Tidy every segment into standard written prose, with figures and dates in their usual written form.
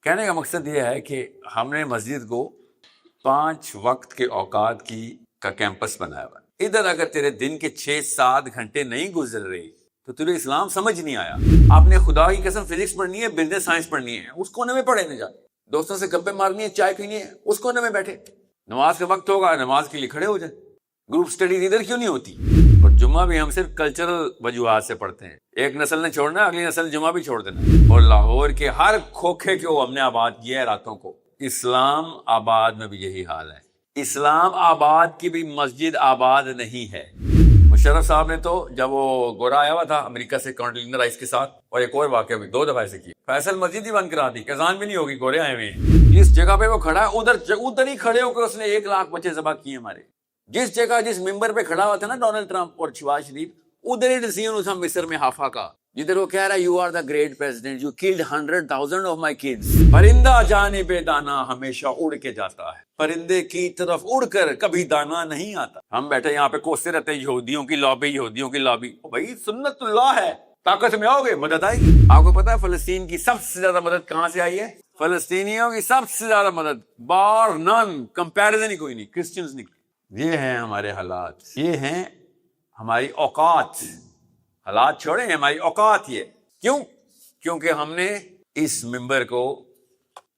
کہنے کا مقصد یہ ہے کہ ہم نے مسجد کو 5 وقت کے اوقات کا کیمپس بنایا ہوا ہے۔ ادھر اگر تیرے دن کے 6-7 گھنٹے نہیں گزر رہی تو تجھے اسلام سمجھ نہیں آیا۔ آپ نے خدا کی قسم فزکس پڑھنی ہے، بزنس سائنس پڑھنی ہے، اس کونے میں پڑھے نہ جا، دوستوں سے گپے مارنی ہے، چائے پینی ہے، اس کونے میں بیٹھے، نماز کا وقت ہوگا نماز کے لیے کھڑے ہو جائیں۔ گروپ سٹڈیز ادھر کیوں نہیں ہوتی؟ اور جمعہ بھی ہم صرف کلچرل وجوہات سے پڑھتے ہیں۔ ایک نسل نے چھوڑنا، اگلی نسل جمعہ بھی چھوڑ دینا۔ اور لاہور کے ہر کھوکھے کو ہم نے آباد کیا ہے راتوں کو۔ اسلام آباد میں بھی یہی حال ہے۔ اسلام آباد کی بھی مسجد آباد نہیں ہے۔ مشرف صاحب نے تو جب وہ گورا آیا ہوا تھا امریکہ سے کانڈلیزا رائس کے ساتھ، اور ایک اور واقعہ بھی 2 دفعہ ایسے کی، فیصل مسجد ہی بند کرا دی، اذان بھی نہیں ہوگی، گورے آئے ہوئے ہیں۔ جس جگہ پہ وہ کھڑا ہے ادھر ہی کھڑے ہو کے اس نے 1 لاکھ بچے ذبح کیے ہمارے۔ جس جگہ جس ممبر پہ کھڑا ہوا تھا نا ڈونلڈ ٹرمپ اور شہباز شریف، ادھر ہی ڈسیزن تھا مصر میں حافا کا، جدھر وہ کہہ رہا ہے you are the great president, you killed 100,000 of my kids. پرندہ جانب دانا ہمیشہ اڑ کے جاتا ہے، پرندے کی طرف اڑ کر کبھی دانا نہیں آتا۔ ہم بیٹھے یہاں پہ کوستے رہتے ہیں یہودیوں کی لابی، یہودیوں کی لابی۔ بھائی سنت اللہ ہے، طاقت میں آؤ گے مدد آئے گی۔ آپ کو پتا ہے فلسطین کی سب سے زیادہ مدد کہاں سے آئی ہے؟ فلسطینیوں کی سب سے زیادہ مدد بار نن، کمپیریزن ہی کوئی نہیں، کرسچنز نہیں۔ یہ ہیں ہمارے حالات، یہ ہیں ہماری اوقات۔ حالات چھوڑیں، ہماری اوقات یہ کیوں؟ کیونکہ ہم نے اس ممبر کو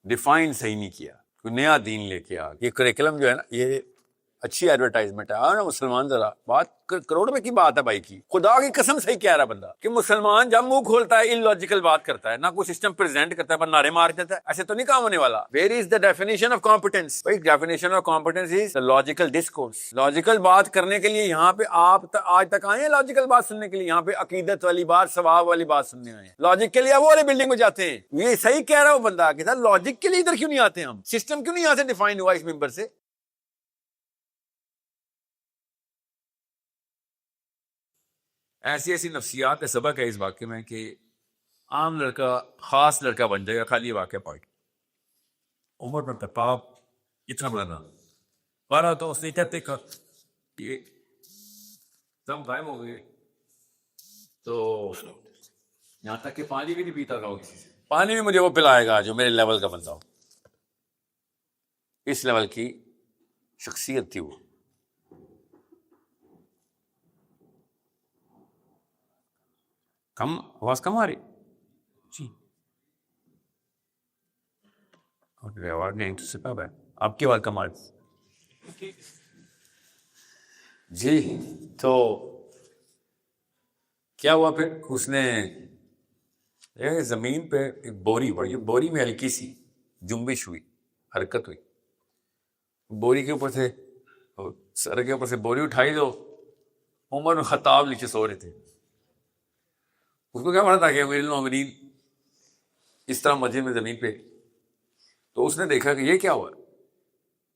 ڈیفائن صحیح نہیں کیا، کوئی نیا دین لے کے آ۔ یہ کریکلم جو ہے نا، یہ اچھی ایڈورٹائزمنٹ ہے۔ نا مسلمان ذرا بات کروڑ روپے کی بات ہے بھائی کی، خدا کی قسم صحیح کہہ رہا بندہ کہ مسلمان جب منہ کھولتا ہے illogical بات کرتا ہے، نہ کوئی سسٹم پریزنٹ کرتا ہے پر نعرے مار دیتا ہے، ایسے تو نہیں کام ہونے والا۔ Where is the definition of competence؟ بھائی definition of competence is the logical discourse۔ Logical بات کرنے کے لیے یہاں پہ آپ آج تک آئے ہیں لاجیکل بات سننے کے لیے؟ یہاں پہ عقیدت والی بات، ثواب والی بات سننے آئے ہیں۔ لاجک کے لیے وہ والی بلڈنگ میں جاتے ہیں۔ یہ صحیح کہہ رہا ہوں بندہ کہ سر لاجک کے لیے ادھر کیوں نہیں آتے ہم؟ سسٹم کیوں نہیں یہاں سے ڈیفائن ہوا اس ممبر سے؟ ایسی نفسیات کا سبق ہے اس واقعے میں کہ عام لڑکا خاص لڑکا بن جائے گا خالی یہ واقعہ پڑھ کے۔ عمر بن خطاب اتنا بڑا نا پارا تو اس نے کہتے کہ یہ سب غائب ہو گئے، تو یہاں تک کہ پانی بھی نہیں پیتا تھا کسی سے۔ پانی بھی مجھے وہ پلائے گا جو میرے لیول کا بندہ ہو۔ اس لیول کی شخصیت تھی وہ۔ کم آواز کم آ رہی جی؟ آواز نہیں تو سپاب ہے، آپ کی آواز کم آ رہی جی۔ تو کیا ہوا پھر؟ اس نے زمین پہ ایک بوری پڑی، بوری میں ہلکی سی جنبش ہوئی، حرکت ہوئی، بوری کے اوپر سے سر کے اوپر سے بوری اٹھائی تو عمر بن خطاب نیچے سو رہے تھے۔ اس کو کیا پتا تھا کہ امیر المومنین اس طرح مسجد میں زمین پہ، تو اس نے دیکھا کہ یہ کیا ہوا۔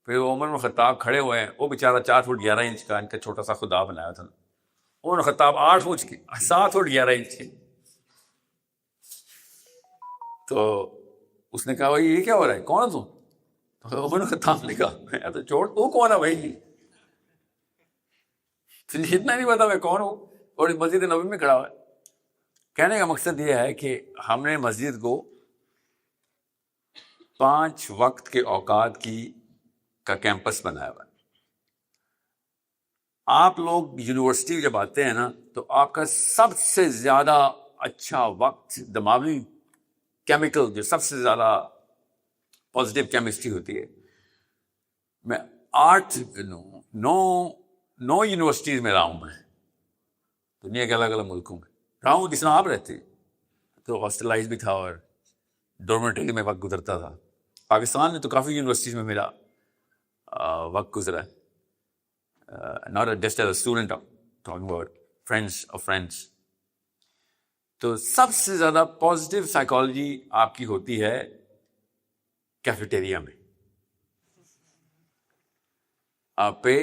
پھر عمر بن خطاب کھڑے ہوئے ہیں، وہ بیچارہ 4 فٹ 11 انچ کا ان کا چھوٹا سا خدا بنایا تھا۔ عمر بن خطاب 8 فٹ کے 7 فٹ 11 انچ کے۔ تو اس نے کہا بھائی یہ کیا ہو رہا ہے، کون ہے تم؟ تو عمر بن خطاب نے کہا میں تو چھوڑ، تو کون ہے بھائی؟ تجھے اتنا نہیں پتا میں کون ہوں، اور مسجد نبوی میں کھڑا ہوا ہے۔ کہنے کا مقصد یہ ہے کہ ہم نے مسجد کو 5 وقت کے اوقات کا کیمپس بنایا ہوا ہے۔ آپ لوگ یونیورسٹی جب آتے ہیں نا تو آپ کا سب سے زیادہ اچھا وقت دماغی کیمیکل جو سب سے زیادہ پازیٹیو کیمسٹری ہوتی ہے، میں 9 یونیورسٹیز میں رہا ہوں، میں دنیا کے الگ الگ ملکوں میں رہا ہوں۔ جس طرح آپ رہتے تو ہاسٹلائز بھی تھا اور ڈورمیٹری میں وقت گزرتا تھا۔ پاکستان میں تو کافی یونیورسٹیز میں میرا وقت گزرا ہے، not just as a student, talking about friends of friends۔ تو سب سے زیادہ پازیٹیو سائیکالوجی آپ کی ہوتی ہے کیفیٹیریا میں۔ آپ پہ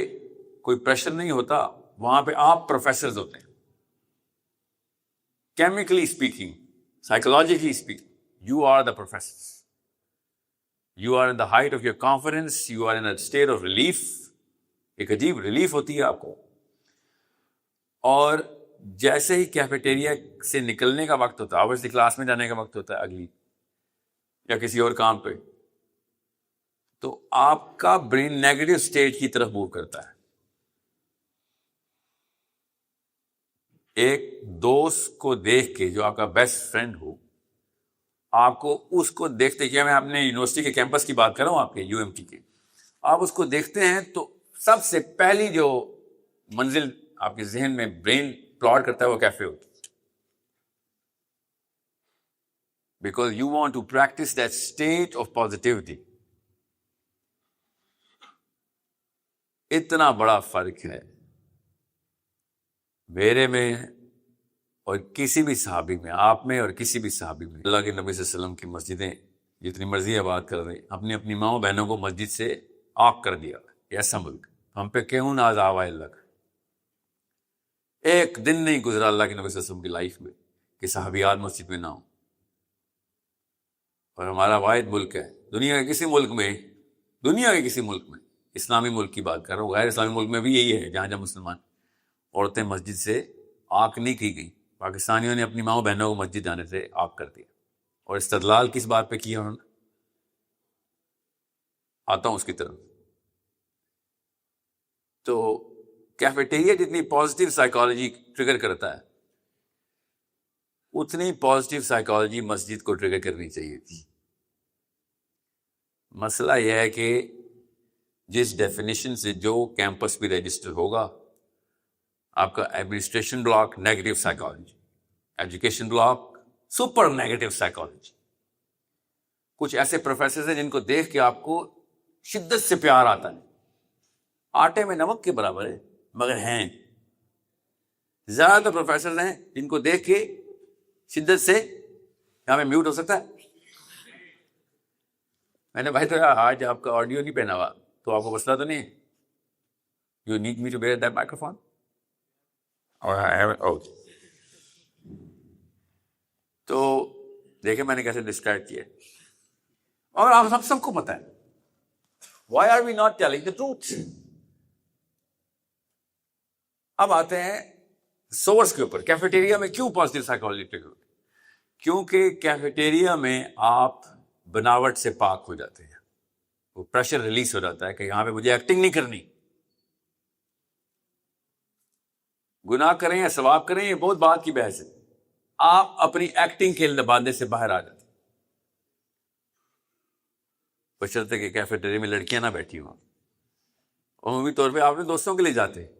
کوئی پریشر نہیں ہوتا، وہاں پہ آپ پروفیسرز ہوتے ہیں۔ Chemically speaking, psychologically speaking, you are the professors. You are in the height of your confidence. You are in a state of relief. ایک عجیب ریلیف ہوتی ہے آپ کو۔ اور جیسے ہی کیفیٹیریا سے نکلنے کا وقت ہوتا ہے، obviously کلاس میں جانے کا وقت ہوتا ہے اگلی، یا کسی اور کام پہ، تو آپ کا برین نیگیٹو اسٹیٹ کی طرف موو کرتا ہے. ایک دوست کو دیکھ کے جو آپ کا بیسٹ فرینڈ ہو، آپ کو اس کو دیکھتے، کیا میں اپنے یونیورسٹی کے کیمپس کی بات کر رہا ہوں، آپ کے UMT کے، آپ اس کو دیکھتے ہیں تو سب سے پہلی جو منزل آپ کے ذہن میں برین پلاٹ کرتا ہے وہ کیفے ہوتی ہے. Because you want to practice that state of positivity. اتنا بڑا فرق ہے میرے میں اور کسی بھی صحابی میں، آپ میں اور کسی بھی صحابی میں. اللہ کے نبی صلی اللہ علیہ وسلم کی مسجدیں جتنی مرضی آباد کر دیں، اپنی اپنی ماؤں بہنوں کو مسجد سے آگ کر دیا. ایسا ملک ہم پہ کیوں ناز آوا اللہ کا. ایک دن نہیں گزرا اللہ کے نبی صلی اللہ علیہ وسلم کی لائف میں کہ صحابیات مسجد میں نہ ہوں. اور ہمارا واحد ملک ہے دنیا کے کسی ملک میں، دنیا کے کسی ملک میں، اسلامی ملک کی بات کر رہا ہوں، غیر اسلامی ملک میں بھی یہی ہے جہاں جہاں مسلمان عورتیں مسجد سے آگ نہیں کی گئی. پاکستانیوں نے اپنی ماؤں بہنوں کو مسجد جانے سے آگ کر دیا. اور استدلال کس بات پہ کیا انہوں نے؟ آتا ہوں اس کی طرف. تو کیفیٹیریا جتنی پازیٹیو سائیکالوجی ٹریگر کرتا ہے، اتنی پازیٹیو سائیکالوجی مسجد کو ٹریگر کرنی چاہیے تھی. مسئلہ یہ ہے کہ جس ڈیفینیشن سے جو کیمپس بھی رجسٹر ہوگا، آپ کا administration block negative psychology, education block super negative psychology. کچھ ایسے پروفیسرز ہیں جن کو دیکھ کے آپ کو شدت سے پیار آتا ہے، آٹے میں نمک کے برابر ہے مگر ہیں. زیادہ تر پروفیسرز ہیں جن کو دیکھ کے شدت سے، یہاں میں میوٹ ہو سکتا ہے؟ میں نے بھائی تو آج آپ کا آڈیو نہیں پہنا ہوا تو آپ کو مسئلہ تو نہیں ہے؟ You need me to bear that microphone. تو دیکھیں میں نے کیسے ڈسکرائب کیا. اور آپ سب کو پتا ہے why are we not telling the truth. اب آتے ہیں سورس کے اوپر. کیفیٹیریا میں کیوں پازیٹیو سائیکالوجی ٹریگر ہوتی؟ کیونکہ کیفیٹیریا میں آپ بناوٹ سے پاک ہو جاتے ہیں. وہ پریشر ریلیز ہو جاتا ہے کہ یہاں پہ مجھے ایکٹنگ نہیں کرنی. گناہ کریں یا ثواب کریں یہ بہت بات کی بحث ہے. آپ اپنی ایکٹنگ کے لبادے سے باہر آ جاتے ہیں، بشرطے کہ کیفیٹیریا میں لڑکیاں نہ بیٹھی ہوں. عمومی طور پہ آپ اپنے دوستوں کے لیے جاتے ہیں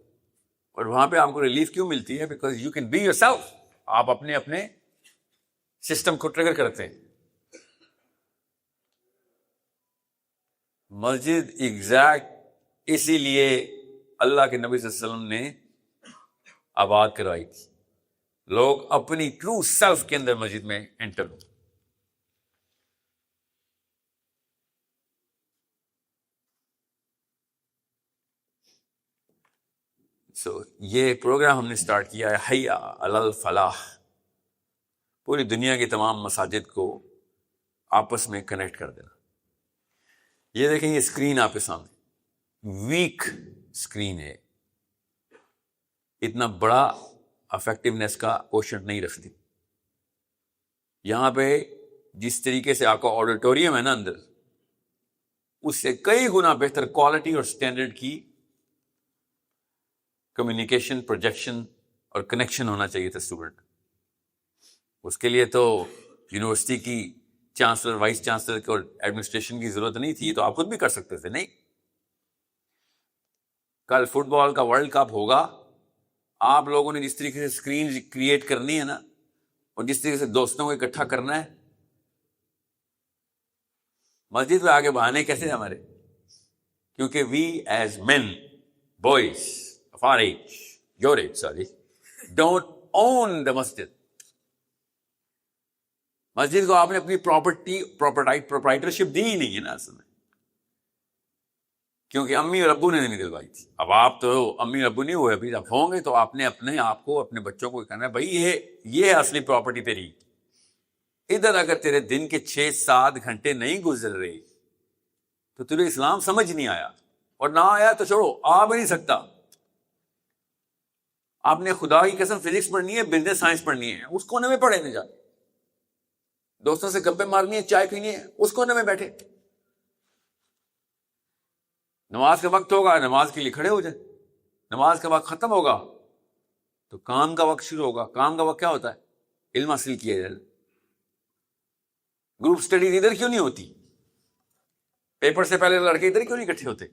اور وہاں پہ آپ کو ریلیف کیوں ملتی ہے؟ Because you can be yourself. آپ اپنے سسٹم کو ٹریگر کرتے ہیں. مسجد ایگزیکٹ اسی لیے اللہ کے نبی صلی اللہ علیہ وسلم نے آباد کروائی تھی. لوگ اپنی ٹرو سیلف کے اندر مسجد میں انٹر ہو. یہ پروگرام ہم نے سٹارٹ کیا ہے حی علی الفلاح. پوری دنیا کی تمام مساجد کو آپس میں کنیکٹ کر دینا. یہ دیکھیں یہ اسکرین آپ کے سامنے ویک اسکرین ہے، اتنا بڑا افیکٹونیس کا کوشنٹ نہیں رکھتی. یہاں پہ جس طریقے سے آپ کا آڈیٹوریم ہے نا اندر، اس سے کئی گنا بہتر کوالٹی اور سٹینڈرڈ کی کمیونیکیشن، پروجیکشن اور کنیکشن ہونا چاہیے تھا اسٹوڈنٹ. اس کے لیے تو یونیورسٹی کی چانسلر، وائس چانسلر اور ایڈمنسٹریشن کی ضرورت نہیں تھی، تو آپ خود بھی کر سکتے تھے. نہیں، کل فٹ بال کا ورلڈ کپ ہوگا، آپ لوگوں نے جس طریقے سے اسکرین کریٹ کرنی ہے نا، اور جس طریقے سے دوستوں کو اکٹھا کرنا ہے، مسجد میں آگے بہانے کیسے ہمارے؟ کیونکہ we as men, boys of our age, your age, sorry, don't own the masjid. مسجد کو آپ نے اپنی پروپرائٹرشپ دی ہی نہیں ہے نا اصل میں، کیونکہ امی اور ابو نے نہیں دلوائی تھی. اب آپ تو امی اور ابو نہیں ہوئے، ابھی جب ہوں گے تو آپ نے اپنے آپ کو، اپنے بچوں کو کہنا ہے بھائی یہ اصلی پراپرٹی تیری. ادھر اگر تیرے دن کے 6-7 گھنٹے نہیں گزر رہے تو تجھے اسلام سمجھ نہیں آیا، اور نہ آیا تو چھوڑو، آ بھی نہیں سکتا. آپ نے خدا کی قسم فزکس پڑھنی ہے، بزنس سائنس پڑھنی ہے، اس کونے میں پڑھے نہ جائے. دوستوں سے گپے مارنی ہے، چائے پینی ہے، اس کونے میں بیٹھے. نماز کا وقت ہوگا، نماز کے لیے کھڑے ہو جائیں. نماز کا وقت ختم ہوگا تو کام کا وقت شروع ہوگا. کام کا وقت کیا ہوتا ہے؟ علم حاصل کیا جائے. گروپ سٹڈیز ادھر کیوں نہیں ہوتی؟ پیپر سے پہلے لڑکے ادھر کیوں نہیں اکٹھے ہوتے؟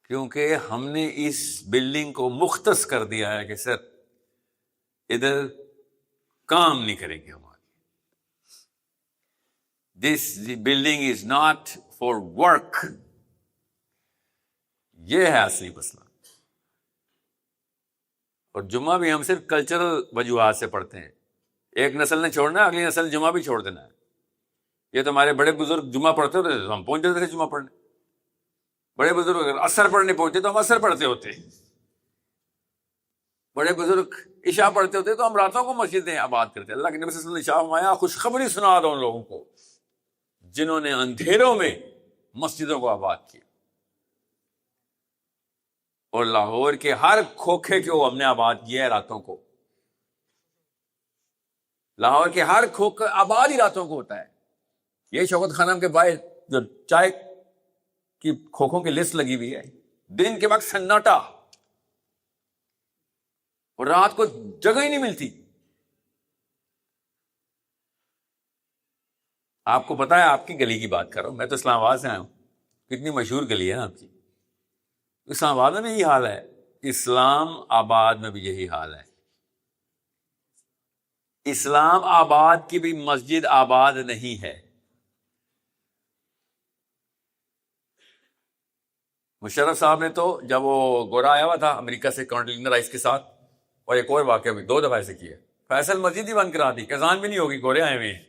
کیونکہ ہم نے اس بلڈنگ کو مختص کر دیا ہے کہ سر ادھر کام نہیں کریں گے ہمارے. This building is not for work. یہ ہے اصلی مسئلہ. اور جمعہ بھی ہم صرف کلچرل وجوہات سے پڑھتے ہیں. ایک نسل نے چھوڑنا ہے، اگلی نسل نے جمعہ بھی چھوڑ دینا ہے. یہ تو ہمارے بڑے بزرگ جمعہ پڑھتے ہوتے تو ہم پہنچ جاتے تھے جمعہ پڑھنے. بڑے بزرگ اگر عصر پڑھنے پہنچتے تو ہم عصر پڑھتے ہوتے. بڑے بزرگ عشاء پڑھتے ہوتے تو ہم راتوں کو مسجدیں آباد کرتے. اللہ کے نبی صلی اللہ علیہ وسلم نے عشاء فرمایا خوشخبری سنا دو ان لوگوں کو جنہوں نے اندھیروں میں مسجدوں کو آباد کیا. اور لاہور کے ہر کھوکھے کو ہم نے آباد کیا ہے راتوں کو. لاہور کے ہر کھوکھا آباد ہی راتوں کو ہوتا ہے. یہ شوکت خانم کے باہر جو چائے کی کھوکھوں کی لسٹ لگی ہوئی ہے، دن کے وقت سناٹا اور رات کو جگہ ہی نہیں ملتی. آپ کو پتا ہے، آپ کی گلی کی بات کر رہا ہوں میں، تو اسلام آباد سے آیا ہوں. کتنی مشہور گلی ہے آپ کی. اسلام آباد میں بھی یہی حال ہے. اسلام آباد میں بھی یہی حال ہے. اسلام آباد کی بھی مسجد آباد نہیں ہے. مشرف صاحب نے تو جب وہ گورا آیا ہوا تھا امریکہ سے کانڈلینا رائس کے ساتھ، اور ایک اور واقعہ بھی 2 دفعہ ایسے کیا، فیصل مسجد ہی بند کرا دی. اذان بھی نہیں ہوگی، گورے آئے ہوئے ہیں.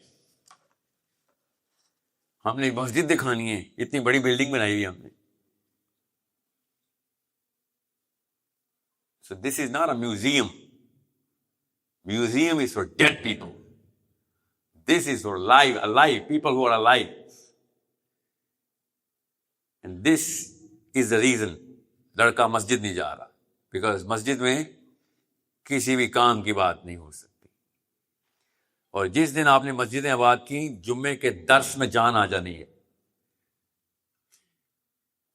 ہم نے مسجد دکھانی ہے، اتنی بڑی بلڈنگ بنائی ہوئی ہم نے. So this is not a museum. Museum is for dead people. This is for alive people who are alive. And this is the reason لڑکا مسجد نہیں جا رہا. Because مسجد میں کسی بھی کام کی بات نہیں ہو سکتی. اور جس دن آپ نے مسجدیں آباد کی، جمعے کے درس میں جان آ جانی ہے.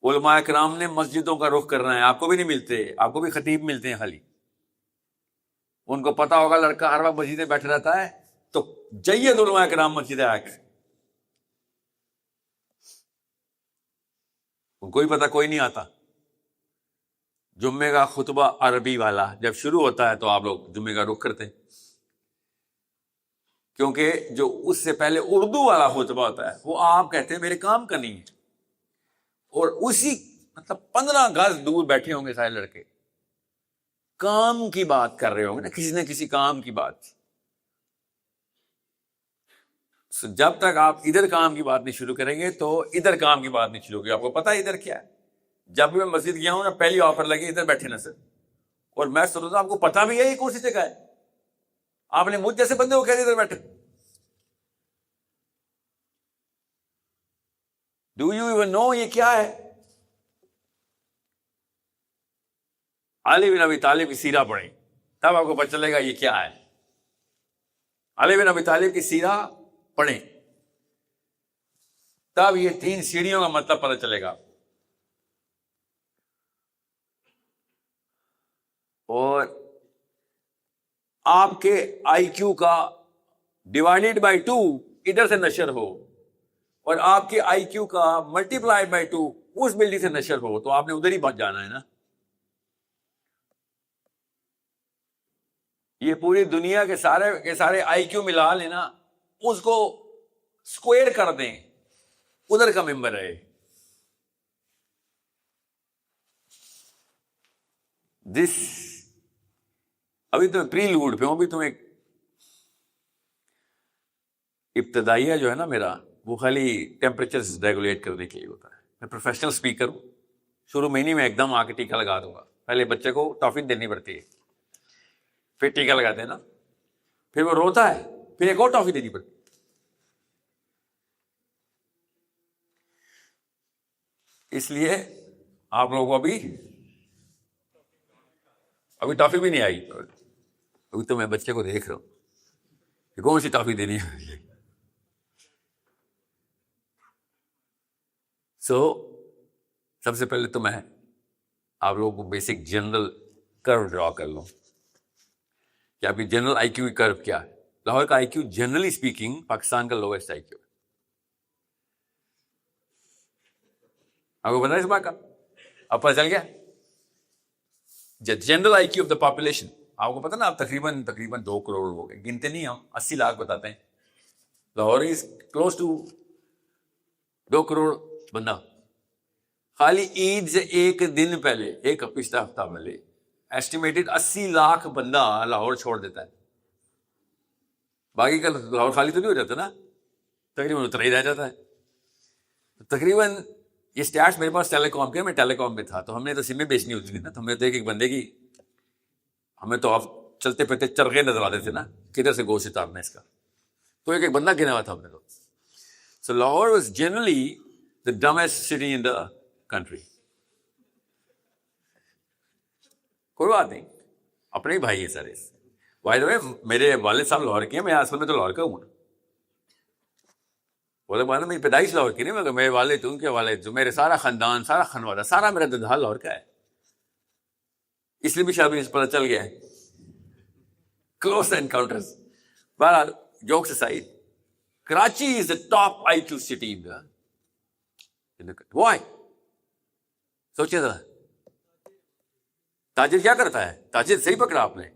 علماء کرام نے مسجدوں کا رخ کرنا ہے. آپ کو بھی نہیں ملتے، آپ کو بھی خطیب ملتے ہیں خالی. ان کو پتا ہوگا لڑکا ہر وقت مسجدیں بیٹھا رہتا ہے تو جائیے علماء کرام مسجد آ کے. ان کو بھی پتا کوئی نہیں آتا. جمعے کا خطبہ عربی والا جب شروع ہوتا ہے تو آپ لوگ جمعے کا رخ کرتے ہیں، کیونکہ جو اس سے پہلے اردو والا خطبہ ہوتا ہے وہ آپ کہتے ہیں میرے کام کا نہیں ہے. اور اسی 15 گز دور بیٹھے ہوں گے سارے لڑکے، کام کی بات کر رہے ہوں گے نا، کسی کام کی بات. جب تک آپ ادھر کام کی بات نہیں شروع کریں گے تو ادھر کام کی بات نہیں شروع ہوگی. آپ کو پتا ہے ادھر کیا ہے؟ جب بھی میں مسجد گیا ہوں نا، پہلی آفر لگی ادھر بیٹھے نا سر. اور میں سوچتا آپ کو پتا بھی ہے یہ کون سی جگہ ہے؟ آپ نے مجھ جیسے بندے کو کہہ دیا ادھر بیٹھے. ڈو یو ایون نو یہ کیا ہے؟ علی بن ابی طالب کی سیرہ پڑھیں تب آپ کو پتہ چلے گا یہ کیا ہے. علی بن ابی طالب کی سیرہ پڑھیں تب یہ 3 سیڑھیوں کا مطلب پتہ چلے گا. اور آپ کے آئی کیو کا ڈیوائڈیڈ بائی 2 ادھر سے نشر ہو، اور آپ کے آئی کیو کا ملٹیپلائڈ بائی 2 اس بلڈنگ سے نشر ہو، تو آپ نے ادھر ہی پہنچ جانا ہے نا. یہ پوری دنیا کے سارے آئی کیو ملا لینا، اس کو اسکوئر کر دیں، ادھر کا ممبر ہے. دس ابھی تو پری لوڈ پہ ہوں. ابھی تو ایک ابتدائیہ جو ہے نا میرا، وہ خالی ٹیمپریچر ریگولیٹ کرنے کے لیے ہوتا ہے. میں پروفیشنل اسپیکر ہوں. شروع مہینے میں ایک دم آ کے ٹیکا لگا دوں گا. پہلے بچے کو ٹافی دینی پڑتی ہے، پھر ٹیکا لگاتے ہیں نا، پھر وہ روتا ہے، پھر ایک اور ٹافی دینی پڑتی. اس لیے آپ لوگوں کو ابھی ٹافی بھی نہیں آئی. ابھی تو میں بچے کو دیکھ رہا ہوں کہ کون سی ٹافی دینی ہے. سو سب سے پہلے تو میں آپ لوگوں کو بیسک جنرل کرو ڈرا کر لوں کہ آپ کی جنرل آئی کیو کی کرو کیا ہے. لاہور کا آئی کیو جنرلی اسپیکنگ پاکستان کا لویسٹ آئی کیو ہے. آپ کو پتا ہے اس بات کا؟ اب پتہ چل گیا general IQ of the population. آپ کو پتا نا آپ تقریباً 2 کروڑ ہو گئے, گنتے نہیں ہم 80 لاکھ بتاتے ہیں. Lahore is close to 2 crore بندہ. خالی عید سے ایک دن پہلے, ایک پچھلا ہفتہ پہلے ایسٹیمیٹڈ 80 لاکھ بندہ لاہور چھوڑ دیتا ہے. باقی کا لاہور خالی تو نہیں ہو جاتا نا, تقریباً اتنا ہی رہ جاتا ہے. تقریباً یہ اسٹیٹس میرے پاس ٹیلی کام کے, میں ٹیلی کام میں تھا, تو ہم نے تو سمیں بیچنی ہوتی تھی نا, تو ہمیں تو ایک بندے کی, ہمیں تو آپ چلتے پھرتے چرخے نظر آتے تھے نا کدھر سے گوشت اتارنا اس کا, تو ایک بندہ گنا ہوا تھا ہم نے تو. So Lahore was generally the dumbest city in the country. کوئی بات نہیں, اپنے ہی بھائی ہے سارے. بائی دا وے میرے والد صاحب لاہور کے ہیں, میں اصل میں تو لاہور کا ہوں. وہ تو میری پیدائش لاہور کی نہیں, مگر میرے والد ان کے والد جو میرے سارا خاندان, سارا خانوادہ, سارا میرا ددھال لاہور کا ہے. اس لیے بھی شاید پتہ چل گیا ہے. Close encounters. بہرحال jokes aside, Karachi is the top IQ city in the Why? سوچے ذرا, تاجر کیا کرتا ہے؟ تاجر صحیح پکڑا آپ نے,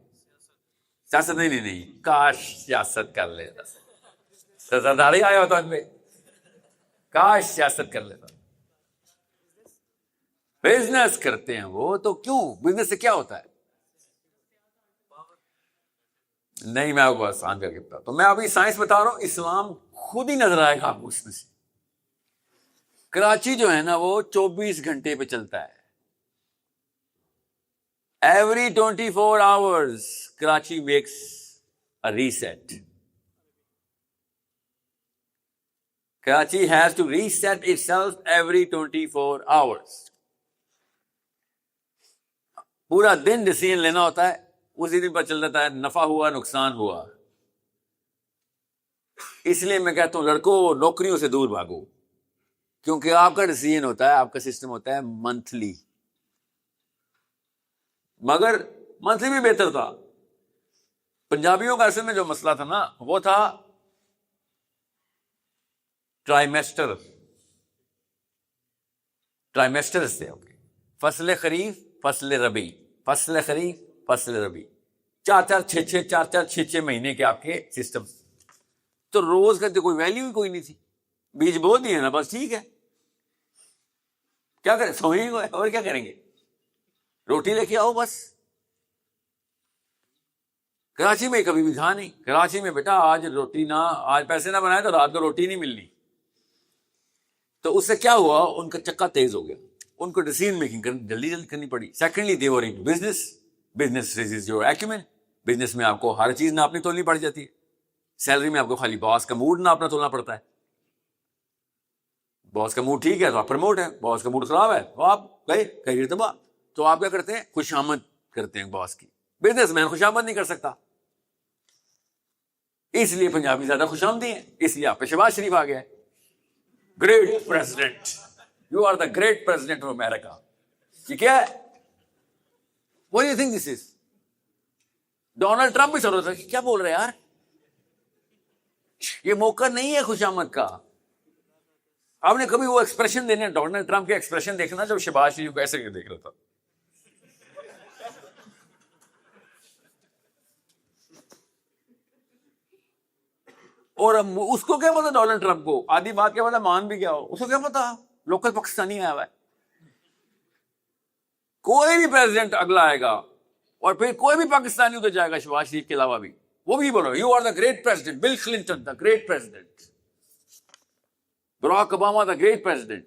سیاست نہیں, کاش سیاست کر لیتا, سرداری آیا ہوتا ان میں, کاش سیاست کر لیتا. بزنس کرتے ہیں وہ تو, کیوں بزنس سے کیا ہوتا ہے؟ نہیں, میں آپ کو آسان کر کے بتا, تو میں ابھی سائنس بتا رہا ہوں, اسلام خود ہی نظر آئے گا آپ کو اس میں سے. کراچی جو ہے نا وہ 24 گھنٹے پہ چلتا ہے. Every 24 hours Karachi makes a reset. Karachi has to reset itself every 24 hours. پورا دن ڈیسیژن لینا ہوتا ہے, اسی دن پر چل جاتا ہے نفع ہوا نقصان ہوا. اس لیے میں کہتا ہوں لڑکوں نوکریوں سے دور بھاگو, کیونکہ آپ کا ڈیسیژن ہوتا ہے, آپ کا سسٹم ہوتا ہے منتھلی. مگر منتھلی بھی بہتر تھا. پنجابیوں کا اصل میں جو مسئلہ تھا نا وہ تھا ٹرائمیسٹر سے. فصل خریف, فصل ربی, فصل خریف, فصل ربی, 4 مہینے کے آپ کے سسٹم. تو روز کا تو کوئی ویلیو ہی کوئی نہیں تھی. بیج بو دیے نا بس ٹھیک ہے, کیا کریں, سوئیں گے اور کیا کریں گے, روٹی لے کے آؤ بس. کراچی میں کبھی بھی کھا نہیں. کراچی میں بیٹا آج روٹی نہ, آج پیسے نہ بنائے تو رات کو روٹی نہیں ملنی. تو اس سے کیا ہوا, ان کا چکا تیز ہو گیا, ان کو ڈیسیژن میکنگ جلدی کرنی پڑی. Secondly they were into business raises your Acumen. Business میں آپ کو ہر چیز ناپنی تولنی پڑ جاتی ہے. سیلری میں آپ کو خالی باس کا موڈ ناپنا تولنا پڑتا ہے. باس کا موڈ ٹھیک ہے تو آپ پروموٹ ہے, باس کا موڈ خراب ہے تو آپ گئے کیریئر تباہ. تو آپ کیا کرتے ہیں, خوشامد کرتے ہیں باس کی. بزنس مین خوشامد نہیں کر سکتا, اس لیے پنجابی زیادہ خوش آمدی ہیں. اس لیے آپ پہ شہباز شریف آ گیا ہے, great president, you are the great president of America. یہ کیا ہے, what do you think this is? Donald Trump بھی سر ہوتا ہے, کیا بول رہے ہیں یار, یہ موقع نہیں ہے خوش آمد کا. آپ نے کبھی وہ ایکسپریشن دینے, ڈونلڈ ٹرمپ کے ایکسپریشن دیکھنا جب شہباز شریف کو ایسے دیکھ رہا تھا. اور اس کو کیا پتا ڈونلڈ ٹرمپ کو, آدھی بات کیا پتا مان بھی کیا ہو, اس کو کیا پتا لوکل پاکستانی آیا ہوا ہے. کوئی بھی پریزیڈنٹ اگلا آئے گا اور پھر کوئی بھی پاکستانی ادھر جائے گا شہباز شریف کے علاوہ بھی, وہ بھی بولو you are the great president. Bill Clinton the great president, Barack Obama the great president.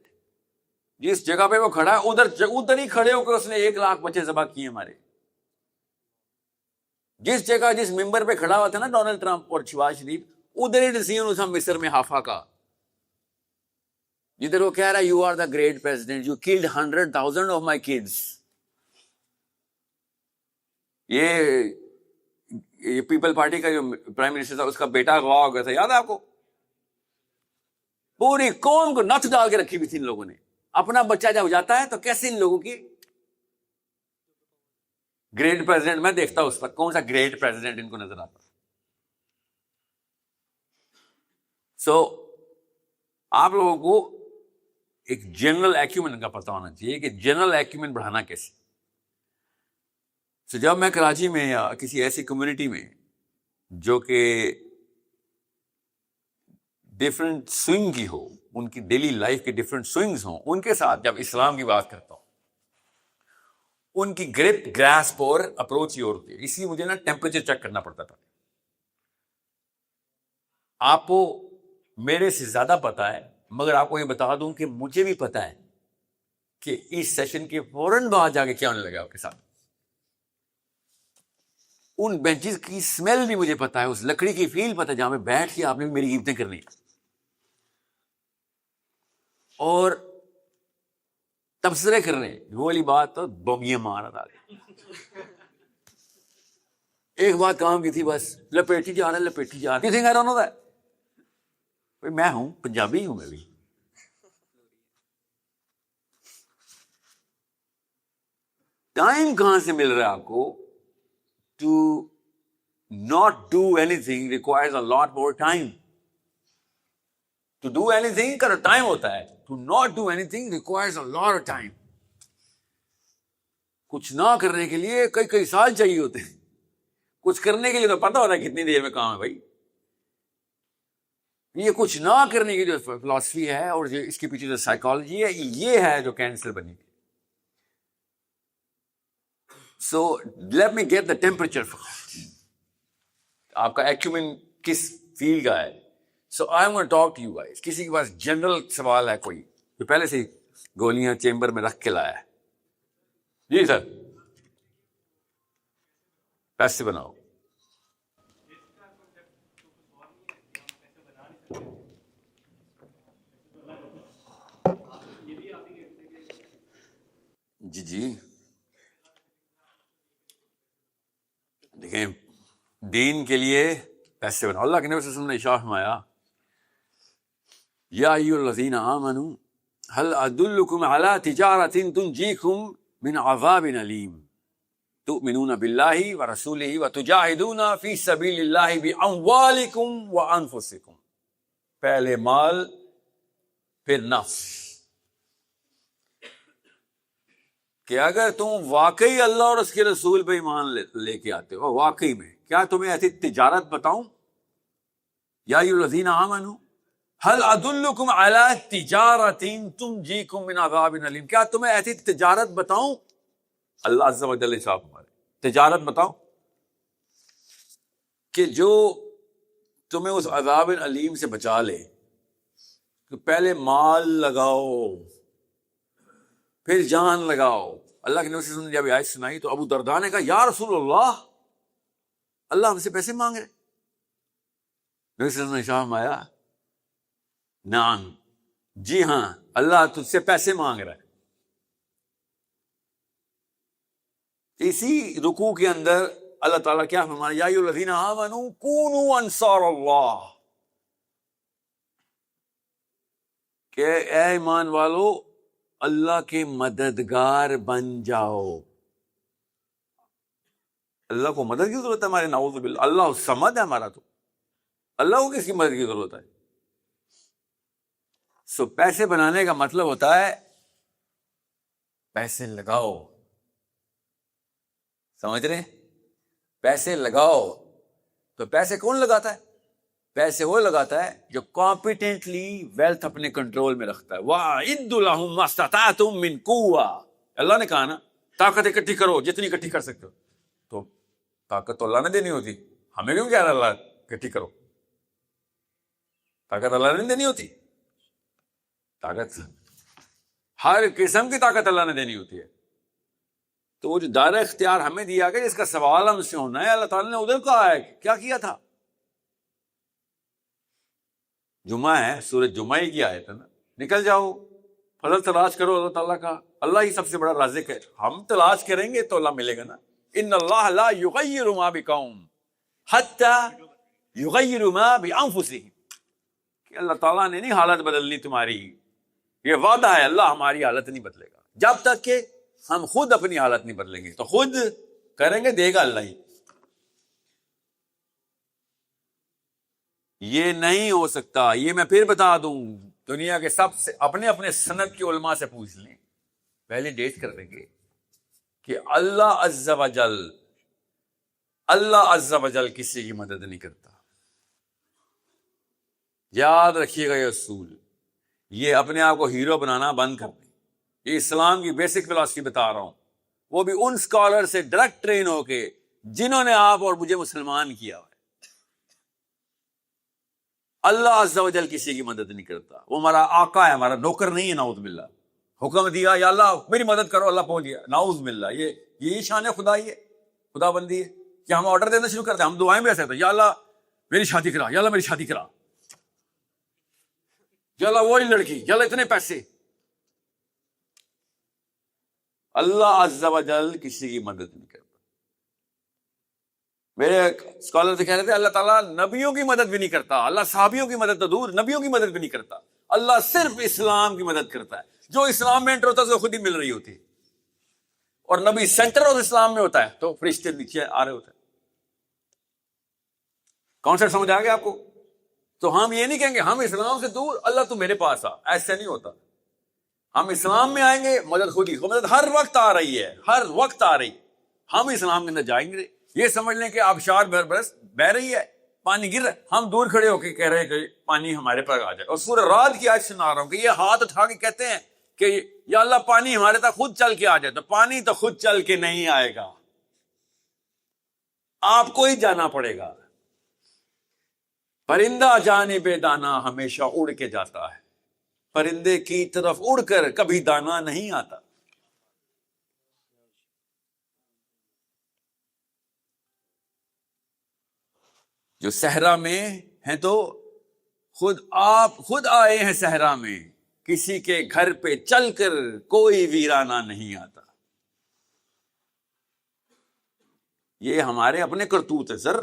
جس جگہ پہ وہ کھڑا ہے ادھر ہی کھڑے ہو کر اس نے 1 لاکھ بچے ذبح کیے ہمارے. جس جگہ جس ممبر پہ کھڑا ہوا تھا نا ڈونلڈ ٹرمپ اور شہباز شریف, ادھر ہی ڈیسیژن تھا مصر میں حافا کا, جدھر وہ کہہ رہا ہے you are the great president, you killed 100,000 of my kids. یہ یہ پیپل پارٹی کا جو پرائم منسٹر تھا اس کا بیٹا اغوا ہو گیا تھا، یاد ہے آپ کو؟ پوری قوم کو نتھ ڈال کے رکھی ہوئی تھی ان لوگوں نے. اپنا بچہ جب جاتا ہے تو کیسے ان لوگوں کی گریٹ پریزیڈنٹ، میں دیکھتا ہوں اس پر کون سا گریٹ پریزیڈنٹ ان کو نظر آتا. سو آپ لوگوں کو ایک جنرل ایکیومن کا پتہ ہونا چاہیے کہ جنرل ایکیومن بڑھانا کیسے. سو جب میں کراچی میں یا کسی ایسی کمیونٹی میں جو کہ ڈفرینٹ سوئنگ کی ہو، ان کی ڈیلی لائف کے ڈفرینٹ سوئنگز ہوں، ان کے ساتھ جب اسلام کی بات کرتا ہوں، ان کی گرپ گراسپ اور اپروچ ہی اور ہوتی ہے. اس لیے مجھے نا ٹیمپریچر چیک کرنا پڑتا تھا. آپ کو میرے سے زیادہ پتا ہے، مگر آپ کو یہ بتا دوں کہ مجھے بھی پتا ہے کہ اس سیشن کے فوراً بعد جا کے کیا ہونے لگا آپ کے ساتھ. ان بینچز کی اسمیل بھی مجھے پتا ہے، اس لکڑی کی فیل پتا ہے جہاں میں بیٹھ کے آپ نے بھی میری عبادتیں کرنی ہے. اور تبصرے کر رہے ہیں، وہ والی بات تو بوگیاں مار رہا تھا. ایک بات کام کی تھی، بس لپیٹی جا رہا ہے، لپیٹی جا رہا ہے. I don't know that. میں ہوں پنجابی ہوں، میں بھی ٹائم کہاں سے مل رہا ہے آپ کو؟ To not do anything requires a lot more time. To do anything کا ٹائم ہوتا ہے، to not do anything requires a lot of time. کچھ نہ کرنے کے لیے کئی کئی سال چاہیے ہوتے ہیں. کچھ کرنے کے لیے تو پتہ ہوتا ہے کتنی دیر میں کام ہے بھائی. یہ کچھ نہ کرنے کی جو فلاسفی ہے اور جو اس کے پیچھے جو سائیکالوجی ہے، یہ ہے جو کینسر بنی. So let me get the temperature. آپ کا ایکیومن کس فیلڈ کا ہے؟ So I am gonna talk to you guys. کسی کے پاس جنرل سوال ہے کوئی جو پہلے سے گولیاں چیمبر میں رکھ کے لایا ہے؟ جی سر. پیسے بناؤ. جی دیکھیں، دین کے لیے پیسے بناؤ. اللہ کے نبی صلی اللہ علیہ وسلم نے ارشاد فرمایا، یا ایھا الذین آمنوا هل ادلکم علی تجارۃ تنجیکم من عذاب علیم تؤمنون باللہ ورسولہ وتجاہدون فی سبیل اللہ باموالکم وانفسکم. پہلے مال پھر نفس. کہ اگر تم واقعی اللہ اور اس کے رسول پہ ایمان لے کے آتے ہو، واقعی میں، کیا تمہیں ایسی تجارت بتاؤں؟ یا ایھا الذین آمنوا هل ادلکم علی تجارۃ تنجیکم من عذاب علیم. کیا تمہیں ایسی تجارت بتاؤں؟ اللہ عز و جل صاحب ہمارے تجارت بتاؤں کہ جو تمہیں اس عذاب علیم سے بچا لے. کہ پہلے مال لگاؤ پھر جان لگاؤ. اللہ کے نبی صلی اللہ علیہ وسلم نے جب آیت سنائی تو ابو درداء نے کہا، یا رسول اللہ ہم سے پیسے مانگ رہے. نبی صلی اللہ علیہ وسلم نے ارشاد فرمایا، نعم، جی ہاں، اللہ تجھ سے پیسے مانگ رہا ہے. اسی رکوع کے اندر اللہ تعالیٰ کیا فرمایا، یا ایھا الذین آمنوا کونوا انصار اللہ. کہ اے ایمان والو اللہ کے مددگار بن جاؤ. اللہ کو مدد کی ضرورت ہے ہمارے، نعوذ باللہ. اللہ الصمد ہے ہمارا، تو اللہ کو کس کی مدد کی ضرورت ہے؟ سو پیسے بنانے کا مطلب ہوتا ہے پیسے لگاؤ. سمجھ رہے ہیں؟ پیسے لگاؤ. تو پیسے کون لگاتا ہے؟ پیسے وہ لگاتا ہے جو کمپیٹنٹلی ویلتھ اپنے کنٹرول میں رکھتا ہے. وَأَعِدُّوا لَهُم مَّا اسْتَطَعْتُم مِّن قُوَّةٍ. اللہ نے کہا نا طاقت اکٹھی کرو جتنی اکٹھی کر سکتے ہو. تو طاقت تو اللہ نے دینی ہوتی، ہمیں کیوں کہہ رہا اللہ اکٹھی کرو؟ طاقت اللہ نے دینی ہوتی. طاقت ہر قسم کی طاقت اللہ نے دینی ہوتی ہے. تو وہ جو دائرہ اختیار ہمیں دیا گیا جس کا سوال ہم سے ہونا ہے، اللہ تعالیٰ نے ادھر کہا ہے کیا کیا تھا. جمعہ ہے، سورۃ جمعہ ہی کی آیت ہے نا، نکل جاؤ فضل تلاش کرو اللہ تعالیٰ کا. اللہ ہی سب سے بڑا رازق ہے. ہم تلاش کریں گے تو اللہ ملے گا نا. ان اللہ لا یغیر ما بقوم حتی یغیروا ما بانفسہم، کہ اللہ تعالیٰ نے نہیں حالت بدلنی تمہاری، یہ وعدہ ہے، اللہ ہماری حالت نہیں بدلے گا جب تک کہ ہم خود اپنی حالت نہیں بدلیں گے. تو خود کریں گے، دے گا اللہ ہی. یہ نہیں ہو سکتا. یہ میں پھر بتا دوں، دنیا کے سب سے اپنے اپنے سند کے علماء سے پوچھ لیں، ویلیڈیٹ کر دیں گے کہ اللہ عز و جل کسی کی مدد نہیں کرتا. یاد رکھیے گا یہ اصول. یہ اپنے آپ کو ہیرو بنانا بند کر دیں. یہ اسلام کی بیسک فلاسفی بتا رہا ہوں، وہ بھی ان اسکالر سے ڈائریکٹ ٹرین ہو کے جنہوں نے آپ اور مجھے مسلمان کیا ہے. اللہ عز و جل کسی کی مدد نہیں کرتا. وہ ہمارا آقا ہے، ہمارا نوکر نہیں ہے. نعوذ باللہ. حکم دیا یا اللہ میری مدد کرو، اللہ پہنچ گیا. نعوذ باللہ. یہ شان خدائی ہے، خدا بندی ہے کہ ہم آرڈر دینا شروع کرتے ہیں. ہم دعائیں بھی ایسے ہوتے ہیں، یا اللہ میری شادی کرا، یا اللہ میری شادی کرا، یا اللہ وہی لڑکی، یا اللہ اتنے پیسے. اللہ عز و جل کسی کی مدد نہیں کرتا. میرے اسکالر سے کہہ رہے تھے اللہ تعالیٰ نبیوں کی مدد بھی نہیں کرتا. اللہ صحابیوں کی مدد تو دور، نبیوں کی مدد بھی نہیں کرتا. اللہ صرف اسلام کی مدد کرتا ہے. جو اسلام میں انٹر ہوتا ہے تو خود ہی مل رہی ہوتی ہے، اور نبی سینٹر اور اسلام میں ہوتا ہے تو فرشتے نیچے آ رہے ہوتے ہیں. کانسیپٹ سمجھ آ گیا آپ کو؟ تو ہم یہ نہیں کہیں گے ہم اسلام سے دور، اللہ تو میرے پاس آ. ایسا نہیں ہوتا. ہم اسلام میں آئیں گے، مدد خود ہی. مدد ہر وقت آ رہی ہے، ہر وقت آ رہی. ہم اسلام کے اندر جائیں گے، یہ سمجھ لیں کہ آبشار برس بہ رہی ہے، پانی گر رہا ہے، ہم دور کھڑے ہو کے کہہ رہے ہیں کہ پانی ہمارے پر آ جائے. اور سورہ رات کی آیت سنا رہا ہوں کہ یہ ہاتھ اٹھا کے کہتے ہیں کہ یا اللہ پانی ہمارے تک خود چل کے آ جائے. تو پانی تو خود چل کے نہیں آئے گا، آپ کو ہی جانا پڑے گا. پرندہ جانب دانا ہمیشہ اڑ کے جاتا ہے، پرندے کی طرف اڑ کر کبھی دانا نہیں آتا. جو صحرا میں ہیں تو آپ خود آئے ہیں صحرا میں، کسی کے گھر پہ چل کر کوئی ویرانہ نہیں آتا. یہ ہمارے اپنے کرتوت ہے سر.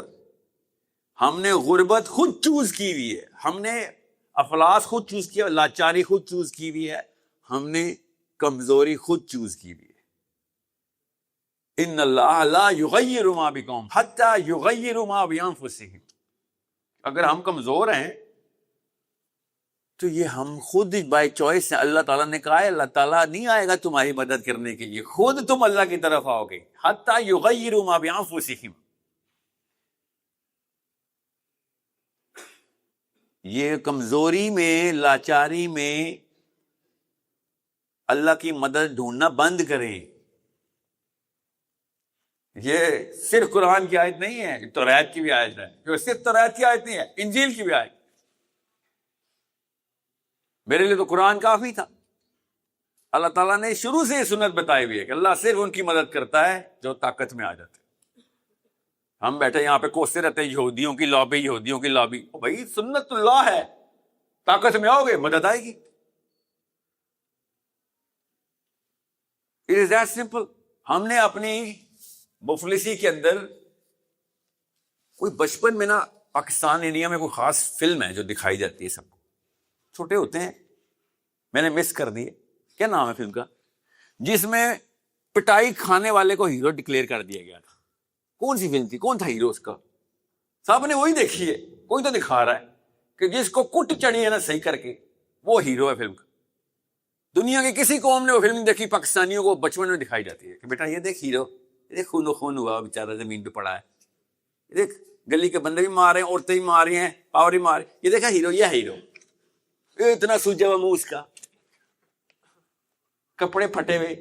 ہم نے غربت خود چوز کی ہوئی ہے، ہم نے افلاس خود چوز کیا، لاچاری خود چوز کی ہوئی ہے، ہم نے کمزوری خود چوز کی ہوئی ہے. ان اللہ لا یغیر ما بقوم حتی یغیروا ما بانفسہم. اگر ہم کمزور ہیں تو یہ ہم خود بائی چوائس ہے. اللہ تعالیٰ نے کہا ہے اللہ تعالیٰ نہیں آئے گا تمہاری مدد کرنے کے لیے، خود تم اللہ کی طرف آؤ گے. حتی یغیروا ما بانفسہم. یہ کمزوری میں، لاچاری میں اللہ کی مدد ڈھونڈنا بند کریں. یہ صرف قرآن کی آیت نہیں ہے، توریت کی بھی آیت ہے. جو صرف توریت کی آیت نہیں ہے، انجیل کی بھی آیت. میرے لیے تو قرآن کافی تھا. اللہ تعالیٰ نے شروع سے یہ سنت بتائی ہوئی ہے کہ اللہ صرف ان کی مدد کرتا ہے جو طاقت میں آ جاتے. ہم بیٹھے یہاں پہ کوستے رہتے ہیں یہودیوں کی لابی، یہودیوں کی لابی. بھائی سنت اللہ ہے، طاقت میں آؤ گے مدد آئے گی. It is that simple. ہم نے اپنی مفلسی کے اندر کوئی بچپن میں نا پاکستان انڈیا میں کوئی خاص فلم ہے جو دکھائی جاتی ہے سب کو، چھوٹے ہوتے ہیں، میں نے مس کر دی. کیا نام ہے فلم کا؟ جس میں پٹائی کھانے والے کو ہیرو ڈکلیئر کر دیا گیا تھا. کون سی فلم تھی؟ کون تھا ہیرو اس کا؟ سب نے وہی دیکھی ہے. کوئی تو دکھا رہا ہے کہ جس کو کٹ چڑھی ہے نا صحیح کر کے، وہ ہیرو ہے فلم کا. دنیا کے کسی قوم نے وہ فلم دیکھی، پاکستانیوں کو بچپن میں دکھائی جاتی ہے کہ بیٹا یہ دیکھ ہیرو، یہ دیکھ خون و خون ہوا بیچارہ زمین پہ پڑا ہے، یہ دیکھ گلی کے بندے بھی مار رہے ہیں، عورتیں بھی مار رہی ہیں، پاور بھی مار رہی ہیں، یہ دیکھا ہیرو، یہ ہیرو. اتنا سوجا ہوا منہ اس کا، کپڑے پھٹے ہوئے.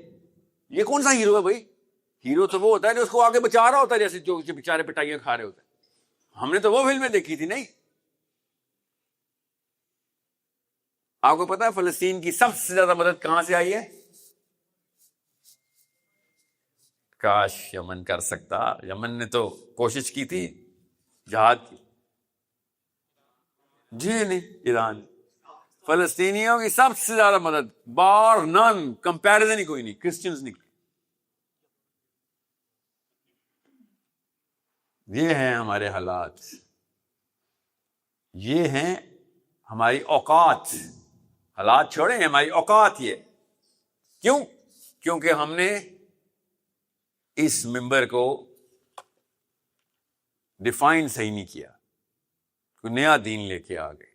یہ کون سا ہیرو ہے بھائی؟ ہیرو تو وہ ہوتا ہے جو اس کو آگے بچا رہا ہوتا ہے، جیسے جو بیچارے پٹائیاں کھا رہے ہوتے ہیں. ہم نے تو وہ فلمیں دیکھی تھی. نہیں، آپ کو پتا ہے فلسطین کی سب سے زیادہ مدد کہاں سے آئی ہے؟ کاش یمن کر سکتا. یمن نے تو کوشش کی تھی جہاد کی. جی نہیں، ایران. فلسطینیوں کی سب سے زیادہ مدد بار نان، کمپیریزن ہی کوئی نہیں، کرسچنز نہیں. یہ ہیں ہمارے حالات، یہ ہیں ہماری اوقات. حالات چھوڑیں، ہماری اوقات. یہ کیوں؟ کیونکہ ہم نے اس ممبر کو ڈیفائن صحیح نہیں کیا، کوئی نیا دین لے کے آ گئے.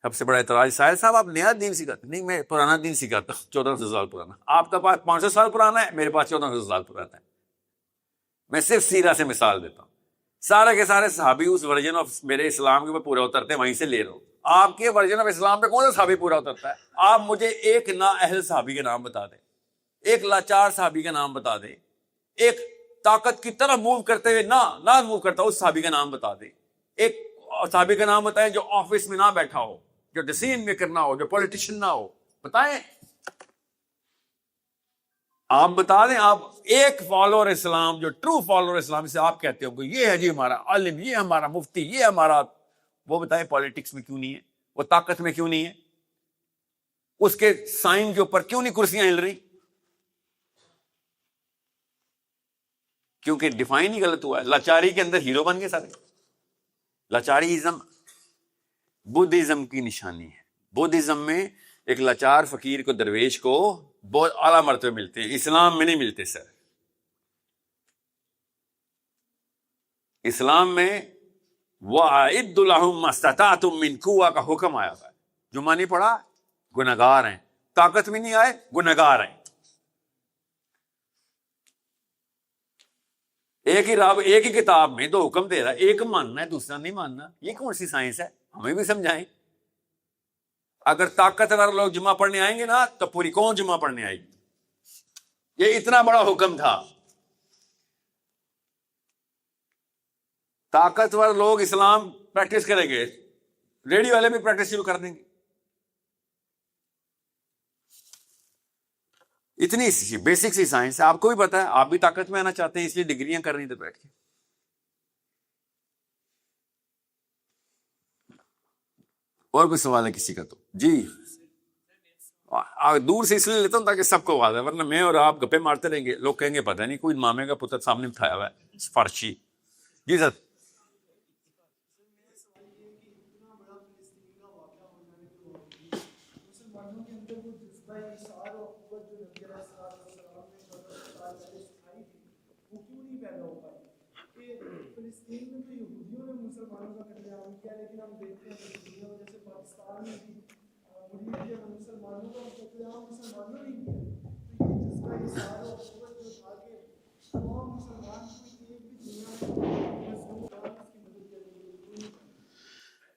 سب سے بڑا اعتراض، ساحل صاحب آپ نیا دین سکھاتے؟ نہیں، میں پرانا دین سکھاتا ہوں، 1400 سال پرانا. آپ کا پاس 500 سال پرانا ہے، میرے پاس 1400 سال پرانا ہے. میں صرف سیرہ سے مثال دیتا ہوں. سارے کے سارے صحابی اس ورژن آف میرے اسلام کے اوپر پورا اترتے ہیں، وہیں سے لے رہا ہوں. آپ کے ورژن آف اسلام پہ کون سا صحابی پورا اترتا ہے؟ آپ مجھے ایک نااہل صحابی کا نام بتا دیں، ایک لاچار صحابی کا نام بتا دیں، ایک طاقت کی طرح موو کرتے ہوئے نہ موو کرتا اس صحابی کا نام بتا دیں. ایک صحابی کا نام بتائیں جو آفس میں نہ بیٹھا ہو، جو ڈیسیژن میکر نہ ہو، جو پولیٹیشین نہ ہو. بتائیں، آپ بتا دیں. آپ ایک فالوور اسلام، جو ٹرو فالوور اسلام سے آپ کہتے ہو کہ یہ ہے جی ہمارا عالم، یہ ہمارا مفتی، یہ ہمارا، وہ بتائیں پالیٹکس میں کیوں نہیں ہے؟ وہ طاقت میں کیوں نہیں ہے؟ اس کے سائن کے اوپر کیوں نہیں کرسیاں ہل رہی؟ کیونکہ ڈیفائن ہی غلط ہوا ہے. لاچاری کے اندر ہیرو بن گئے سارے. لاچاری ازم بدھزم کی نشانی ہے. بدھزم میں ایک لاچار فقیر کو، درویش کو بہت اعلیٰ مرتبے ملتے ہیں، اسلام میں نہیں ملتے سر. اسلام میں وَأَعِدُّ لَهُم مَّا اسْتَطَعْتُم مِّن قُوَّةٍ کا حکم آیا ہے. جمعہ نہیں پڑھا، گنہگار ہیں. طاقت میں نہیں آئے، گنہگار ہیں. ایک ہی رب ایک ہی کتاب میں دو حکم دے رہا ہے، ایک ماننا ہے دوسرا نہیں ماننا. یہ کون سی سائنس ہے؟ ہمیں بھی سمجھائیں. اگر طاقتور لوگ جمعہ پڑھنے آئیں گے نا تو پوری قوم جمعہ پڑھنے آئے گی. یہ اتنا بڑا حکم تھا. طاقتور لوگ اسلام پریکٹس کریں گے، ریڈیو والے بھی پریکٹس شروع کر دیں گے. اتنی سی بیسک سی سائنس ہے. آپ کو بھی پتا ہے، آپ بھی طاقت میں آنا چاہتے ہیں، اس لیے ڈگریاں کر رہی ہیں تو بیٹھ کے. اور کوئی سوال ہے کسی کا تو؟ جی دور سے اس لیے لیتا ہوں تاکہ سب کو آواز ہے، ورنہ میں اور آپ گپے مارتے رہیں گے، لوگ کہیں گے پتہ نہیں کوئی مامے کا پتر سامنے اٹھایا ہوا ہے فرشی. جی سر.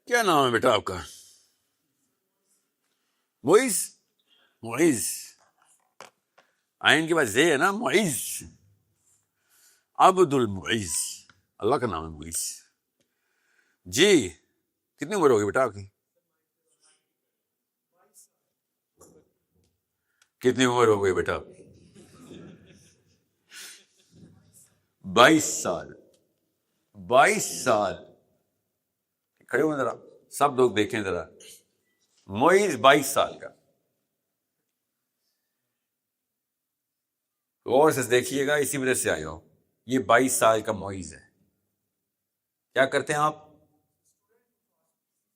کیا نام ہے بیٹا آپ کا؟ معیز. معیز آئین کے بعد زے ہے نا، معیز. عبد المعیز، اللہ کا نام ہے معیز. جی کتنی عمر ہوگی بیٹا آپ کی؟ کتنی عمر ہو گئی بیٹا؟ 22 سال. 22 سال. کھڑے ہو ذرا، سب لوگ دیکھیں ذرا. معیز 22 سال کا. غور سے دیکھیے گا، اسی وجہ سے آئے ہو. یہ 22 سال کا معیز ہے. کیا کرتے ہیں آپ؟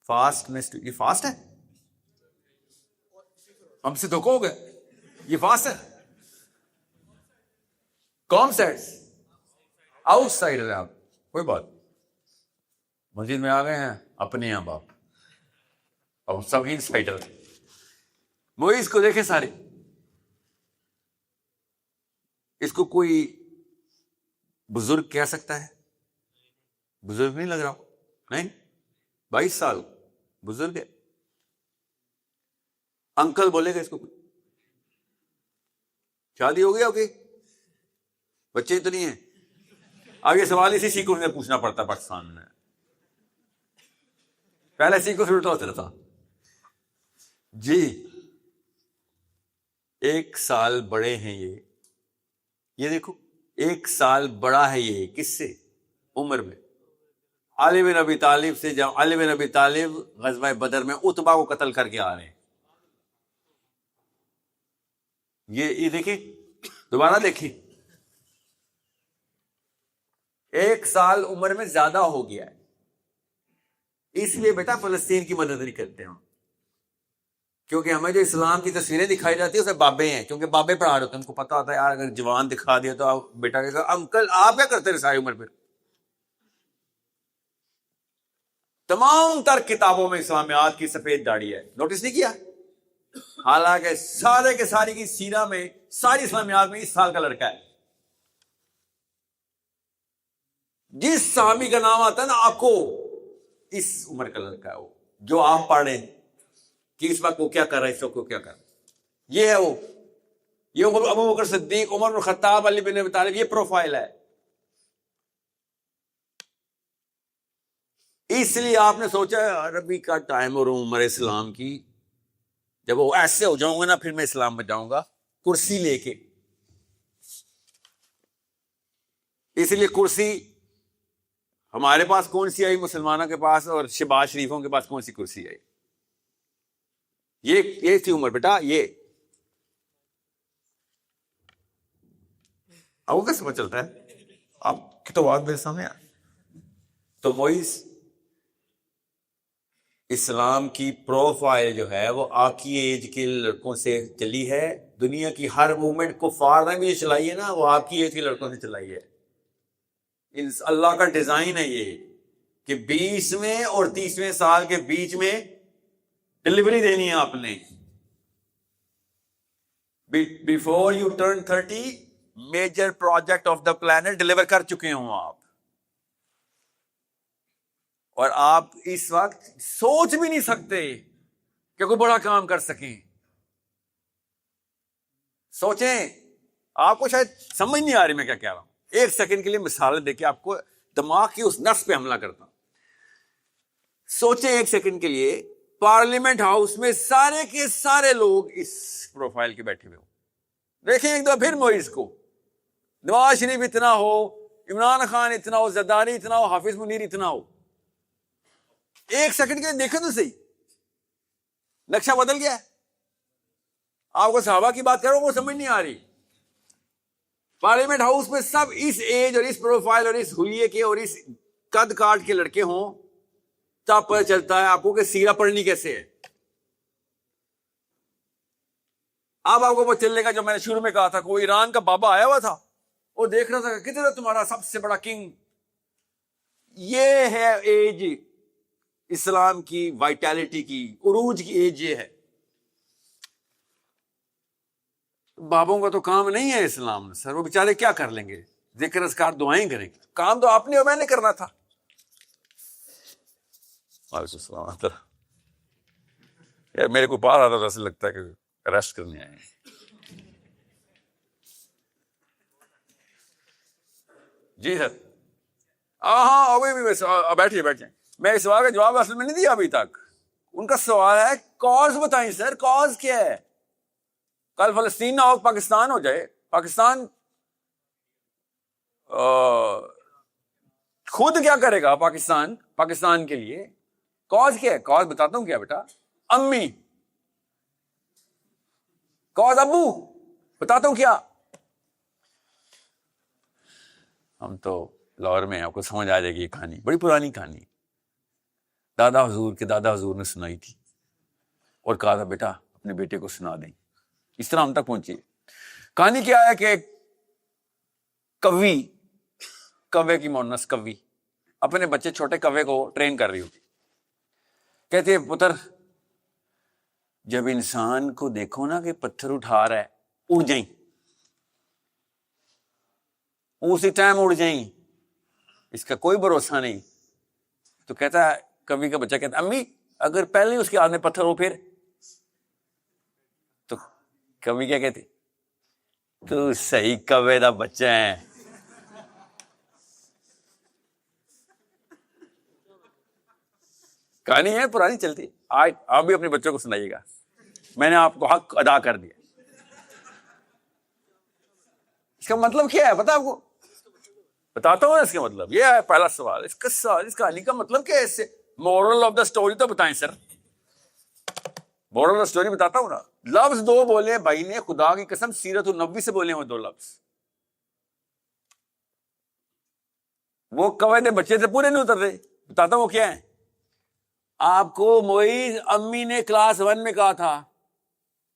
فاسٹ میں. یہ فاسٹ ہے؟ ہم سے دھوکہ ہو گئے. یہ فاسٹ ہے؟ کون سائڈ؟ آؤٹ سائڈ ہے آپ. کوئی بات، مسجد میں آ گئے ہیں اپنے یہاں باپ، اب سب ان سائڈر. معیز کو دیکھیں سارے. اس کو کوئی بزرگ کہہ سکتا ہے؟ بزرگ نہیں لگ رہا؟ نہیں، 22 سال بزرگ ہے. انکل بولے گا اس کو کوئی؟ شادی ہو گئی ہوگی، بچے تو نہیں ہیں. اب یہ سوال اسی سیکھوں سے پوچھنا پڑتا پاکستان میں. پہلے سیکھوں سے الٹا ہوتا تھا. جی 1 سال بڑے ہیں یہ دیکھو 1 سال بڑا ہے یہ. کس سے؟ عمر میں. علی بن ابی طالب سے جب علی بن ابی طالب غزوہ بدر میں عتبہ کو قتل کر کے آ رہے ہیں. یہ دیکھیں، دوبارہ دیکھیں. 1 سال عمر میں زیادہ ہو گیا ہے، اس لیے بیٹا فلسطین کی مدد نہیں کرتے ہم، کیونکہ ہمیں جو اسلام کی تصویریں دکھائی جاتی ہیں اس میں بابے ہیں، کیونکہ بابے پڑھا رہے ہوتے ہیں، ان کو پتا ہوتا ہے یار اگر جوان دکھا دیا تو آپ بیٹا کہے گا انکل آپ کیا کرتے رہے ساری عمر پہ. تمام تر کتابوں میں اسلامیات کی سفید داڑھی ہے، نوٹس نہیں کیا؟ حالانکہ سارے کے ساری کی سیرہ میں ساری اسلامیات میں 20 سال کا لڑکا ہے. جس صحابی کا نام آتا ہے نا آکو، اس عمر کا لڑکا ہے وہ، جو آپ پڑھ رہے ہیں کہ اس وقت وہ کیا کر رہا ہے، اس وقت وہ کیا کر رہا ہے، یہ ہے وہ، یہ ابو بکر صدیق، عمر بن خطاب، علی بن ابی طالب، یہ پروفائل ہے. اس لیے آپ نے سوچا عربی کا ٹائم اور عمر اسلام کی، جب وہ ایسے ہو جاؤں گا نا پھر میں اسلام میں جاؤں گا کرسی لے کے. اس لیے کرسی ہمارے پاس کون سی آئی مسلمانوں کے پاس، اور شہباز شریفوں کے پاس کون سی کرسی آئی؟ یہ تھی عمر بیٹا. یہ آپ کو کیا سمجھ چلتا ہے؟ آپ کی تو بات میرے سامنے. تو موئس اسلام کی پروفائل جو ہے وہ آپ کی ایج کے لڑکوں سے چلی ہے. دنیا کی ہر موومنٹ کو فار نے بھی چلائی ہے نا، وہ آپ کی ایج کے لڑکوں سے چلائی ہے. اللہ کا ڈیزائن ہے یہ کہ 20ویں اور 30ویں سال کے بیچ میں ڈلیوری دینی ہے آپ نے. Before you turn 30 major project of the plant deliver کر چکے ہوں آپ، اور آپ اس وقت سوچ بھی نہیں سکتے کہ کوئی بڑا کام کر سکیں. سوچیں، آپ کو شاید سمجھ نہیں آ رہی میں کیا کہہ رہا ہوں. 1 سیکنڈ کے لیے مثال دے کے آپ کو دماغ کی اس نس پہ حملہ کرتا ہوں. سوچیں 1 سیکنڈ کے لیے، پارلیمنٹ ہاؤس میں سارے کے سارے لوگ اس پروفائل کے بیٹھے ہوئے ہوں. دیکھیں ایک دفعہ پھر موئز کو، نواز شریف اتنا ہو، عمران خان اتنا ہو، زرداری اتنا ہو، حافظ منیر اتنا ہو. 1 سیکنڈ کے لیے دیکھیں تو صحیح، نقشہ بدل گیا ہے. آپ کو صحابہ کی بات کرو وہ سمجھ نہیں آ رہی. پارلیمنٹ ہاؤس میں سب اس ایج اور اس پروفائل اور اس حلیے کے اور اس قد کاٹ کے لڑکے ہوں، تب پتہ چلتا ہے آپ کو کہ سیرہ پڑھنی کیسے ہے. اب آپ کو پتہ چلنے کا، جو میں نے شروع میں کہا تھا کہ وہ ایران کا بابا آیا ہوا تھا، وہ دیکھ رہا تھا کہ کدھر ہے تمہارا سب سے بڑا کنگ. یہ ہے ایج اسلام کی، وائٹیلٹی کی، عروج کی ایج یہ ہے. بابوں کا تو کام نہیں ہے اسلام میں سر، وہ بیچارے کیا کر لیں گے؟ ذکر اذکار دعائیں کریں گے. کام تو آپ نے اور میں نے کرنا تھا. وعلیکم السلام. یار میرے کو باہر آتا تو ایسا لگتا ہے کہ ریسٹ کرنے آئے ہیں. جی سر. ہاں بیٹھیے بیٹھیے. میں اس سوال کا جواب اصل میں نہیں دیا ابھی تک. ان کا سوال ہے کاز بتائیں سر، کاز کیا ہے؟ کل فلسطین نہ ہو پاکستان ہو جائے، پاکستان خود کیا کرے گا؟ پاکستان کے لیے کاز کیا ہے؟ کاز بتاتا ہوں کیا بیٹا. امی کاز، ابو بتاتا ہوں کیا. ہم تو لاہور میں، آپ کو سمجھ آ جائے گی. یہ کہانی بڑی پرانی کہانی، دادا حضور کے دادا حضور نے سنائی تھی اور کہا تھا بیٹا اپنے بیٹے کو سنا دیں. اس طرح ہم تک پہنچی. کہانی کیا ہے کہ کوے کی مونس کوی اپنے بچے چھوٹے کوے کو ٹرین کر رہی ہوتی. کہتے پتر جب انسان کو دیکھو نا کہ پتھر اٹھا رہا ہے، اڑ جائیں، اسی ٹائم اڑ جائیں، اس کا کوئی بھروسہ نہیں. تو کہتا ہے، کوی کا بچہ کہتا ہے امی اگر پہلے اس کے ہاتھ میں پتھر ہو پھر؟ تو کوی کیا کہتے؟ تو صحیح کوے دا بچہ ہے. کہانی ہے پرانی چلتی. آج آپ بھی اپنے بچوں کو سنائیے گا. میں نے آپ کو حق ادا کر دیا. اس کا مطلب کیا ہے پتا آپ کو؟ بتاتا ہوں. اس کا مطلب یہ ہے، پہلا سوال اس کہانی کا مطلب کیا ہے؟ اس سے مورل آف دا اسٹوری تو بتائیں سر. مورل آف دا اسٹوری بتاتا ہوں نا. لفظ 2 بولے بھائی نے، خدا کی قسم سیرت النبی سے بولے ہوئے 2 لفظ. وہ قواعد بچے سے پورے نہیں اتر رہے. بتاتا ہوں وہ کیا ہے. آپ کو معیز امی نے کلاس 1 میں کہا تھا,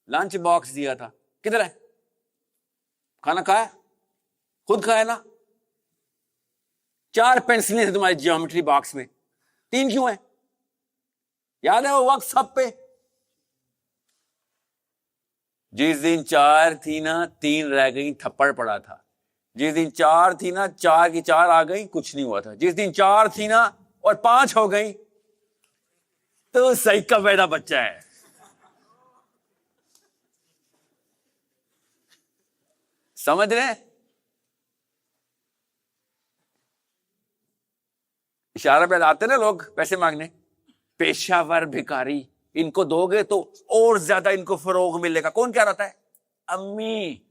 لنچ باکس دیا تھا, کدھر ہے؟ کھانا کھایا؟ خود کھایا نا. 4 پینسلیں تھے تمہارے جیومیٹری باکس میں, 3 کیوں ہیں؟ یاد ہے وہ وقت سب پہ؟ جس دن 4 تھی نا 3 رہ گئی, تھپڑ پڑا تھا. جس دن 4 تھی نا 4 کی 4 آ گئی, کچھ نہیں ہوا تھا. جس دن 4 تھی نا اور 5 ہو گئی تو صحیح کا پیدا بچہ ہے. سمجھ رہے ہیں؟ اشارہ پہ آتے نا لوگ پیسے مانگنے, پیشہ ور بھکاری, ان کو دو گے تو اور زیادہ ان کو فروغ ملے گا. کون کیا رہتا ہے؟ امی.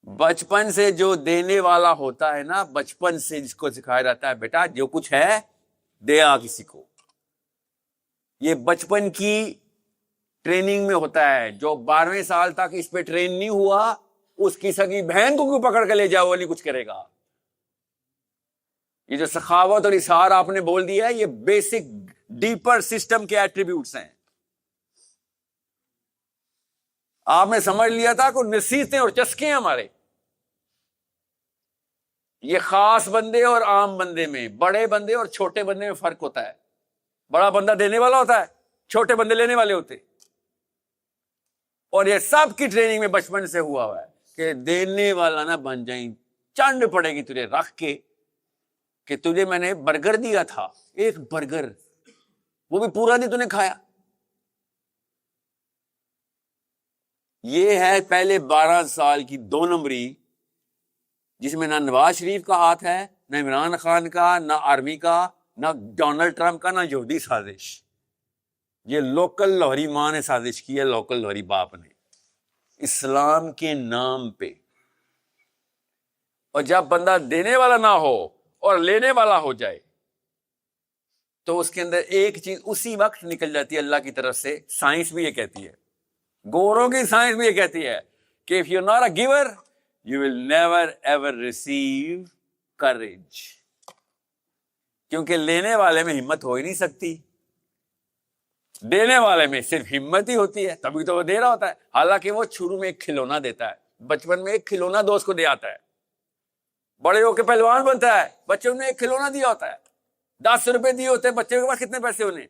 بچپن سے جو دینے والا ہوتا ہے نا, بچپن سے جس کو سکھایا جاتا ہے بیٹا جو کچھ ہے دیا کسی کو, یہ بچپن کی ٹریننگ میں ہوتا ہے. جو 12ویں سال تک اس پہ ٹرین نہیں ہوا, اس کی سگی بہن کو کیوں پکڑ کے لے جاؤ, وہ نہیں کچھ کرے گا. یہ جو سخاوت اور اظہار آپ نے بول دیا ہے, یہ بیسک ڈیپر سسٹم کے ایٹریبیوٹس ہیں. آپ نے سمجھ لیا تھا کہ نصیحتیں اور چسکے ہیں ہمارے. یہ خاص بندے اور عام بندے میں, بڑے بندے اور چھوٹے بندے میں فرق ہوتا ہے. بڑا بندہ دینے والا ہوتا ہے, چھوٹے بندے لینے والے ہوتے. اور یہ سب کی ٹریننگ میں بچپن سے ہوا ہے کہ دینے والا نہ بن جائیں. چنڈ پڑے گی تجھے رکھ کے کہ تجھے میں نے برگر دیا تھا, ایک برگر, وہ بھی پورا نہیں تو نے کھایا. یہ ہے پہلے 12 سال کی 2 نمبری, جس میں نہ نواز شریف کا ہاتھ ہے, نہ عمران خان کا, نہ آرمی کا, نہ ڈونلڈ ٹرمپ کا, نہ یہودی سازش. یہ لوکل لاہوری ماں نے سازش کی ہے, لوکل لاہوری باپ نے, اسلام کے نام پہ. اور جب بندہ دینے والا نہ ہو اور لینے والا ہو جائے تو اس کے اندر ایک چیز اسی وقت نکل جاتی ہے اللہ کی طرف سے. سائنس بھی یہ کہتی ہے, گوروں کی سائنس بھی یہ کہتی ہے کہ if you're not a giver, you will never ever receive courage. کیونکہ لینے والے میں ہمت ہو ہی نہیں سکتی, دینے والے میں صرف ہمت ہی ہوتی ہے, تبھی تو وہ دے رہا ہوتا ہے. حالانکہ وہ شروع میں ایک کھلونا دیتا ہے, بچپن میں ایک کھلونا دوست کو دے آتا ہے, بڑے ہو کے پہلوان بنتا ہے, بچوں نے ایک کھلونا دیا ہوتا ہے. 10 روپے دیے ہوتے ہیں, بچے کے پاس کتنے پیسے ہونے,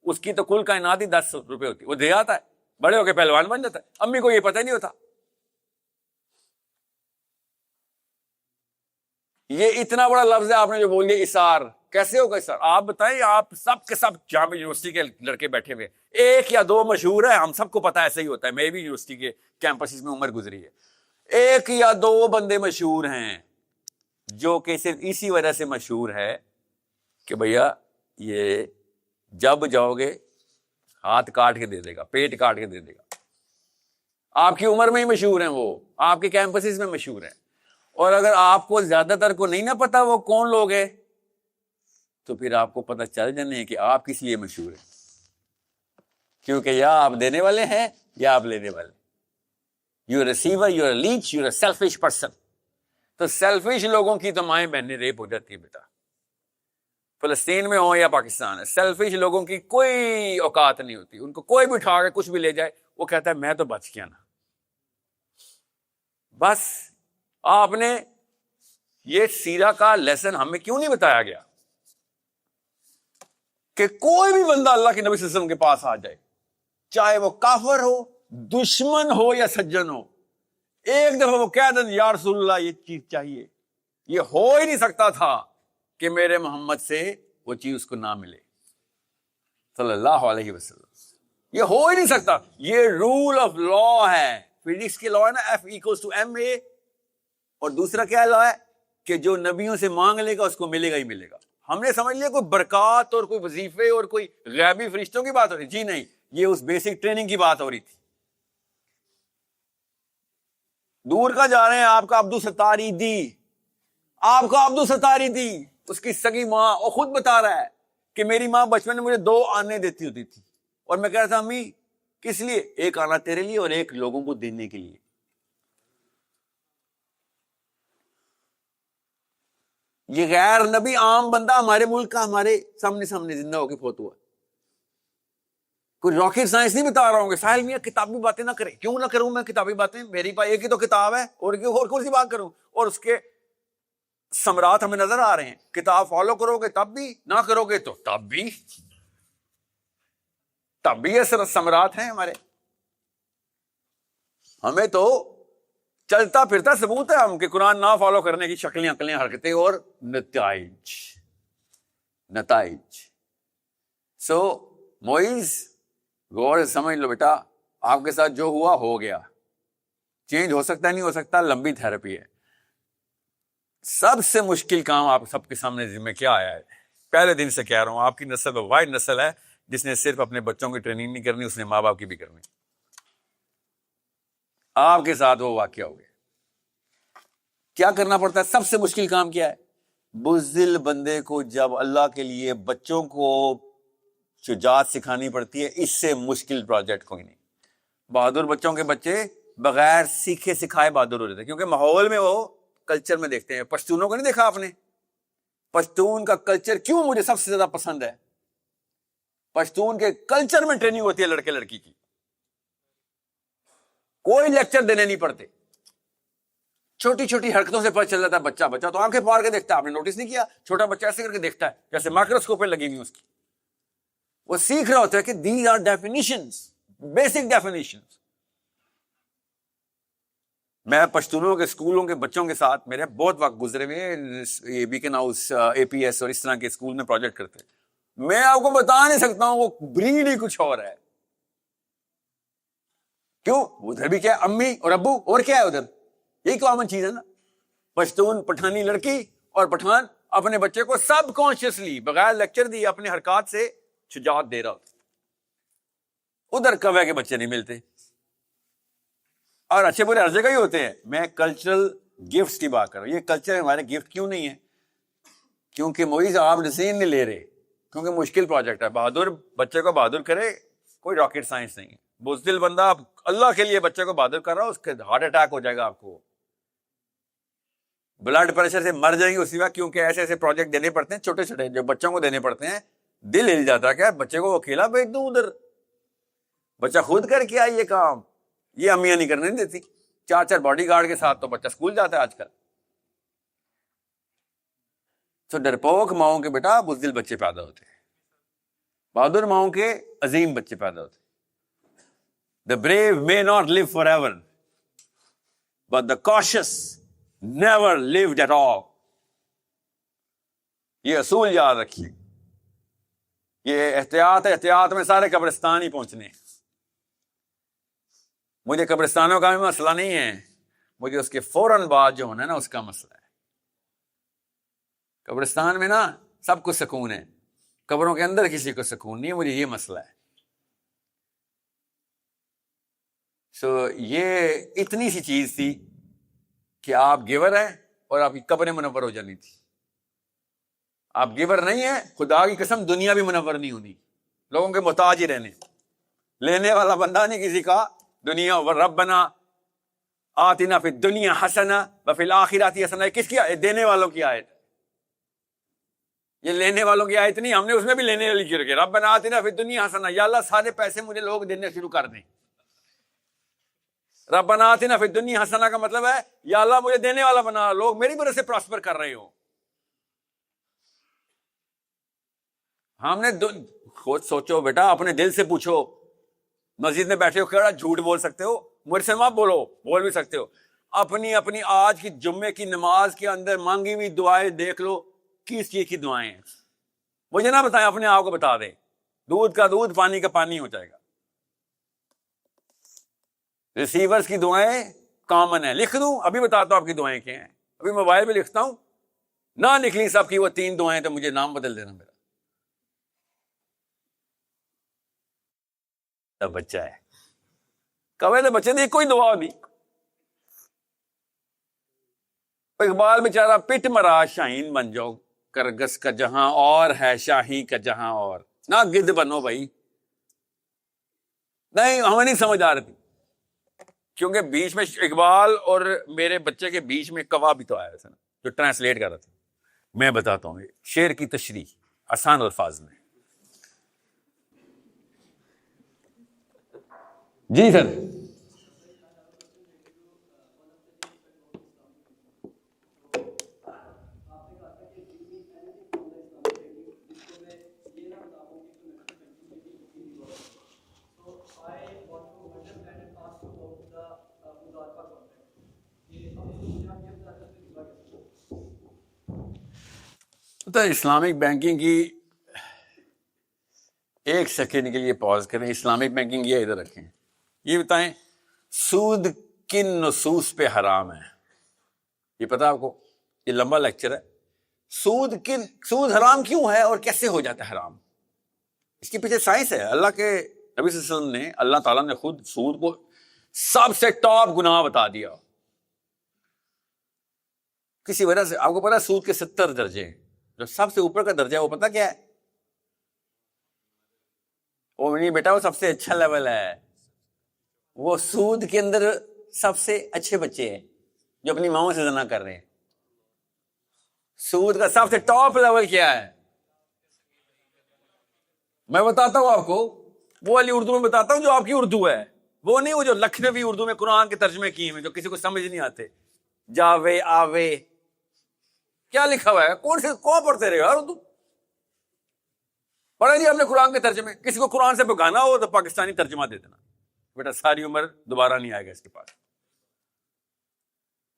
اس کی تو کل کائنات ہی 10 روپے ہوتی ہے, وہ دے آتا ہے, بڑے ہو کے پہلوان بن جاتا ہے. امی کو یہ پتہ ہی نہیں ہوتا. یہ اتنا بڑا لفظ ہے آپ نے جو بول دیا اثار. کیسے ہوگا اثار؟ آپ بتائیں, آپ سب کے سب جامعہ یونیورسٹی کے لڑکے بیٹھے ہوئے, 1 یا 2 مشہور ہے, ہم سب کو پتا ایسا ہی ہوتا ہے. میں بھی یونیورسٹی کے کیمپس میں عمر گزری ہے. 1 یا 2 بندے مشہور ہیں جو کہ صرف اسی وجہ سے مشہور ہے کہ بھیا یہ جب جاؤ گے ہاتھ کاٹ کے دے دے گا, پیٹ کاٹ کے دے دے گا. آپ کی عمر میں ہی مشہور ہیں, وہ آپ کے کیمپسز میں مشہور ہیں. اور اگر آپ کو زیادہ تر کو نہیں نہ پتا وہ کون لوگ ہیں, تو پھر آپ کو پتہ چل جانے ہے کہ آپ کس لیے مشہور ہیں. کیونکہ یا آپ دینے والے ہیں یا آپ لینے والے. You a receiver, you a latch, you a selfish person. تو سیلفش لوگوں کی تو مائیں بہنیں ریپ ہو جاتی ہے بیٹا, فلسطین میں ہو یا پاکستان ہے. سیلفش لوگوں کی کوئی اوقات نہیں ہوتی, ان کو کوئی بھی اٹھا کے کچھ بھی لے جائے وہ کہتا ہے میں تو بچ گیا نا. بس آپ نے یہ سیرہ کا لیسن ہمیں کیوں نہیں بتایا گیا کہ کوئی بھی بندہ اللہ کے نبی صلی اللہ علیہ وسلم کے پاس آ جائے, چاہے وہ کافر ہو, دشمن ہو یا سجن ہو, ایک دفعہ وہ کہہ دیں یا رسول اللہ یہ چیز چاہیے. یہ ہو ہی نہیں سکتا تھا کہ میرے محمد سے وہ چیز اس کو نہ ملے صلی اللہ علیہ وسلم. یہ ہو ہی نہیں سکتا. یہ رول آف لا ہے, فزکس کی لا ہے نا, F=ma. اور دوسرا کیا لا ہے کہ جو نبیوں سے مانگ لے گا اس کو ملے گا ہی ملے گا. ہم نے سمجھ لیا کوئی برکات اور کوئی وظیفے اور کوئی غیبی فرشتوں کی بات ہو رہی. جی نہیں, یہ اس بیسک ٹریننگ کی بات ہو رہی تھی. دور کا جا رہے ہیں, آپ کا عبدالستاری دی, آپ کا عبدالستاری دی, اس کی سگی ماں, اور خود بتا رہا ہے کہ میری ماں بچپن میں مجھے 2 آنے دیتی ہوتی تھی, اور میں کہہ رہا تھا امی کس لیے, ایک آنا تیرے لیے اور ایک لوگوں کو دینے کے لیے. یہ غیر نبی عام بندہ ہمارے ملک کا ہمارے سامنے زندہ ہو کے فوت ہوا. کوئی راکٹ سائنس نہیں بتا رہا ہوں کہ ساحل میاں کتابی باتیں نہ کریں. کیوں نہ کروں میں کتابی باتیں؟ میری پاس ایک ہی تو کتاب ہے, اور کون سی بات کروں؟ اور اس کے ثمرات ہمیں نظر آ رہے ہیں. کتاب فالو کرو گے تب بھی, نہ کرو گے تو تب بھی یہ ثمرات ہیں ہمارے. ہمیں تو چلتا پھرتا ثبوت ہے ہم کہ قرآن نہ فالو کرنے کی شکلیں عقلیں حرکتیں اور نتائج. سو معیز غور سے سمجھ لو بیٹا, آپ کے ساتھ جو ہوا ہو گیا, چینج ہو سکتا ہے نہیں ہو سکتا, لمبی تھراپی ہے. سب سے مشکل کام آپ سب کے سامنے ذمہ کیا آیا ہے؟ پہلے دن سے کہہ رہا ہوں, آپ کی نسل واحد نسل ہے جس نے صرف اپنے بچوں کی ٹریننگ نہیں کرنی, اس نے ماں باپ کی بھی کرنی. آپ کے ساتھ وہ واقعہ ہو گیا. کیا کرنا پڑتا ہے؟ سب سے مشکل کام کیا ہے؟ بزدل بندے کو جب اللہ کے لیے بچوں کو شجاعت سکھانی پڑتی ہے, اس سے مشکل پروجیکٹ کوئی نہیں. بہادر بچوں کے بچے بغیر سیکھے سکھائے بہادر ہو جاتے ہیں, کیونکہ ماحول میں وہ کلچر میں دیکھتے ہیں. پشتونوں کو نہیں دیکھا آپ نے؟ پشتون کا کلچر کیوں مجھے سب سے زیادہ پسند ہے؟ پشتون کے کلچر میں ٹریننگ ہوتی ہے لڑکے لڑکی کی, کوئی لیکچر دینے نہیں پڑتے. چھوٹی چھوٹی حرکتوں سے پتہ چل جاتا ہے. بچہ تو آنکھیں پھاڑ کے دیکھتا ہے. آپ نے نوٹس نہیں کیا؟ چھوٹا بچہ ایسے کر کے دیکھتا ہے جیسے مائکروسکوپ پہ لگی ہوئی اس کی. وہ سیکھ رہا ہوتا ہے کہ these are definitions, basic definitions. میں پشتونوں کے اسکولوں کے بچوں کے ساتھ میرے بہت وقت گزرے ہوئے, بیکن ہاؤس, APS اور اس طرح کے اسکول میں پروجیکٹ کرتے ہیں. میں آپ کو بتا نہیں سکتا ہوں, وہ بریڈ ہی کچھ اور ہے. کیوں؟ ادھر بھی کیا امی اور ابو, اور کیا ہے ادھر؟ یہی کامن چیز ہے نا. پشتون پٹھانی لڑکی اور پٹھان اپنے بچے کو سب کانشیسلی بغیر لیکچر دی اپنے حرکات سے شجاعت دے رہا ہوتا. ادھر کوے کے بچے نہیں ملتے, اور اچھے برے ہر جگہ ہی ہوتے ہیں. میں کلچرل گفٹس کی بات کر رہا ہوں. یہ کلچر ہمارے گفٹ کیوں نہیں ہے؟ کیونکہ معیز آپ ڈیسیژن نہیں لے رہے, کیونکہ مشکل پروجیکٹ ہے. بہادر بچے کو بہادر کرے, کوئی راکٹ سائنس نہیں ہے. بزدل بندہ اللہ کے لیے بچے کو بہادر کر رہا ہو, اس کے ہارٹ اٹیک ہو جائے گا, آپ کو بلڈ پریشر سے مر جائیں گے اسی وقت, کیونکہ ایسے ایسے پروجیکٹ دینے پڑتے ہیں چھوٹے چھوٹے جو بچوں کو دینے پڑتے ہیں. دل ہل جاتا ہے, کیا بچے کو اکیلا بھیج دوں ادھر؟ بچہ خود کر کے آئی یہ کام, یہ امیاں نہیں کرنے دیتی. 4 باڈی گارڈ کے ساتھ تو بچہ اسکول جاتا ہے آج کل. تو ڈرپوک ماؤں کے بیٹا بزدل بچے پیدا ہوتے ہیں, بہادر ماؤں کے عظیم بچے پیدا ہوتے ہیں. The brave may not live forever, but the cautious never lived at all. یہ اصول یاد رکھیے. یہ احتیاط میں سارے قبرستان ہی پہنچنے ہیں. مجھے قبرستانوں کا بھی مسئلہ نہیں ہے, مجھے اس کے فوراً بعد جو ہونا ہے نا اس کا مسئلہ ہے. قبرستان میں نا سب کو سکون ہے, قبروں کے اندر کسی کو سکون نہیں ہے. مجھے یہ مسئلہ ہے. یہ اتنی سی چیز تھی کہ آپ گیور ہیں اور آپ کی قبر منور ہو جانی تھی. آپ گیور نہیں ہیں, خدا کی قسم دنیا بھی منور نہیں ہونی, لوگوں کے محتاج ہی رہنے. لینے والا بندہ نہیں کسی کا. دنیا ربنا آتنا فی الدنیا حسنہ وفی الآخرۃ حسنہ, کس کی آیت؟ دینے والوں کی آیت. یہ لینے والوں کی آیت نہیں, ہم نے اس میں بھی لینے والی کی رکھی. ربنا آتنا فی الدنیا حسنہ, یا اللہ سارے پیسے مجھے لوگ دینے شروع کر دیں. ربنا آتنا فی الدنیا حسنہ کا مطلب ہے یا اللہ مجھے دینے والا بنا, لوگ میری وجہ سے پراسپر کر رہے ہو. ہم نے خود سوچو بیٹا, اپنے دل سے پوچھو. مسجد میں بیٹھے ہو کہڑا جھوٹ بول سکتے ہو؟ مجھ سے مت بولو, بول بھی سکتے ہو. اپنی آج کی جمعے کی نماز کے اندر مانگی ہوئی دعائیں دیکھ لو, کس چیز کی دعائیں ہیں. مجھے نہ بتائیں, اپنے آپ کو بتا دیں. دودھ کا دودھ, پانی کا پانی ہو جائے گا. ریسیورز کی دعائیں کامن ہیں. لکھ دوں؟ ابھی بتاتا ہوں آپ کی دعائیں کیا ہیں. ابھی موبائل پہ لکھتا ہوں, نہ نکلی سب کی وہ 3 دعائیں تو مجھے نام بدل دینا میرا. بچہ ہے کوے تو بچے نے کوئی دعا نہیں. اقبال بیچارہ پٹ مرا شاہین بن جاؤ, کرگس کا جہاں اور ہے شاہی کا جہاں اور, نہ گدھ بنو بھائی. نہیں ہمیں نہیں سمجھ آ رہی تھی, کیونکہ بیچ میں اقبال اور میرے بچے کے بیچ میں کوا بھی تو آیا تھا نا, جو ٹرانسلیٹ کر رہا تھا. میں بتاتا ہوں شعر کی تشریح آسان الفاظ میں. جی سر. تو اسلامک بینکنگ کی ایک سیکنڈ کے لیے پاز کریں. اسلامک بینکنگ یہ ادھر رکھیں. یہ بتائیں سود کن نصوص پہ حرام ہے؟ یہ پتا آپ کو؟ یہ لمبا لیکچر ہے. سود حرام کیوں ہے اور کیسے ہو جاتا ہے حرام؟ اس کے پیچھے سائنس ہے. اللہ کے نبی صلی اللہ علیہ وسلم نے، اللہ تعالیٰ نے خود سود کو سب سے ٹاپ گناہ بتا دیا. کسی وجہ سے آپ کو پتا سود کے 70 درجے ہیں. جو سب سے اوپر کا درجہ ہے وہ پتا کیا ہے؟ وہ نہیں بیٹا، وہ سب سے اچھا لیول ہے. وہ سود کے اندر سب سے اچھے بچے ہیں جو اپنی ماؤں سے زنا کر رہے ہیں. سود کا سب سے ٹاپ لیول کیا ہے؟ میں بتاتا ہوں آپ کو، وہ والی اردو میں بتاتا ہوں جو آپ کی اردو ہے. وہ نہیں وہ جو لکھنوی اردو میں قرآن کے ترجمے کیے ہیں جو کسی کو سمجھ نہیں آتے. جاوے آوے کیا لکھا ہوا ہے؟ کون پڑھتے رہے یار اردو؟ پڑھا جی ہم نے قرآن کے ترجمے. کسی کو قرآن سے بگانا ہو تو پاکستانی ترجمہ دے دینا بیٹا، ساری عمر دوبارہ نہیں آئے گا اس کے پاس.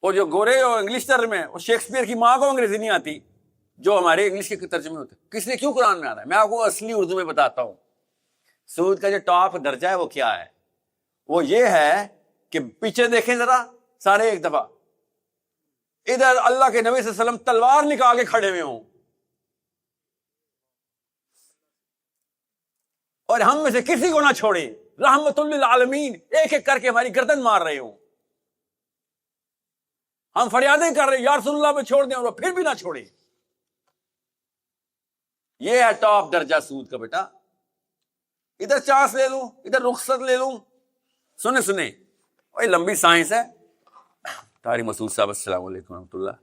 اور جو گورے اور انگلش ترجمے، اور شیکسپیئر کی ماں کو انگریزی نہیں آتی جو ہمارے انگلش کے ترجمے ہوتے. کس نے کیوں قرآن میں آنا ہے؟ میں آپ کو اصلی اردو میں بتاتا ہوں. سود کا جو ٹاپ درجہ ہے وہ کیا ہے؟ وہ یہ ہے کہ پیچھے دیکھیں ذرا سارے ایک دفعہ. ادھر اللہ کے نبی صلی اللہ علیہ وسلم تلوار نکال کے کھڑے ہوئے ہوں اور ہم میں سے کسی کو نہ چھوڑے، رحمت للعالمین، ایک ایک کر کے ہماری گردن مار رہے ہوں. ہم فریادیں کر رہے یا رسول اللہ میں چھوڑ دیں اور وہ پھر بھی نہ چھوڑے. یہ ہے ٹاپ درجہ سود کا بیٹا. ادھر چانس لے لوں، ادھر رخصت لے لوں. سنیں وہی لمبی سائنس ہے. طارق مسعود صاحب السلام علیکم ورحمۃ اللہ.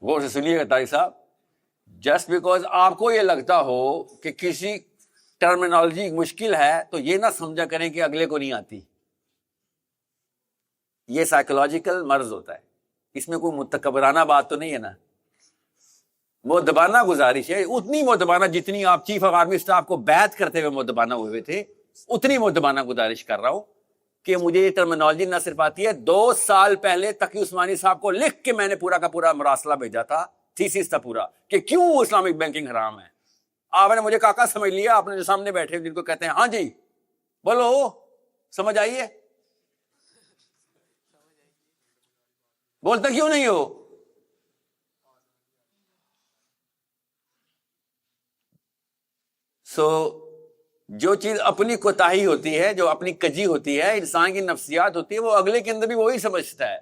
غور سے سنیے گا طارق صاحب. جسٹ بیکاز آپ کو یہ لگتا ہو کہ کسی ٹرمینالوجی مشکل ہے تو یہ نہ سمجھا کریں کہ اگلے کو نہیں آتی. یہ سائیکولوجیکل مرض ہوتا ہے. اس میں کوئی متکبرانہ بات تو نہیں ہے نا. مؤدبانہ گزارش ہے، اتنی مؤدبانہ جتنی آپ چیف آف آرمی اسٹاف کو بیعت کرتے ہوئے مؤدبانہ ہوئے تھے، اتنی مؤدبانہ گزارش کر رہا ہوں کہ مجھے یہ ٹرمینالوجی نہ صرف آتی ہے. 2 سال پہلے تقی عثمانی صاحب کو لکھ کے میں نے پورا کا پورا مراسلہ بھیجا تھا، تھیسس تھا پورا، کہ کیوں اسلامک بینکنگ حرام ہے. آپ نے مجھے کاکا سمجھ لیا. آپ نے جو سامنے بیٹھے جن کو کہتے ہیں ہاں جی بولو سمجھ آئیے، بولتے کیوں نہیں ہو؟ جو چیز اپنی کوتاہی ہوتی ہے، جو اپنی کجی ہوتی ہے، انسان کی نفسیات ہوتی ہے، وہ اگلے کے اندر بھی وہی سمجھتا ہے.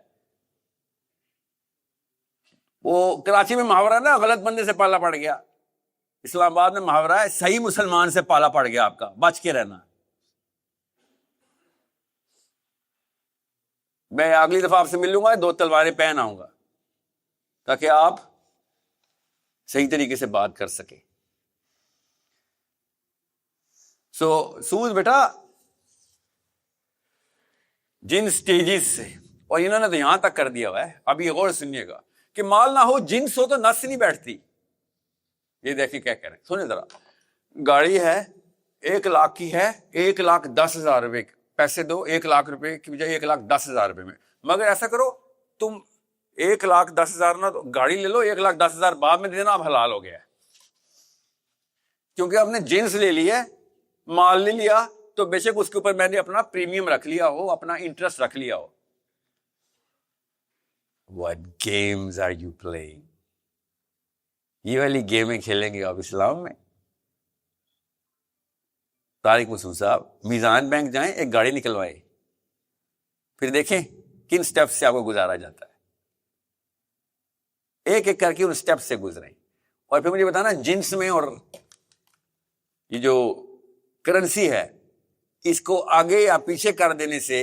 وہ کراچی میں محاورہ نا، غلط بندے سے پالا پڑ گیا. اسلام آباد میں محاورہ ہے صحیح مسلمان سے پالا پڑ گیا، آپ کا بچ کے رہنا. میں اگلی دفعہ آپ سے مل لوں گا 2 تلواریں پہن آؤں گا تاکہ آپ صحیح طریقے سے بات کر سکیں. سود بیٹا جن سٹیجز سے، اور انہوں نے تو یہاں تک کر دیا ہوا ہے. اب یہ غور سنیے گا کہ مال نہ ہو جنس ہو تو نس نہیں بیٹھتی. یہ دیکھیں کیا کہہ رہے ہیں، سنیں ذرا. گاڑی ہے 1 لاکھ کی ہے، 1,10,000 روپے پیسے دو، 1 لاکھ روپے کی بجائے 1,10,000 روپے میں. مگر ایسا کرو تم 1,10,000 نہ تو گاڑی لے لو، 1,10,000 بعد میں دینا. اب حلال ہو گیا ہے کیونکہ آپ نے جنس لے لی ہے، مال لے لیا تو بے شک اس کے اوپر میں نے اپنا پریمیم رکھ لیا ہو، اپنا انٹرسٹ رکھ لیا ہو. What games are you playing؟ یہ والی گیمیں کھیلیں گے آپ اسلام میں؟ طارق مسعود صاحب میزان بینک جائیں، ایک گاڑی نکلوائے، پھر دیکھیں کن سٹیپ سے آپ کو گزارا جاتا ہے. ایک ایک کر کے ان سٹیپ سے گزریں اور پھر مجھے بتانا جنس میں. اور یہ جو کرنسی ہے اس کو آگے یا پیچھے کر دینے سے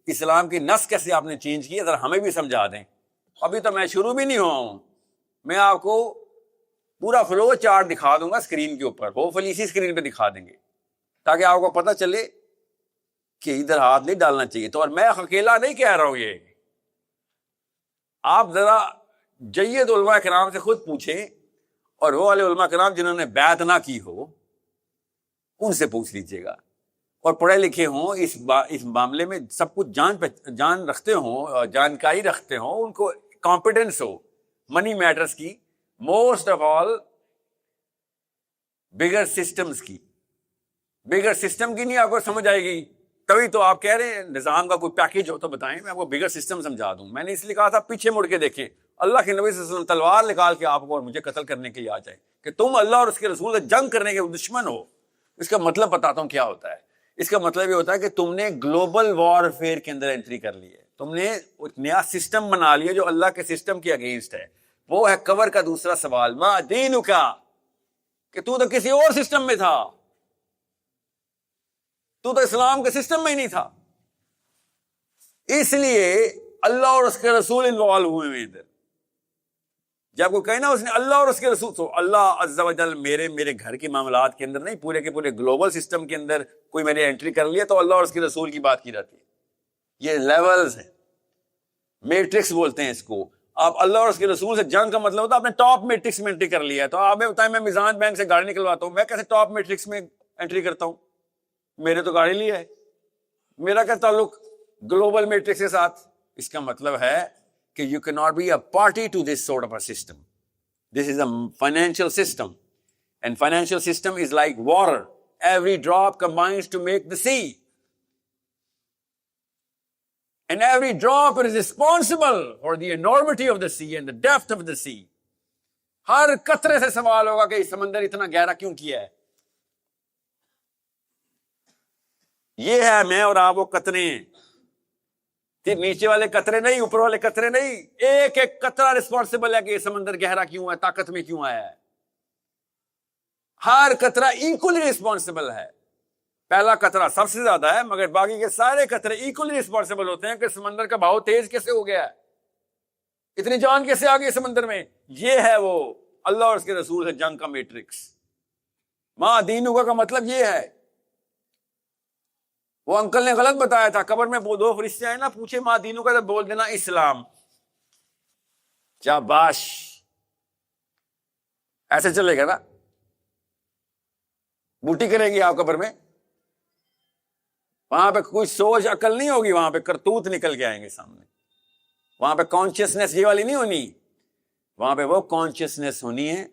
اسلام کی نس کیسے آپ نے چینج کی، اگر ہمیں بھی سمجھا دیں. ابھی تو میں شروع بھی نہیں ہوا ہوں. میں آپ کو پورا فلو چارٹ دکھا دوں گا اسکرین کے اوپر، ہوپ فلی اسی اسکرین پہ دکھا دیں گے تاکہ آپ کو پتہ چلے کہ ادھر ہاتھ نہیں ڈالنا چاہیے. تو اور میں اکیلا نہیں کہہ رہا ہوں، یہ آپ ذرا جید علماء کرام سے خود پوچھیں، اور وہ والے علماء کرام جنہوں نے بیعت نہ کی ہو ان سے پوچھ لیجئے گا، اور پڑھے لکھے ہوں، اس معاملے میں سب کچھ جان رکھتے ہوں، جانکاری رکھتے ہوں، ان کو کانفیڈنس ہو منی میٹرز کی، most of all bigger systems کی. بگر سسٹم کی نہیں آپ کو سمجھ آئے گی، تبھی تو آپ کہہ رہے ہیں نظام کا کوئی پیکیج ہو تو بتائیں، میں آپ کو بگر سسٹم سمجھا دوں. میں نے اس لیے کہا تھا پیچھے مڑ کے دیکھیں، اللہ کے نبی صلی اللہ علیہ وسلم تلوار نکال کے آپ کو اور مجھے قتل کرنے کے لیے آ جائے کہ تم اللہ اور اس کے رسول سے جنگ کرنے کے دشمن ہو. اس کا مطلب بتاتا ہوں کیا ہوتا ہے. اس کا مطلب یہ ہوتا ہے کہ تم نے گلوبل وار فیئر کے اندر انٹری کر لی ہے، تم نے ایک نیا سسٹم بنا لیا جو اللہ کے سسٹم کے اگینسٹ ہے. وہ ہے کور کا دوسرا سوال، ما دینک، کہ تو کسی اور سسٹم میں تھا، تو اسلام کے سسٹم میں ہی نہیں تھا. اس لیے اللہ اور اس کے رسول انوالو ہوئے ہوئے ادھر. جب کوئی کہنا اس نے اللہ اور اس کے رسول، تو اللہ عز و جل میرے گھر کے معاملات کے اندر نہیں، پورے کے پورے گلوبل سسٹم کے اندر کوئی میں نے انٹری کر لیا تو اللہ اور اس کے رسول کی بات کی جاتی ہے. یہ لیولز ہیں، میٹرکس بولتے ہیں اس کو. آپ اللہ اور اس کے رسول سے جنگ کا مطلب ہوتا ہے آپ نے ٹاپ میٹرکس میں انٹری کر لیا ہے. تو آپ میں بتائیں، میں میزان بینک سے گاڑی نکلواتا ہوں، میں کیسے ٹاپ میٹرکس میں انٹری کرتا ہوں؟ میرے تو گاڑی لی ہے، میرا کیا تعلق گلوبل میٹرکس کے ساتھ؟ اس کا مطلب ہے کہ you cannot be a party to this sort of a system. This is a financial system, and financial system is like water. Every drop combines to make the sea, and every drop is responsible for the enormity of the sea and the depth of the sea. ہر قطرے سے سوال ہوگا کہ سمندر اتنا گہرا کیوں کیا ہے. یہ ہے میں اور آپ وہ قطرے ہیں، نیچے والے قطرے نہیں، اوپر والے قطرے نہیں. ایک ایک قطرہ رسپانسبل ہے کہ یہ سمندر گہرا کیوں ہے، طاقت میں کیوں آیا ہے. ہر قطرہ ایکولی رسپانسبل ہے. پہلا قطرہ سب سے زیادہ ہے، مگر باقی کے سارے قطرے ایکولی رسپانسبل ہوتے ہیں کہ سمندر کا بہاؤ تیز کیسے ہو گیا ہے، اتنی جان کیسے آ گئی سمندر میں. یہ ہے وہ اللہ اور اس کے رسول سے جنگ کا میٹرکس. ما دینک کا مطلب یہ ہے. وہ انکل نے غلط بتایا تھا، قبر میں وہ دو فرشتے آئے نا، پوچھے ما دینک کا، تو بول دینا اسلام. شاباش، ایسے چلے گا نا؟ بوٹی کرے گی آپ قبر میں، وہاں پہ کوئی سوچ عقل نہیں ہوگی، وہاں پہ کرتوت نکل کے آئیں گے سامنے. وہاں پہ کانشیسنیس یہ والی نہیں ہونی، وہاں پہ وہ کانشیسنیس ہونی ہے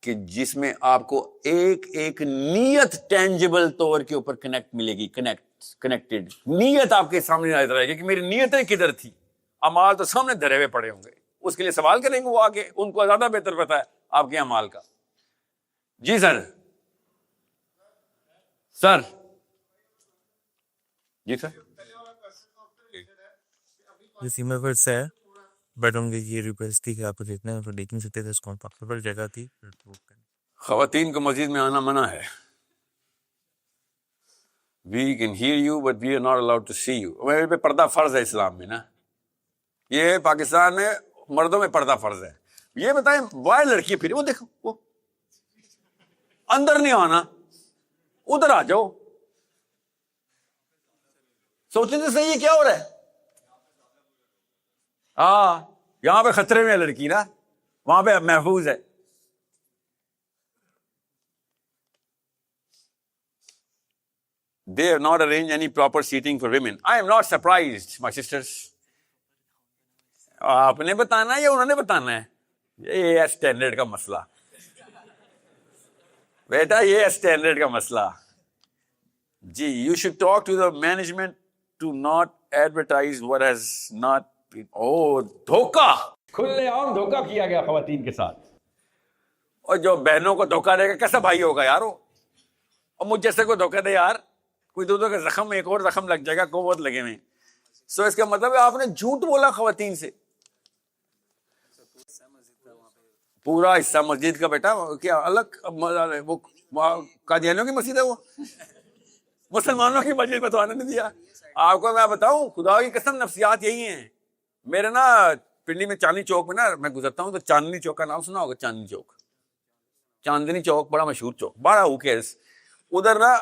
کہ جس میں آپ کو ایک ایک نیت ٹینجیبل طور کے اوپر کنیکٹ ملے گی. کنیکٹڈ نیت آپ کے سامنے نظر آئے گی کہ میری نیتیں کدھر تھی. اعمال تو سامنے دھرے ہوئے پڑے ہوں گے، اس کے لیے سوال کریں گے وہ آگے، ان کو زیادہ بہتر پتا ہے آپ کے اعمال کا. جی سر. سر جی سر. جس ای میل سے ہے بٹ ان کی یہ ریکویسٹ تھی کہ آپ کو دیکھنا ہے، دیکھ نہیں سکتے تھے، اس کمفرٹیبل جگہ تھی. خواتین کو مسجد میں آنا منع ہے. We can hear you but we are not allowed to see you. میرے پہ پردہ فرض ہے اسلام میں نا. یہ پاکستان میں مردوں میں پردہ فرض ہے. یہ بتائیں وائر لڑکی پھر وہ دیکھو، وہ اندر نہیں آنا، ادھر آ جاؤ. سوچیں تو صحیح ہے کیا ہو رہا ہے. ہاں یہاں پہ خطرے میں ہے لڑکی نا، وہاں پہ محفوظ ہے. They have not arranged any proper seating for women. I am not surprised, my sisters. آپ نے بتانا ہے یا انہوں نے بتانا ہے؟ یہ ہے اسٹینڈرڈ کا مسئلہ بیٹا، یہ ہے اسٹینڈرڈ کا مسئلہ. جی you should talk to the management to not advertise what has not been. Oh, دھوکہ، کھلے عام دھوکہ کیا گیا خواتین کے ساتھ. اور جو بہنوں کو دھوکہ دے گا کیسا بھائی ہوگا یارو. اور مجھ جیسے کو دھوکہ دے یار، کوئی دو کا زخم، ایک اور زخم لگ جائے گا، قوت لگے ہوئے. سو اس کا مطلب ہے آپ نے جھوٹ بولا خواتین سے. پورا حصہ مسجد کا بیٹا کیا الگ، وہ قادیانیوں کی مسجد ہے، وہ مسلمانوں کی مسجد میں تو آنے نہیں دیا. آپ کو میں بتاؤں خدا کی قسم، نفسیات یہی ہیں. میرے نا پنڈی میں چاندنی چوک میں نا میں گزرتا ہوں تو چاندنی چوک کا نام سنا ہوگا. چاندنی چوک, چاندنی چوک بڑا مشہور چوک, بڑا اوکیس. ادھر نا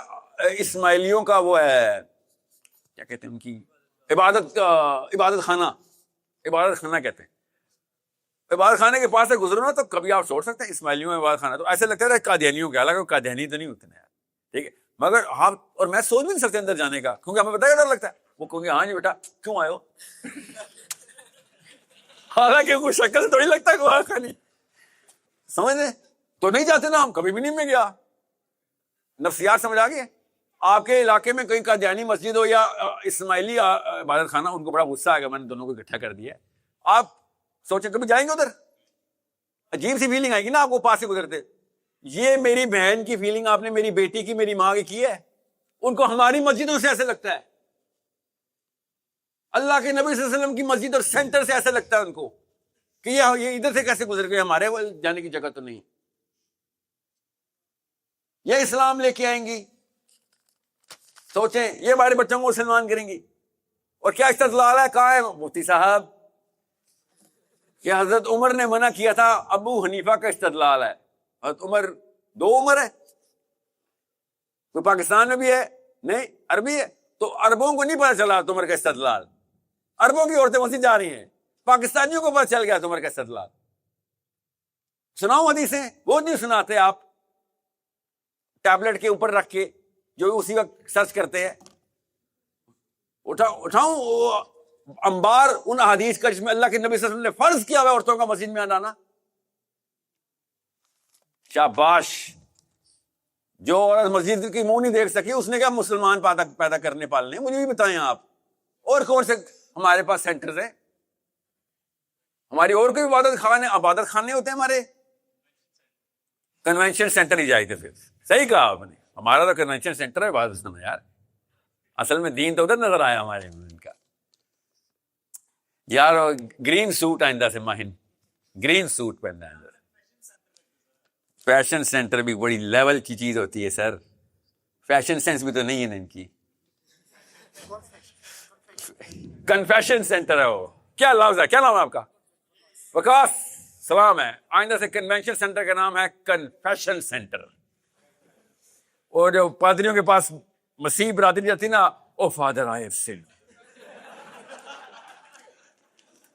اسماعیلیوں کا وہ ہے, کیا کہتے ہیں ان کی عبادت خانہ کہتے ہیں. عبادت خانے کے پاس سے گزرو نا تو کبھی آپ سوچ سکتے ہیں اسماعیلیوں میں عبادت خانہ, تو ایسے لگتا ہے قادیانیوں کے, حالانکہ قادیانی تو نہیں ہوتے نا یار, ٹھیک ہے. مگر آپ اور میں سوچ بھی نہیں سکتے اندر جانے کا, کیونکہ ہمیں پتہ ہے ڈر لگتا ہے. وہ کہیں گے ہاں جی بیٹا کیوں آئے ہو, حالانکہ کوئی شکل تھوڑی لگتا ہے وہاں خانی, سمجھ رہے تو نہیں جاتے نا, ہم کبھی بھی نہیں میں گیا. نفسیات سمجھ آ گئی. آپ کے علاقے میں کہیں قادیانی مسجد ہو یا اسماعیلی عبادت خانہ, ان کو بڑا غصہ آئے گا میں نے دونوں کو اکٹھا کر دیا. آپ سوچیں کبھی جائیں گے ادھر, عجیب سی فیلنگ آئے گی نا آپ کو پاس سے گزرتے. یہ میری بہن کی فیلنگ آپ نے میری بیٹی کی, میری ماں کی ہے. ان کو ہماری مسجدوں سے ایسے لگتا ہے, اللہ کے نبی صلی اللہ علیہ وسلم کی مسجد اور سینٹر سے ایسے لگتا ہے ان کو کہ یہ ادھر سے کیسے گزر گئے, ہمارے جانے کی جگہ تو نہیں. یہ اسلام لے کے آئیں گی, سوچیں یہ ہمارے بچوں کو مسلمان کریں گی. اور کیا استدلال ہے, کہاں ہے مفتی صاحب کہ حضرت عمر نے منع کیا تھا, ابو حنیفہ کا استدلال ہے. حضرت عمر 2 عمر ہے, تو پاکستان میں بھی ہے نہیں عربی ہے, تو عربوں کو نہیں پتا چلا عمر کا استدلال. عربوں کی عورتیں مسجد جا رہی ہیں, پاکستانیوں کو پتا چل گیا عمر کا استدلال. سناؤ حدیثیں, وہ نہیں سناتے آپ ٹیبلٹ کے اوپر رکھ کے جو اسی وقت سرچ کرتے ہیں. اٹھاؤں انبار ان احادیث کا جس میں اللہ کے نبی صلی اللہ علیہ وسلم نے فرض کیا ہوا عورتوں کا مسجد میں آنا. شاباش, جو عورت مسجد کی منہ نہیں دیکھ سکی اس نے کیا مسلمان پیدا کرنے پالنے. مجھے بھی بتائیں آپ اور کون سے ہمارے پاس سینٹرز ہیں, ہماری اور کوئی عبادت خانے ہوتے ہیں ہمارے. کنونشن سینٹر ہی جائے تھے پھر. صحیح کہا آپ نے, ہمارا تو کنونشن سینٹر ہے عبادت خانہ یار. اصل میں دین تو ادھر نظر آیا ہمارے ان کا یار. گرین سوٹ آئندہ سے ماہن گرین سوٹ پہننا ہے. فیشن سینٹر بھی بڑی لیول کی چیز ہوتی ہے سر, فیشن سینس بھی تو نہیں ہے نا ان کی. کنفیشن سینٹر ہے وہ. کیا لفظ ہے, کیا نام ہے آپ کا؟ وکاس, سلام ہے. آئندہ سے کنونشن سینٹر کا نام ہے کنفیشن سینٹر. اور جو پادریوں کے پاس مسیح برادری جاتی نا, او فادر آئی ہیو سنڈ,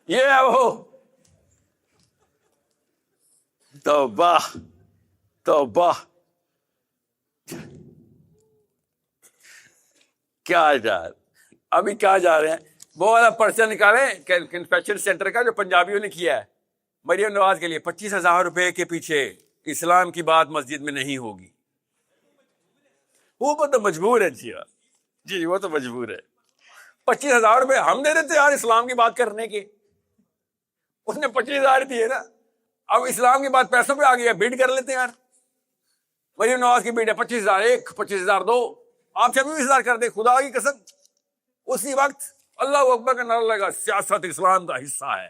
یہ ہے وہ. توبہ توبہ, کیا ابھی کیا جا رہے ہیں. وہ والا پرچہ نکالے کنفیشن سینٹر کا جو پنجابیوں نے کیا ہے مریم نواز کے لیے. 25,000 روپے کے پیچھے اسلام کی بات مسجد میں نہیں ہوگی. وہ تو مجبور ہے جی وہ تو مجبور ہے. 25,000 روپے ہم دے دیتے یار اسلام کی بات کرنے کے, اس نے 25,000 دیے نا. اب اسلام کی بات پیسوں پہ آ گئی ہے, بیڈ کر لیتے ہیں یار. مریم نواز کی بیڈ ہے 25,000 ایک, 25,000 2, آپ 26,000 کر دیں خدا کی قسم. اسی وقت اللہ اکبر کا نعرہ لگا, سیاست اسلام کا حصہ ہے,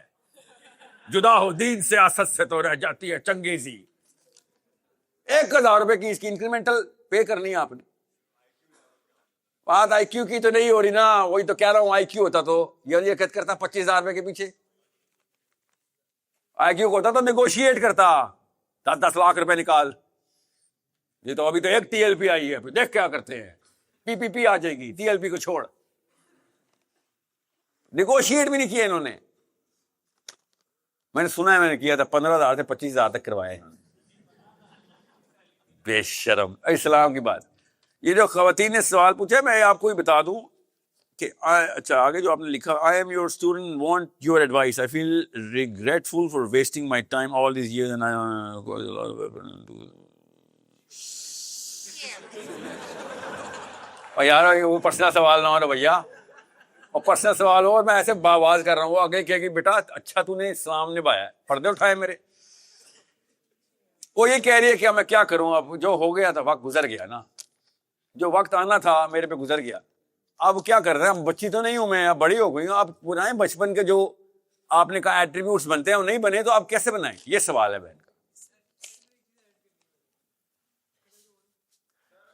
جدا ہو دین سیاست سے تو رہ جاتی ہے چنگیزی. 1,000 روپے کی اس کی انکریمنٹل پے کرنی ہے آپ نے. بات آئی کیو کی تو نہیں ہو رہی نا, وہی تو کہہ رہا ہوں. آئی کیو ہوتا تو یہ کرتا 25,000 روپے کے پیچھے. آئی کیو ہوتا تو نیگوشیٹ کرتا, 10 لاکھ روپے نکال. یہ تو ابھی تو ایک ٹی ایل پی آئی ہے, دیکھ کیا کرتے ہیں, پی پی پی آ جائے گی, ٹی ایل پی کو چھوڑ. نیگوشیٹ بھی نہیں کیا انہوں نے. میں نے سنا ہے, میں نے کیا تھا 15,000 سے 25,000 تک کروائے. بے شرم. اسلام کی بات. یہ جو خواتین نے سوال پوچھا میں آپ کو ہی بتا دوں کہ اچھا آگے جو آپ نے لکھا, I am your student, want your advice, I feel regretful for wasting my time all these years. اور یار وہ پرسنل سوال نہ ہو رہا بھیا, اور پرسنل سوال ہو اور میں ایسے باواز کر رہا ہوں, وہ آگے کہے کہ بیٹا اچھا تو نے اسلام نبھایا, پردے اٹھائے میرے. وہ یہ کہہ رہی ہے کہ میں کیا کروں, اب جو ہو گیا تھا وقت گزر گیا نا, جو وقت آنا تھا میرے پہ گزر گیا. اب کیا کر رہے ہیں, بچی تو نہیں ہوں میں, اب بڑی ہو گئی ہوں. اب پرائیں بچپن کے جو آپ نے کہا ایٹریبیوٹس بنتے ہیں وہ نہیں بنے, تو آپ کیسے بنائیں, یہ سوال ہے بہن کا.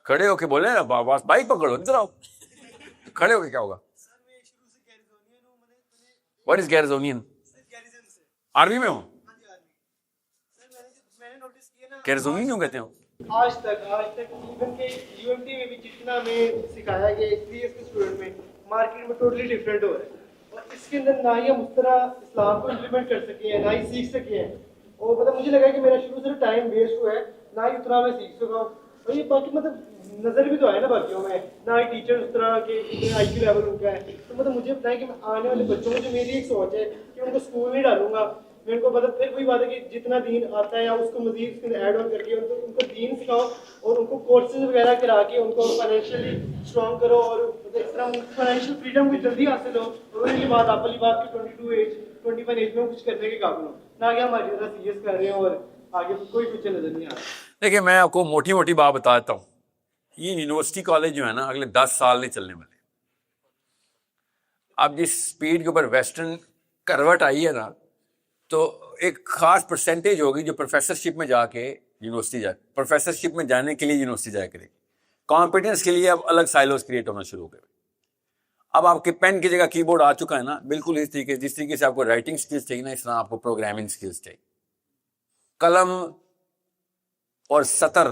کھڑے ہو کے بولے نا, بابا بائک پکڑو, ادھر آؤ. کھڑے ہو کے کیا ہوگا؟ واٹ از گیرزونین؟ عربی میں ہوں کہ رزومی کیوں کہتے ہو؟ آج تک ایون کہ یو ایم ٹی میں بھی جتنا ہمیں سکھایا گیا سی ایس کے اسٹوڈنٹ میں مارکیٹ میں ٹوٹلی ڈفرینٹ ہو رہا ہے. اور اس کے اندر نہ ہی ہم اس طرح اسلام کو امپلیمنٹ کر سکے ہیں نہ ہی سیکھ سکے ہیں. اور مطلب مجھے لگا کہ میرا شروع سے ٹائم ویسٹ ہوا ہے, نہ ہی اتنا میں سیکھ سکا ہوں. اور یہ باقی مطلب نظر بھی تو آئے نا باقیوں میں, نہ ہی ٹیچر اس طرح کے آئی کیو لیول ان کا ہے. تو مطلب مجھے بتائیں کہ میں آنے والے بچوں کو جو میری ایک سوچ ہے کہ ان کو اسکول نہیں ڈالوں گا, میں ان کو مطلب پھر وہی بات ہے کہ جتنا دین آتا ہے یا اس کو مزید اس کے اندر ایڈ آن کر کے ان کو دین سکھاؤ اور ان کو کورسز وغیرہ کرا کے ان کو فائنینشلی اسٹرانگ کرو اور اس طرح فائنینشیل فریڈم کو جلدی حاصل ہو اور انہیں بات آپ والی بات کی 22 ایج 25 ایج میں کچھ کرنے کے قابل ہو, نہ کہ ہماری طرح سی ایس کر رہے ہیں اور آگے کوئی فیوچر نظر نہیں آ رہا. دیکھیں میں آپ کو موٹی موٹی بات بتاتا ہوں. یہ یونیورسٹی کالج جو ہے نا اگلے 10 سال نہیں چلنے والے. اب جس اسپیڈ کے اوپر ویسٹرن کروٹ آئی ہے نا, تو ایک خاص پرسنٹیج ہوگی جو پروفیسرشپ میں جا کے یونیورسٹی جائے, پروفیسرشپ میں جانے کے لیے یونیورسٹی جایا کرے گی. کمپیٹنس کے لیے اب الگ سائلوز کریٹ ہونا شروع ہو گئے. اب آپ کے پین کی جگہ کی بورڈ آ چکا ہے نا, بالکل اس طریقے جس طریقے سے آپ کو رائٹنگ سکلز چاہیے نا, اس طرح آپ کو پروگرامنگ سکلز چاہیے. قلم اور سطر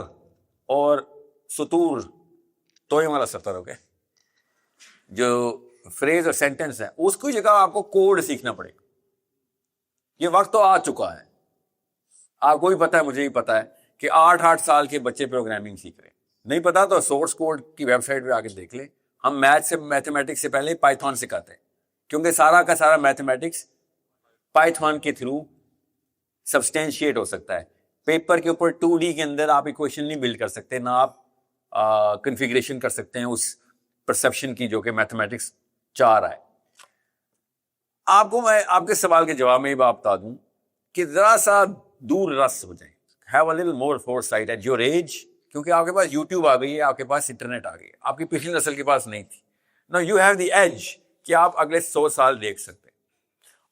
اور سطور توئم والا سطر ہو گیا, جو فریز اور سینٹنس ہے اس کی جگہ آپ کو کوڈ سیکھنا پڑے گا. یہ وقت تو آ چکا ہے, آپ کو بھی پتا ہے مجھے بھی پتا ہے کہ 8 سال کے بچے پروگرامنگ سیکھ رہے ہیں. نہیں پتا تو سورس کوڈ کی ویب سائٹ پہ آ کے دیکھ لیں. ہم میتھمیٹکس سے پہلے پائتھون سکھاتے ہیں, کیونکہ سارا کا سارا میتھمیٹکس پائتھون کے تھرو سبسٹینشیٹ ہو سکتا ہے. پیپر کے اوپر 2D کے اندر آپ ایکویشن نہیں بلڈ کر سکتے, نہ آپ کنفیگریشن کر سکتے ہیں اس پرسیپشن کی جو کہ میتھمیٹکس چاہ رہا ہے. آپ کو میں آپ کے سوال کے جواب میں یہ بات بتا دوں کہ ذرا سا دور رس ہو جائیں, have a little more foresight at your age, کیونکہ آپ کے پاس یوٹیوب آ گئی ہے, آپ کے پاس انٹرنیٹ آ گئی ہے, آپ کی پچھلی نسل کے پاس نہیں تھی. نو یو ہیو دی ایج کہ آپ اگلے 100 سال دیکھ سکتے ہیں,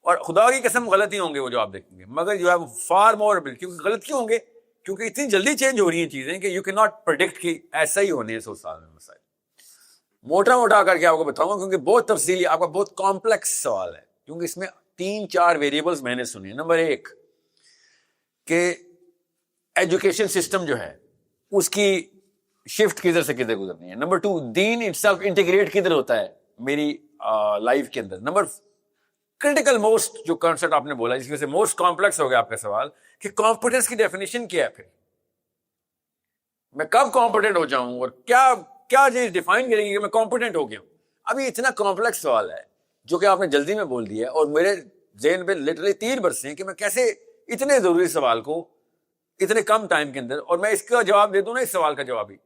اور خدا کی قسم غلطی ہوں گے وہ جو آپ دیکھیں گے, مگر you have for more ability. کیونکہ غلط کیوں ہوں گے؟ کیونکہ اتنی جلدی چینج ہو رہی ہیں چیزیں کہ یو کین ناٹ پرڈکٹ کہ ایسا ہی ہونے 100 سال میں مسائل. موٹا موٹا کر کے آپ کو بتاؤں گا, کیونکہ بہت تفصیلی, آپ کا بہت کمپلیکس سوال ہے, کیونکہ اس میں 3-4 ویریبلز میں نے سنی. نمبر 1 کہ ایجوکیشن سسٹم جو ہے اس کی شفٹ کدھر سے کدھر گزرنی ہے. Number 2 then itself integrate کدھر ہوتا ہے میری لائف کے اندر. نمبر کریٹیکل موسٹ جو کانسیپٹ آپ نے بولا جس میں سے موسٹ کمپلیکس ہو گیا آپ کا سوال کہ کمپیٹنس کی ڈیفینیشن کیا ہے, پھر میں کب کمپیٹنٹ ہو جاؤں اور کیا چیز ڈیفائن کرے گی کہ میں کمپیٹنٹ ہو گیا ہوں. اب یہ اتنا کمپلیکس سوال ہے جو کہ آپ نے جلدی میں بول دیا ہے, اور میرے ذہن پہ لٹرلی تیر برسے ہیں کہ میں کیسے اتنے ضروری سوال کو اتنے کم ٹائم کے اندر, اور میں اس کا جواب دے دوں نا اس سوال کا جواب ہی,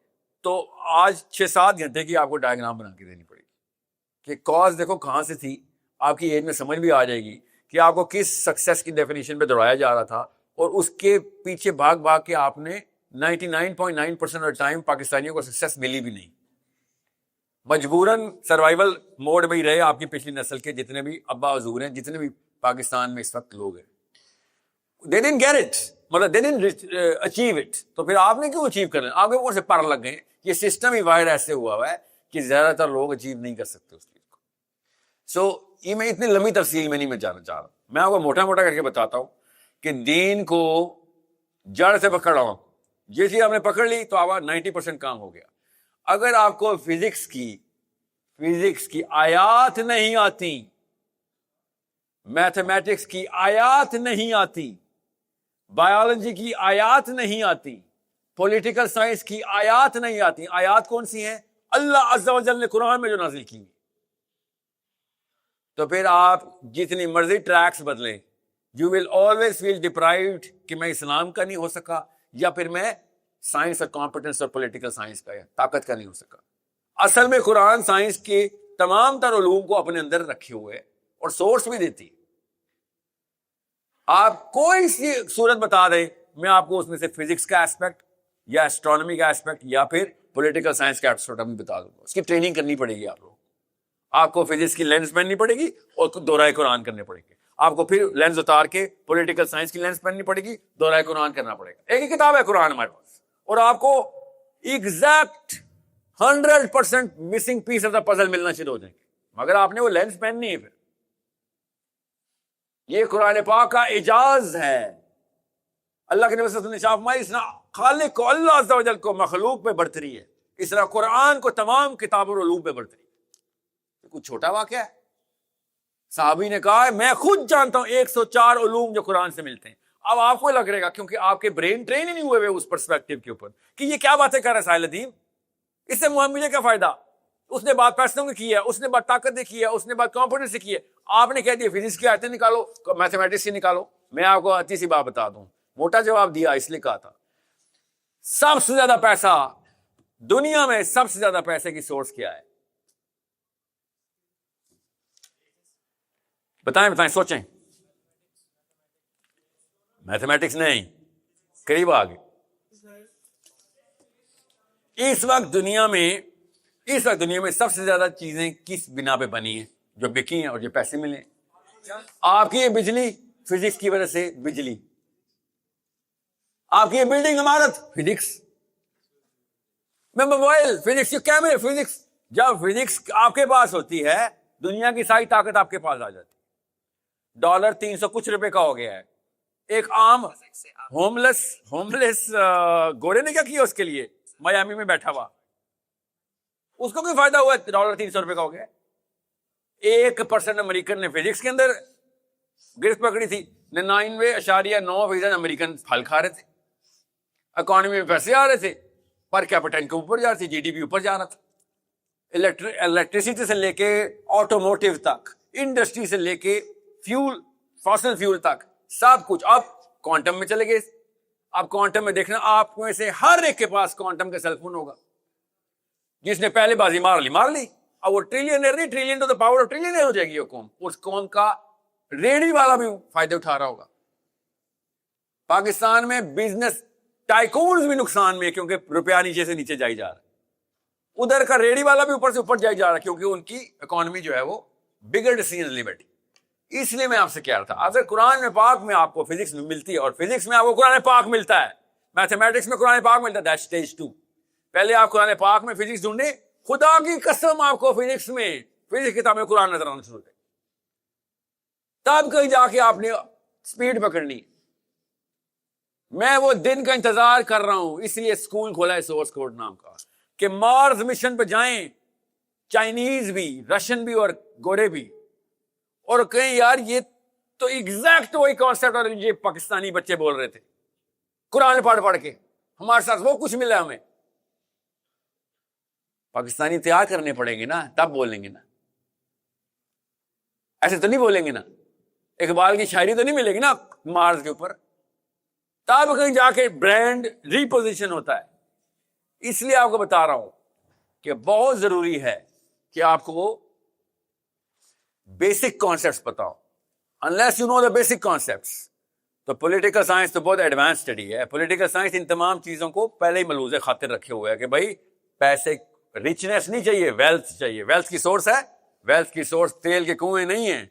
تو آج 6-7 گھنٹے کی آپ کو ڈائیگرام بنا کے دینی پڑے گی کہ کاز دیکھو کہاں سے تھی. آپ کی ایج میں سمجھ بھی آ جائے گی کہ آپ کو کس سکسیس کی ڈیفینیشن پہ دوڑایا جا رہا تھا, اور اس کے پیچھے بھاگ کے آپ نے 99.9% آف ٹائم پاکستانیوں کو سکسیس ملی بھی نہیں. مجبوراً سروائیول موڈ میں ہی رہے آپ کی پچھلی نسل کے جتنے بھی ابا حضور ہیں, جتنے بھی پاکستان میں اس وقت لوگ ہیں. they didn't get it, مطلب they didn't achieve it. تو پھر آپ نے کیوں اچیو کرنا؟ آپ کے اوپر سے پر لگ گئے. یہ سسٹم ہی وائر ایسے ہوا ہے کہ زیادہ تر لوگ اچیو نہیں کر سکتے اس چیز کو. سو یہ میں اتنی لمبی تفصیل میں نہیں میں جانا چاہ رہا, میں آپ کو موٹا موٹا کر کے بتاتا ہوں کہ دین کو جڑ سے پکڑا, یہ چیز آپ نے پکڑ لی تو آپ کا 90% کام ہو گیا. اگر آپ کو فزکس کی آیات نہیں آتی, میتھمیٹکس کی آیات نہیں آتی, بایولوجی کی آیات نہیں آتی, پولیٹیکل سائنس کی آیات نہیں آتی. آیات کون سی ہیں؟ اللہ عز و جل نے قرآن میں جو نازل کی. تو پھر آپ جتنی مرضی ٹریکس بدلیں, you will always feel deprived کہ میں اسلام کا نہیں ہو سکا, یا پھر میں سائنس اور کمپیٹنس اور پولیٹیکل سائنس کا یا طاقت کا نہیں ہو سکا. اصل میں قرآن سائنس کے تمام تر علوم کو اپنے اندر رکھے ہوئے اور سورس بھی دیتی. آپ کوئی سی صورت بتا دیں, میں آپ کو اس میں سے فزکس کا ایسپیکٹ یا اسٹرانومی کا ایسپیکٹ یا پھر پولیٹیکل سائنس کا ایسپیکٹ بھی بتا دوں گا. اس کی ٹریننگ کرنی پڑے گی آپ لوگ. آپ کو فزکس کی لینس پہننی پڑے گی اور دورہ قرآن کرنے پڑے گے. آپ کو پھر لینس اتار کے پولیٹیکل سائنس کی لینس پہننی پڑے گی, دورہ قرآن کرنا پڑے گا. ایک ہی کتاب ہے قرآن ہمارے پاس, اور آپ کو exact 100% missing piece of the puzzle ملنا شروع ہو جائیں گے, مگر آپ نے وہ لینس پہننی ہے. پھر یہ قرآن پاک کا اعجاز ہے. اللہ کے نبی صلی اللہ علیہ وسلم نے ارشاد فرمایا اس طرح خالق کو اللہ عز و جل کو مخلوق میں برتری ہے, اس طرح قرآن کو تمام کتاب اور علوم میں برتری ہے. کچھ چھوٹا واقعہ ہے. صحابی نے کہا میں خود جانتا ہوں 104 علوم جو قرآن سے ملتے ہیں. اب آپ کو لگ رہے گا کیونکہ آپ کے برین ٹرین ہی نہیں ہوئے اس پرسپیکٹو کے اوپر کہ یہ کیا باتیں کر رہا ہے ساحل ندیم, اس سے مجھے کیا فائدہ. اس نے بات پیسوں کی کی ہے, اس نے بات طاقت سے کی ہے, اس نے بات کانفیڈنس سے کی ہے. آپ نے کہہ دیا فزکس کی آیتیں نکالو, میتھمیٹکس کی نکالو. میں آپ کو اچھی سی بات بتا دوں, موٹا جواب دیا اس لیے کہا تھا سب سے زیادہ پیسہ دنیا میں, سب سے زیادہ پیسے کی سورس کیا ہے؟ بتائیں سوچیں. میتھمیٹکس نہیں, قریب آ گئے. اس وقت دنیا میں سب سے زیادہ چیزیں کس بنا پہ بنی ہیں؟ جو بکی ہیں اور جو پیسے ملے. آپ کی یہ بجلی فزکس کی وجہ سے بجلی, آپ کی یہ بلڈنگ عمارت فزکس میں, موبائل فزکس, یہ کیمرے فزکس. جب فزکس آپ کے پاس ہوتی ہے دنیا کی ساری طاقت آپ کے پاس آ جاتی. ڈالر 300 کچھ روپے کا ہو گیا ہے. ایک عام ہوملیس گورے نے کیا کیا اس کے لیے میامی میں بیٹھا ہوا, اس کو کوئی فائدہ ہوا؟ ڈالر 300 روپے کا ہو گیا. 1% امریکن نے فزکس کے اندر گرفت پکڑی تھی. 99.9% امریکن پھل کھا رہے تھے, اکانومی میں پیسے آ رہے تھے, پر کیپٹا ان کے اوپر جا رہی تھی, جی ڈی پی اوپر جا رہا تھا. الیکٹریسٹی سے لے کے آٹوموٹیو تک, انڈسٹری سے لے کے فیول, فاسل فیول تک, سب کچھ. اب کوانٹم میں چلے گئے. اب کوانٹم میں دیکھنا, آپ میں سے ہر ایک کے پاس کوانٹم کا سیل فون ہوگا. جس نے پہلے بازی مار لی. اب وہ ٹریلینئر نہیں, trillion to the power of trillionaire ہو جائے گی وہ قوم. اس قوم کا ریڑھی والا بھی فائدے اٹھا رہا ہوگا. پاکستان میں بزنس ٹائکونز بھی نقصان میں, کیونکہ روپیہ نیچے سے نیچے جائی جا رہا ہے. ادھر کا ریڑھی والا بھی اوپر سے اوپر جائی جا رہا ہے, کیونکہ ان کی اکانومی جو ہے وہ بگر ڈیسیژن نہیں بیٹھی. اس لیے میں آپ سے کہہ رہا تھا, اگر قرآن میں پاک میں آپ کو فزکس ملتی ہے اور فزکس میں آپ کو قرآن پاک ملتا ہے, میتھمیٹکس میں قرآن پاک ملتا ہے, دیٹ اسٹیج 2. پہلے آپ قرآن پاک میں فزکس ڈھونڈیں. خدا کی قسم آپ کو فزکس میں, فزکس کتاب میں قرآن نظر آنا شروع ہے, تب کہیں جا کے آپ نے سپیڈ پکڑنی. میں وہ دن کا انتظار کر رہا ہوں, اس لیے اسکول کھولا ہے سورس کوڈ نام کا, کہ مارس مشن پہ جائیں چائنیز بھی, رشین بھی اور گورے بھی, اور کہیں یار یہ تو ایگزیکٹ وہی کانسیپٹ اور یہ پاکستانی بچے بول رہے تھے قرآن پڑھ کے, ہمارے ساتھ وہ کچھ ملا ہمیں. پاکستانی تیار کرنے پڑیں گے نا, تب بولیں گے نا, ایسے تو نہیں بولیں گے نا. اقبال کی شاعری تو نہیں ملے گی نا مارس کے اوپر, تب کہیں جا کے برانڈ ریپوزیشن ہوتا ہے. اس لیے آپ کو بتا رہا ہوں کہ بہت ضروری ہے کہ آپ کو بیسک کانسیپٹس بتاؤ. Unless you know the basic concepts, تو پولیٹیکل سائنس تو بہت ایڈوانس اسٹڈی ہے. پولیٹیکل سائنس ان تمام چیزوں کو پہلے ہی ملحوظ خاطر رکھے ہوئے ہے کہ بھائی پیسے, ریچنیس نہیں چاہیے, ویلتھ چاہیے. ویلتھ کی سورس ہے, ویلتھ کی سورس تیل کے کنویں نہیں ہیں.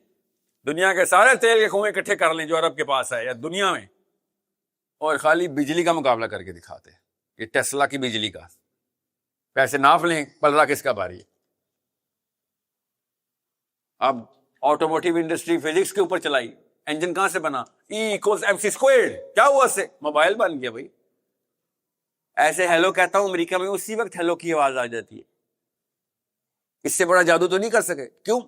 دنیا کے سارے تیل کے کنویں اکٹھے کر لیں جو عرب کے پاس ہے یا دنیا میں, اور خالی بجلی کا مقابلہ کر کے دکھاتے ہیں. یہ ٹیسلا کی بجلی کا پیسے ناپ لیں, پلڑا کس کا بھاری ہے. اب آٹوموٹیو انڈسٹری فزکس کے اوپر چلائی, انجن کہاں سے بنا؟ E=mc². کیا ہوا سے؟ موبائل بن گیا بھائی. ایسے ہیلو کہتا ہوں امریکہ میں, اسی وقت ہیلو کی آواز آ جاتی ہے. اس سے بڑا جادو تو نہیں کر سکے. کیوں؟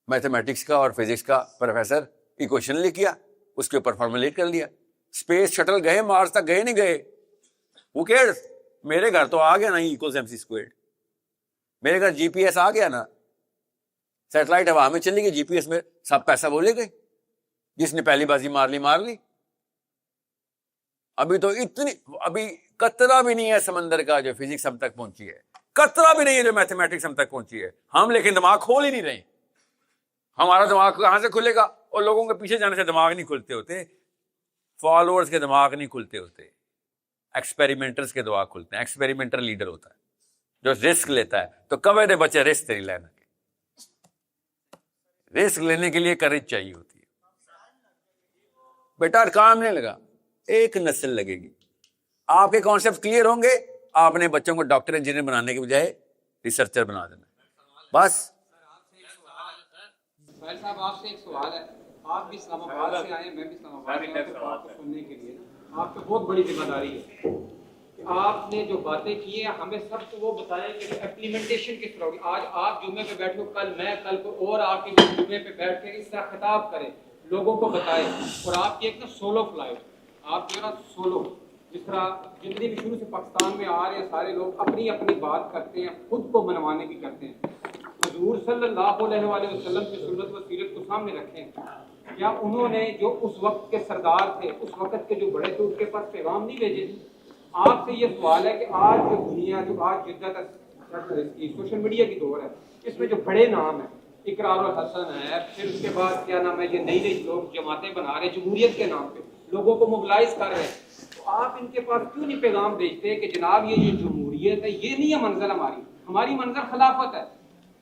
میتھمیٹکس کا اور فزکس کا پروفیسر ایکویشن لکھ کیا, اس کے اوپر فارمولیٹ کر لیا. اسپیس شٹل گئے, مارس تک گئے نہیں گئے, وہ کیئرز. میرے گھر تو آ گیا نا E=mc². میرے گھر جی پی ایس آ گیا نا, سیٹلائٹ ہوا میں چلی گئی, جی پی ایس میں سب پیسہ بولے گئے. جس نے پہلی بازی مار لی. ابھی تو ابھی قطرہ بھی نہیں ہے سمندر کا جو فزکس ہم تک پہنچی ہے, قطرہ بھی نہیں ہے جو میتھمیٹکس ہم تک پہنچی ہے. ہم لیکن دماغ کھول ہی نہیں رہے. ہمارا دماغ کہاں سے کھلے گا؟ اور لوگوں کے پیچھے جانے سے دماغ نہیں کھلتے ہوتے, فالوورز کے دماغ نہیں کھلتے ہوتے, ایکسپیریمنٹرز کے دماغ کھلتے ہیں. ایکسپیریمنٹر لیڈر ہوتا ہے جو رسک لیتا ہے. تو کبھی دے بچے رسک نہیں لینا, رسک لینے کے لیے کریج چاہیے ہوتی ہے. بیٹا کام نہیں لگا, ایک نسل لگے گی. آپ کے کانسیپٹ کلیئر ہوں گے, آپ نے بچوں کو ڈاکٹر انجینئر بنانے کے بجائے ریسرچر بنا دینا. بس صاحب آپ سے ایک سوال ہے. آپ بھی اسلام آباد سے آئے ہیں, میں بھی اسلام آباد سے آئے, تو آپ کو سننے کے لیے نا آپ پہ بہت بڑی ذمہ داری ہے کہ آپ نے جو باتیں کی ہیں ہمیں سب کو وہ بتائیں کہ امپلیمنٹیشن کس طرح ہوگی. آج آپ جمعے پہ بیٹھو, کل میں, کل کو اور آ کے جمعے پہ بیٹھ کے اس طرح خطاب کریں, لوگوں کو بتائیں. اور آپ کی ایک نا سولو فلائٹ, آپ جو ہے نا سولو, جس طرح جتنی بھی شروع سے پاکستان میں آ رہے ہیں سارے لوگ اپنی اپنی بات کرتے ہیں, خود کو منوانے کی کرتے ہیں. حضور صلی اللہ علیہ وآلہ وسلم کی سنت و سیرت کو سامنے رکھیں. یا انہوں نے جو اس وقت کے سردار تھے, اس وقت کے جو بڑے تھے, اس کے پاس پیغام نہیں بھیجے تھے. آپ سے یہ سوال ہے کہ آج جو دنیا, جو آج جدت کی سوشل میڈیا کی دور ہے, اس میں جو بڑے نام ہیں, اقرار الحسن ہے, پھر اس کے بعد کیا نام ہے, یہ نئی نئی لوگ جماعتیں بنا رہے ہیں جمہوریت کے نام پہ, لوگوں کو موبلائز کر رہے ہیں, تو آپ ان کے پاس کیوں نہیں پیغام بھیجتے کہ جناب یہ جو جمہوریت ہے یہ نہیں ہے منزل ہماری, ہماری منزل خلافت ہے.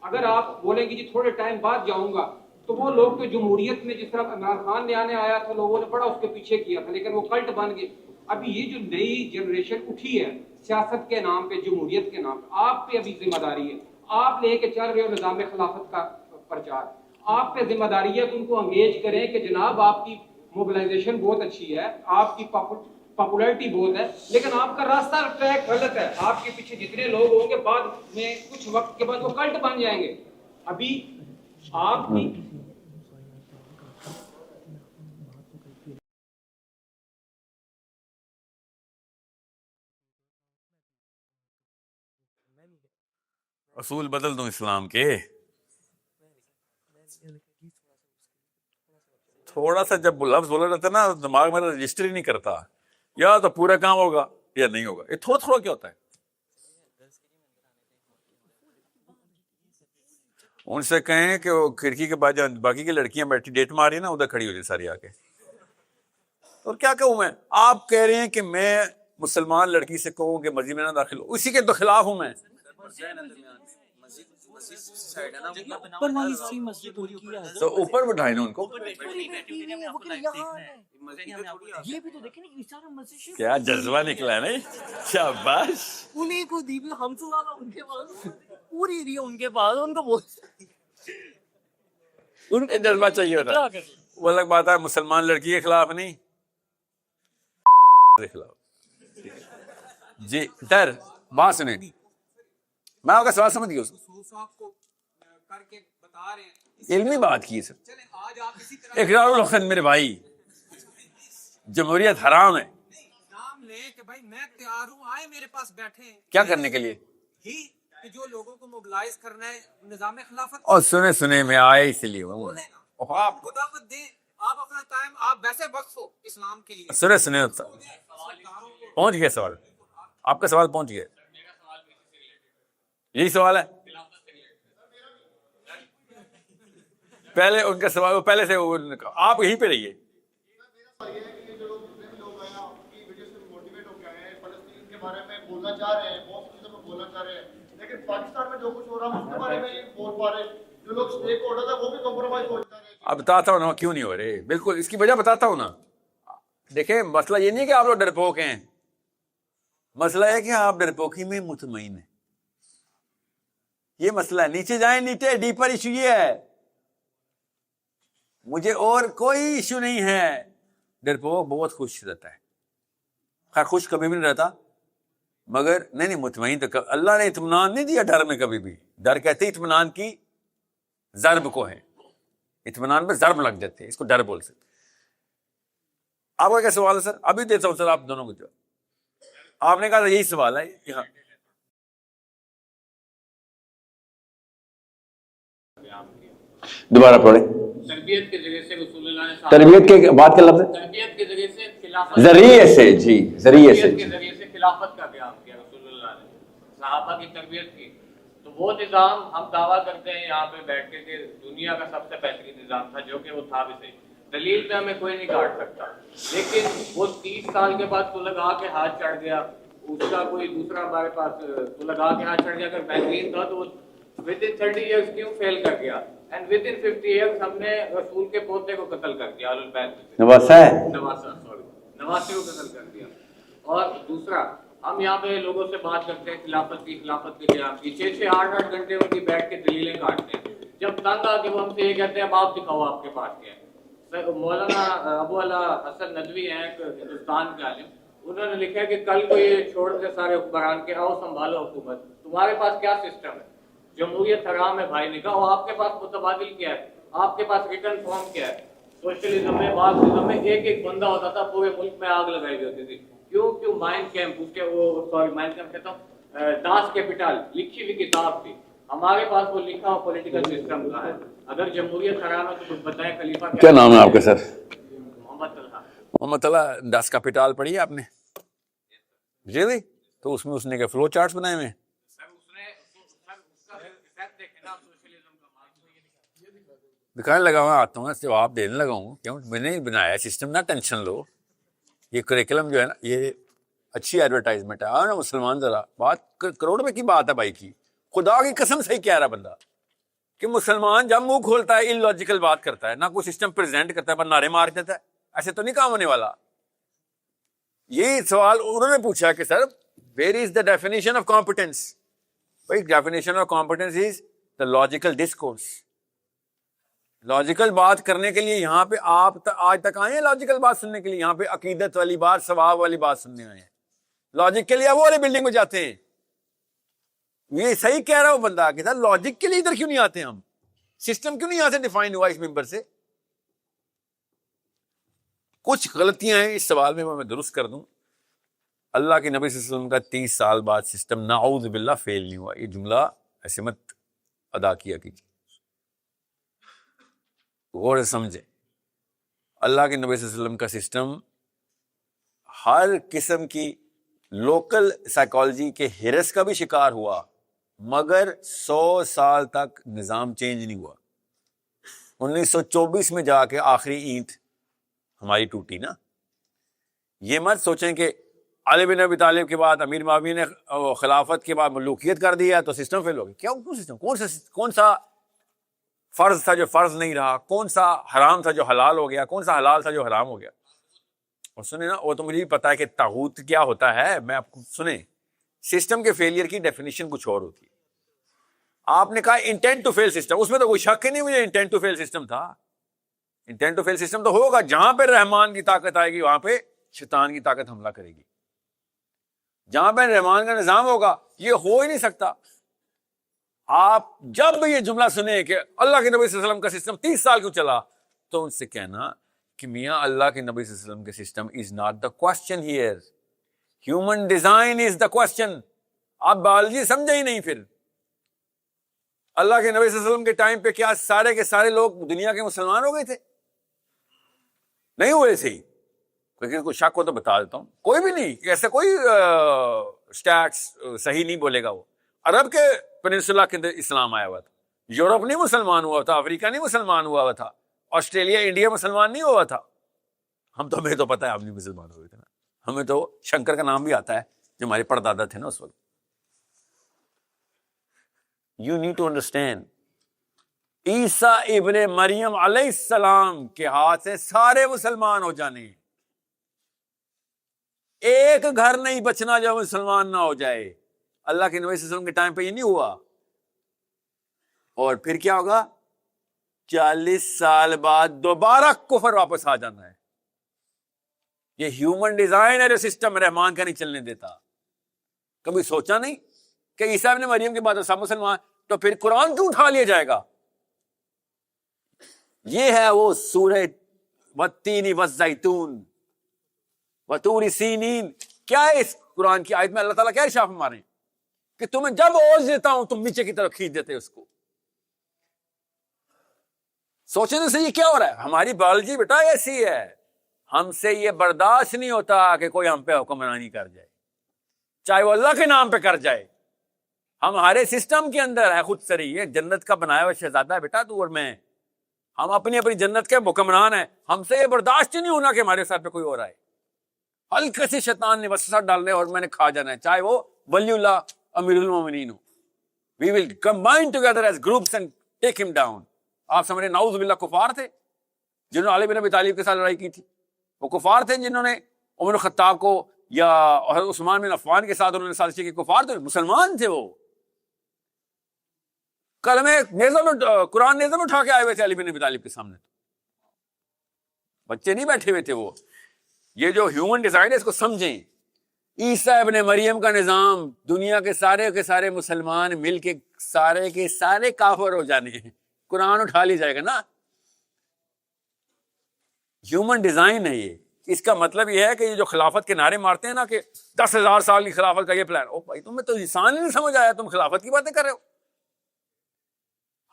اگر آپ بولیں گے جی تھوڑے ٹائم بعد جاؤں گا, تو وہ لوگ تو جمہوریت میں جس طرح عمران خان نے آنے آیا تھا, لوگوں نے بڑا اس کے پیچھے کیا تھا, لیکن وہ کلٹ بن گئے. ابھی یہ جو نئی جنریشن اٹھی ہے سیاست کے نام پہ, جمہوریت کے نام پہ, آپ پہ ابھی ذمہ داری ہے. آپ لے کے چل رہے ہو نظام خلافت کا پرچار, آپ پہ ذمہ داری ہے کہ ان کو انگیج کریں کہ جناب آپ کی موبلائزیشن بہت اچھی ہے, آپ کی پاپولرٹی بہت ہے, لیکن آپ کا راستہ ٹریک غلط ہے. آپ کے پیچھے جتنے لوگ ہوں گے بعد میں کچھ وقت کے بعد وہ کلٹ بن جائیں گے. ابھی آپ کی اصول بدل دوں اسلام کے. تھوڑا سا جب لفظ بولا جاتا ہے نا, دماغ میرا رجسٹر ہی نہیں کرتا, یا تو پورا کام ہوگا یا نہیں ہوگا. یہ تھوڑا تھوڑا کیا ہوتا ہے. ان سے کہیں کہ وہ کھڑکی کے بعد باقی کی لڑکیاں بیٹھی ڈیٹ ماری ہیں نا, ادھر کھڑی ہو جائے ساری آ کے. اور کیا کہوں میں, آپ کہہ رہے ہیں کہ میں مسلمان لڑکی سے کہوں کہ مسجد میں نہ داخل ہو, اسی کے تو خلاف ہوں میں. تو اوپر بٹھائے نا ان کو. کیا جذبہ نکلا ہے نہیں, شاباش. انہیں کو دی بھی ہم سے زیادہ ان کے پاس پوری دی ان کے پاس, ان کو بہت جذبہ چاہیے ہوتا ہے. وہ الگ بات ہے, مسلمان لڑکی کے خلاف نہیں, کے خلاف. جی در بات سنیں, میں آپ کا سوال سمجھ گیا. کر کے بتا رہے ہیں, علمی بات کی سر. چلیں آج آپ اسی طرح اقرار الحسن میرے بھائی, جمہوریت حرام ہے. نام لیں کہ بھائی میں تیار ہوں, آئے میرے پاس بیٹھے ہیں. کیا کرنے کے لیے؟ ہی کہ جو لوگوں کو موبلائز کرنا ہے نظام خلافت. اور سنے میں آئے اس لیے آپ کو دعوت دیں, آپ اپنا ٹائم آپ ویسے وقف ہو اسلام کے لیے. سنے پہنچ گیا سوال, آپ کا سوال پہنچ گیا. یہی سوال ہے پہلے ان کا سوال, پہلے سے آپ یہیں پہ رہیے. بارے میں بولنا چاہ رہے ہیں, بہت سی چیزوں میں بولنا چاہ رہے ہیں, لیکن پاکستان میں جو کچھ ہو رہا ہے اس کے بارے میں نہیں بول پا رہے. جو لوگ اسٹیک ہولڈر ہیں وہ بھی کمپرومائز ہو جا رہے ہیں. اب بتاتا ہوں نا کیوں نہیں ہو رہے, بالکل اس کی وجہ بتاتا ہوں نا. دیکھیں مسئلہ یہ نہیں کہ آپ لوگ ڈرپوک ہیں, مسئلہ ہے کہ آپ ڈرپوکی میں مطمئن ہیں. یہ مسئلہ ہے. نیچے جائیں, نیچے ڈیپر ایشو یہ ہے. مجھے اور کوئی ایشو نہیں ہے. ڈرپوک بہت خوش رہتا ہے, خیر خوش کبھی بھی نہیں رہتا, مگر نہیں مطمئن تو اللہ نے اطمینان نہیں دیا ڈر میں کبھی بھی. ڈر کہتے اطمینان کی ضرب کو ہے, اطمینان میں ضرب لگ جاتے ہیں, اس کو ڈر بول سکتے. آپ کا کیا سوال ہے سر؟ ابھی دیتا ہوں سر آپ دونوں کو جواب. آپ نے کہا یہی سوال ہے یہاں. دوبارہ پڑھیں. تربیت کے ذریعے سے رسول اللہ نے تربیت کے بات کا لفظ ہے تربیت کے ذریعے سے خلافت ذریعے سے, جی ذریعے سے, تربیت کے ذریعے سے خلافت کا قیام کیا رسول اللہ نے, صحابہ کی تربیت کی. تو وہ نظام ہم دعویٰ کرتے ہیں یہاں پہ بیٹھ کے کہ دنیا کا سب سے بہترین نظام تھا, جو کہ وہ تھا بھی صحیح. دلیل پہ ہمیں کوئی نہیں کاٹ سکتا, لیکن وہ 30 سال کے بعد تو لگا کے ہاتھ چڑھ گیا, اس کا کوئی دوسرا ہمارے پاس تو لگا کے ہاتھ چڑھ گیا. اگر بہترین تھا تو وہ ود ان 30 ایئرس کیوں فیل کر گیا, اینڈ ود ان 50 ایئرس ہم نے رسول کے پوتے کو قتل کر دیا, اہل البیت نواسہ کو قتل کر دیا. اور دوسرا ہم یہاں پہ لوگوں سے بات کرتے ہیں خلافت کے قیام کی, 6-8 گھنٹے ان کی بیٹھ کے دلیلیں کاٹتے ہیں. جب تنگ آ کے وہ ہم سے یہ کہتے ہیں اب آپ دکھاؤ آپ کے پاس کیا ہے. مولانا ابو علا حسن ندوی ہیں ایک ہندوستان کے عالم, انہوں نے لکھا ہے کہ کل کو یہ چھوڑ دے سارے حکمران کے, آؤ سنبھالو حکومت, تمہارے پاس کیا سسٹم ہے؟ جمہوریت حرام ہے بھائی نے کہا, اور آپ کے پاس متبادل کیا ہے, آپ کے پاس ریٹرن فارم کیا ہے؟ سوشلزم میں مارکسزم میں ایک بندہ ہوتا تھا, پورے ملک میں آگ لگائی ہوتی تھی. کیوں مائنڈ کیمپ, اس کے وہ سوری مائنڈ کیمپ کہتا ہوں, داس کیپٹل لکھی ہوئی کتاب تھی. ہمارے پاس وہ لکھا ہوا پولیٹیکل سسٹم کا ہے. اگر جمہوریت حرام ہے تو کچھ بتائیں خلیفہ کیا نام ہے آپ کا سر؟ محمد طلحہ. محمد طلحہ, داس کیپٹل پڑھی ہے آپ نے؟ ریئلی؟ تو اس میں اس نے کیا فلو چارٹس بنائے ہوئے ہیں؟ دکھانے لگا ہوں, آتا ہوں جواب دینے لگا ہوں, کیوں میں نے بنایا سسٹم, نہ ٹینشن لو. یہ کریکلم جو ہے نا, یہ اچھی ایڈورٹائزمنٹ ہے. آؤ نا مسلمان, ذرا بات کروڑ روپے کی بات ہے بھائی کی, خدا کی قسم صحیح کہہ رہا بندہ کہ مسلمان جب منہ کھولتا ہے ان لاجیکل بات کرتا ہے, نہ کوئی سسٹم پریزنٹ کرتا ہے, پر نعرے مار دیتا ہے. ایسے تو نہیں کام ہونے والا. یہ سوال انہوں نے پوچھا کہ sir where is the definition of competence. بھائی definition of competence is the logical discourse. Logical بات کرنے کے لیے یہاں پہ آپ آج تک آئے ہیں لاجیکل بات سننے کے لیے؟ یہاں پہ عقیدت والی بات, ثواب والی بات سننے آئے ہیں. لاجک کے لیے وہ والی بلڈنگ میں جاتے ہیں. یہ صحیح کہہ رہا ہوں بندہ کہ سر لاجک کے لیے ادھر کیوں نہیں آتے ہم؟ سسٹم کیوں نہیں یہاں سے ڈیفائن ہوا اس ممبر سے؟ کچھ غلطیاں ہیں اس سوال میں, وہ میں درست کر دوں. اللہ کے نبی صلی اللہ علیہ وسلم کا 30 سال بعد سسٹم نعوذ باللہ فیل نہیں ہوا. یہ جملہ ایسے مت ادا کیا کیجیے, غور سے سمجھیں. اللہ کے نبی صلی اللہ علیہ وسلم کا سسٹم ہر قسم کی لوکل سائیکالوجی کے ہرس کا بھی شکار ہوا, مگر 100 سال تک نظام چینج نہیں ہوا. 1924 میں جا کے آخری اینٹ ہماری ٹوٹی نا. یہ مت سوچیں کہ علی بن ابی طالب کے بعد امیر معاویہ نے خلافت کے بعد ملوکیت کر دیا تو سسٹم فیل ہو گیا. کیوں سسٹم؟ کون سا فرض تھا جو فرض نہیں رہا؟ کون سا حرام تھا جو حلال ہو گیا؟ کون سا حلال تھا جو حرام ہو گیا؟ اور سنیں نا, وہ تو مجھے بھی پتا ہے کہ طاغوت کیا ہوتا ہے, میں آپ کو سنیں. سسٹم کے فیلئر کی ڈیفینیشن کچھ اور ہوتی ہے. آپ نے کہا انٹینٹ ٹو فیل سسٹم, اس میں تو کوئی شک ہی نہیں مجھے انٹینٹ ٹو فیل سسٹم تھا. انٹینٹ ٹو فیل سسٹم تو ہوگا جہاں پہ رحمان کی طاقت آئے گی وہاں پہ شیطان کی طاقت حملہ کرے گی. جہاں پہ رحمان کا نظام ہوگا یہ ہو ہی نہیں سکتا. آپ جب یہ جملہ سنیں کہ اللہ کے نبی صلی اللہ علیہ وسلم کا سسٹم 30 سال کیوں چلا, تو ان سے کہنا کہ میاں اللہ کے نبی صلی اللہ علیہ وسلم کے system is not the question here, human design is the question. آپ بایولوجی سمجھے ہی نہیں. پھر اللہ کے نبی صلی اللہ علیہ وسلم کے ٹائم پہ کیا سارے کے سارے لوگ دنیا کے مسلمان ہو گئے تھے؟ نہیں ہوئے تھے. لیکن کوئی شک ہو تو بتا دیتا ہوں, کوئی بھی نہیں, ایسا کوئی سٹیٹس صحیح نہیں بولے گا. وہ عرب کے پیننسولا کے اندر اسلام آیا ہوا تھا, یورپ نہیں مسلمان ہوا تھا, افریقہ نہیں مسلمان ہوا تھا, آسٹریلیا انڈیا مسلمان نہیں ہوا تھا. ہم تو, ہمیں تو پتا ہے ہم نہیں مسلمان ہوئے تھے نا. ہمیں تو شنکر کا نام بھی آتا ہے جو ہمارے پردادا تھے نا اس وقت. یو نیڈ ٹو انڈرسٹینڈ, عیسیٰ ابن مریم علیہ السلام کے ہاتھ سے سارے مسلمان ہو جانے, ایک گھر نہیں بچنا جو مسلمان نہ ہو جائے. اللہ کے نبی صلی اللہ علیہ وسلم کے ٹائم پہ یہ نہیں ہوا. اور پھر کیا ہوگا؟ 40 سال بعد دوبارہ کفر واپس آ جانا ہے. یہ ہیومن ڈیزائن ہے جو سسٹم رحمان کا نہیں چلنے دیتا. کبھی سوچا نہیں کہ عیسیٰ ابن مریم کے بعد سب مسلمان, تو پھر قرآن کیوں اٹھا لیا جائے گا؟ یہ ہے وہ سورہ والتین والزیتون وطور سینین. کیا ہے اس قرآن کی آیت میں اللہ تعالیٰ کیا ارشاد فرما رہے ہیں کہ تمہیں جب اوز دیتا ہوں تم نیچے کی طرف کھینچ دیتے اس کو. سوچنے سے یہ کیا ہو رہا ہے؟ ہماری بایولوجی بیٹا ایسی ہے, ہم سے یہ برداشت نہیں ہوتا کہ کوئی ہم پہ حکمرانی کر جائے, چاہے وہ اللہ کے نام پہ کر جائے. ہمارے سسٹم کے اندر ہے خود سری, یہ جنت کا بنایا ہوا شہزادہ ہے بیٹا تو اور میں, ہم اپنی اپنی جنت کے حکمران ہیں. ہم سے یہ برداشت نہیں ہونا کہ ہمارے ساتھ پہ کوئی اور آئے. ہلکے سے شیطان نے وسوسہ ڈالنے اور میں نے کھا جانا ہے, چاہے وہ ولی اللہ امیر المومنین ہو. We will combine together as groups and take them down. آپ سمجھ رہے نعوذ باللہ کفار تھے جنہوں نے علی بن ابی طالب کے ساتھ لڑائی کی تھی؟ وہ کفار تھے جنہوں نے عمر الخطاب کو یا عثمان بن عفان کے ساتھ انہوں نے سازش کی؟ کفار تھے, مسلمان تھے وہ. کلمہ نیزہ میں قرآن نیزہ میں اٹھا کے آئے ہوئے تھے علی بن ابی طالب کے سامنے. بچے نہیں بیٹھے ہوئے تھے وہ. یہ جو ہیومن ڈیزائن ہے اس کو سمجھیں. عیسیٰ ابن مریم کا نظام دنیا کے سارے مسلمان مل کے سارے کافر ہو جانے ہیں. قرآن اٹھا لی جائے گا نا. ہیومن ڈیزائن ہے یہ. اس کا مطلب یہ ہے کہ یہ جو خلافت کے نعرے مارتے ہیں نا کہ 10,000 سال کی خلافت کا یہ پلان, او بھائی تمہیں تو انسان ہی نہیں سمجھ آیا, تم خلافت کی باتیں کر رہے ہو.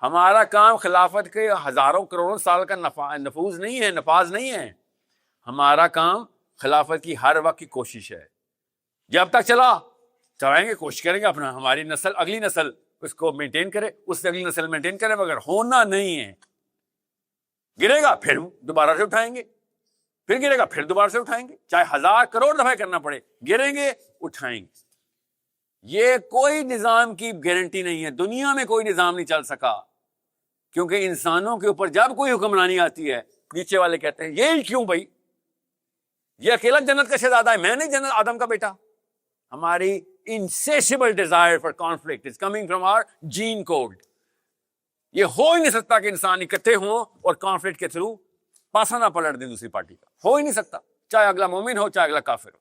ہمارا کام خلافت کے ہزاروں کروڑوں سال کا نفاذ نہیں ہے. ہمارا کام خلافت کی ہر وقت کی کوشش ہے. جب تک چلائیں گے, کوشش کریں گے اپنا, ہماری نسل اگلی نسل اس کو مینٹین کرے, اس سے اگلی نسل مینٹین کرے, مگر ہونا نہیں ہے. گرے گا پھر دوبارہ سے اٹھائیں گے, پھر گرے گا پھر دوبارہ سے اٹھائیں گے, چاہے 1000 کروڑ دفعہ کرنا پڑے, گریں گے اٹھائیں گے. یہ کوئی نظام کی گارنٹی نہیں ہے. دنیا میں کوئی نظام نہیں چل سکا, کیونکہ انسانوں کے اوپر جب کوئی حکمرانی آتی ہے نیچے والے کہتے ہیں یہ کیوں بھائی, یہ اکیلا جنت کا شہزادہ ہے, میں نہیں جنت آدم کا بیٹا. ہماری insatiable desire for conflict is coming from our gene code. یہ ہو ہی نہیں سکتا کہ انسان اکٹھے ہوں اور کانفلکٹ کے تھرو پاسا نہ پلٹ دیں دوسری پارٹی کا. ہو ہی نہیں سکتا, چاہے اگلا مومن ہو چاہے اگلا کافر ہو.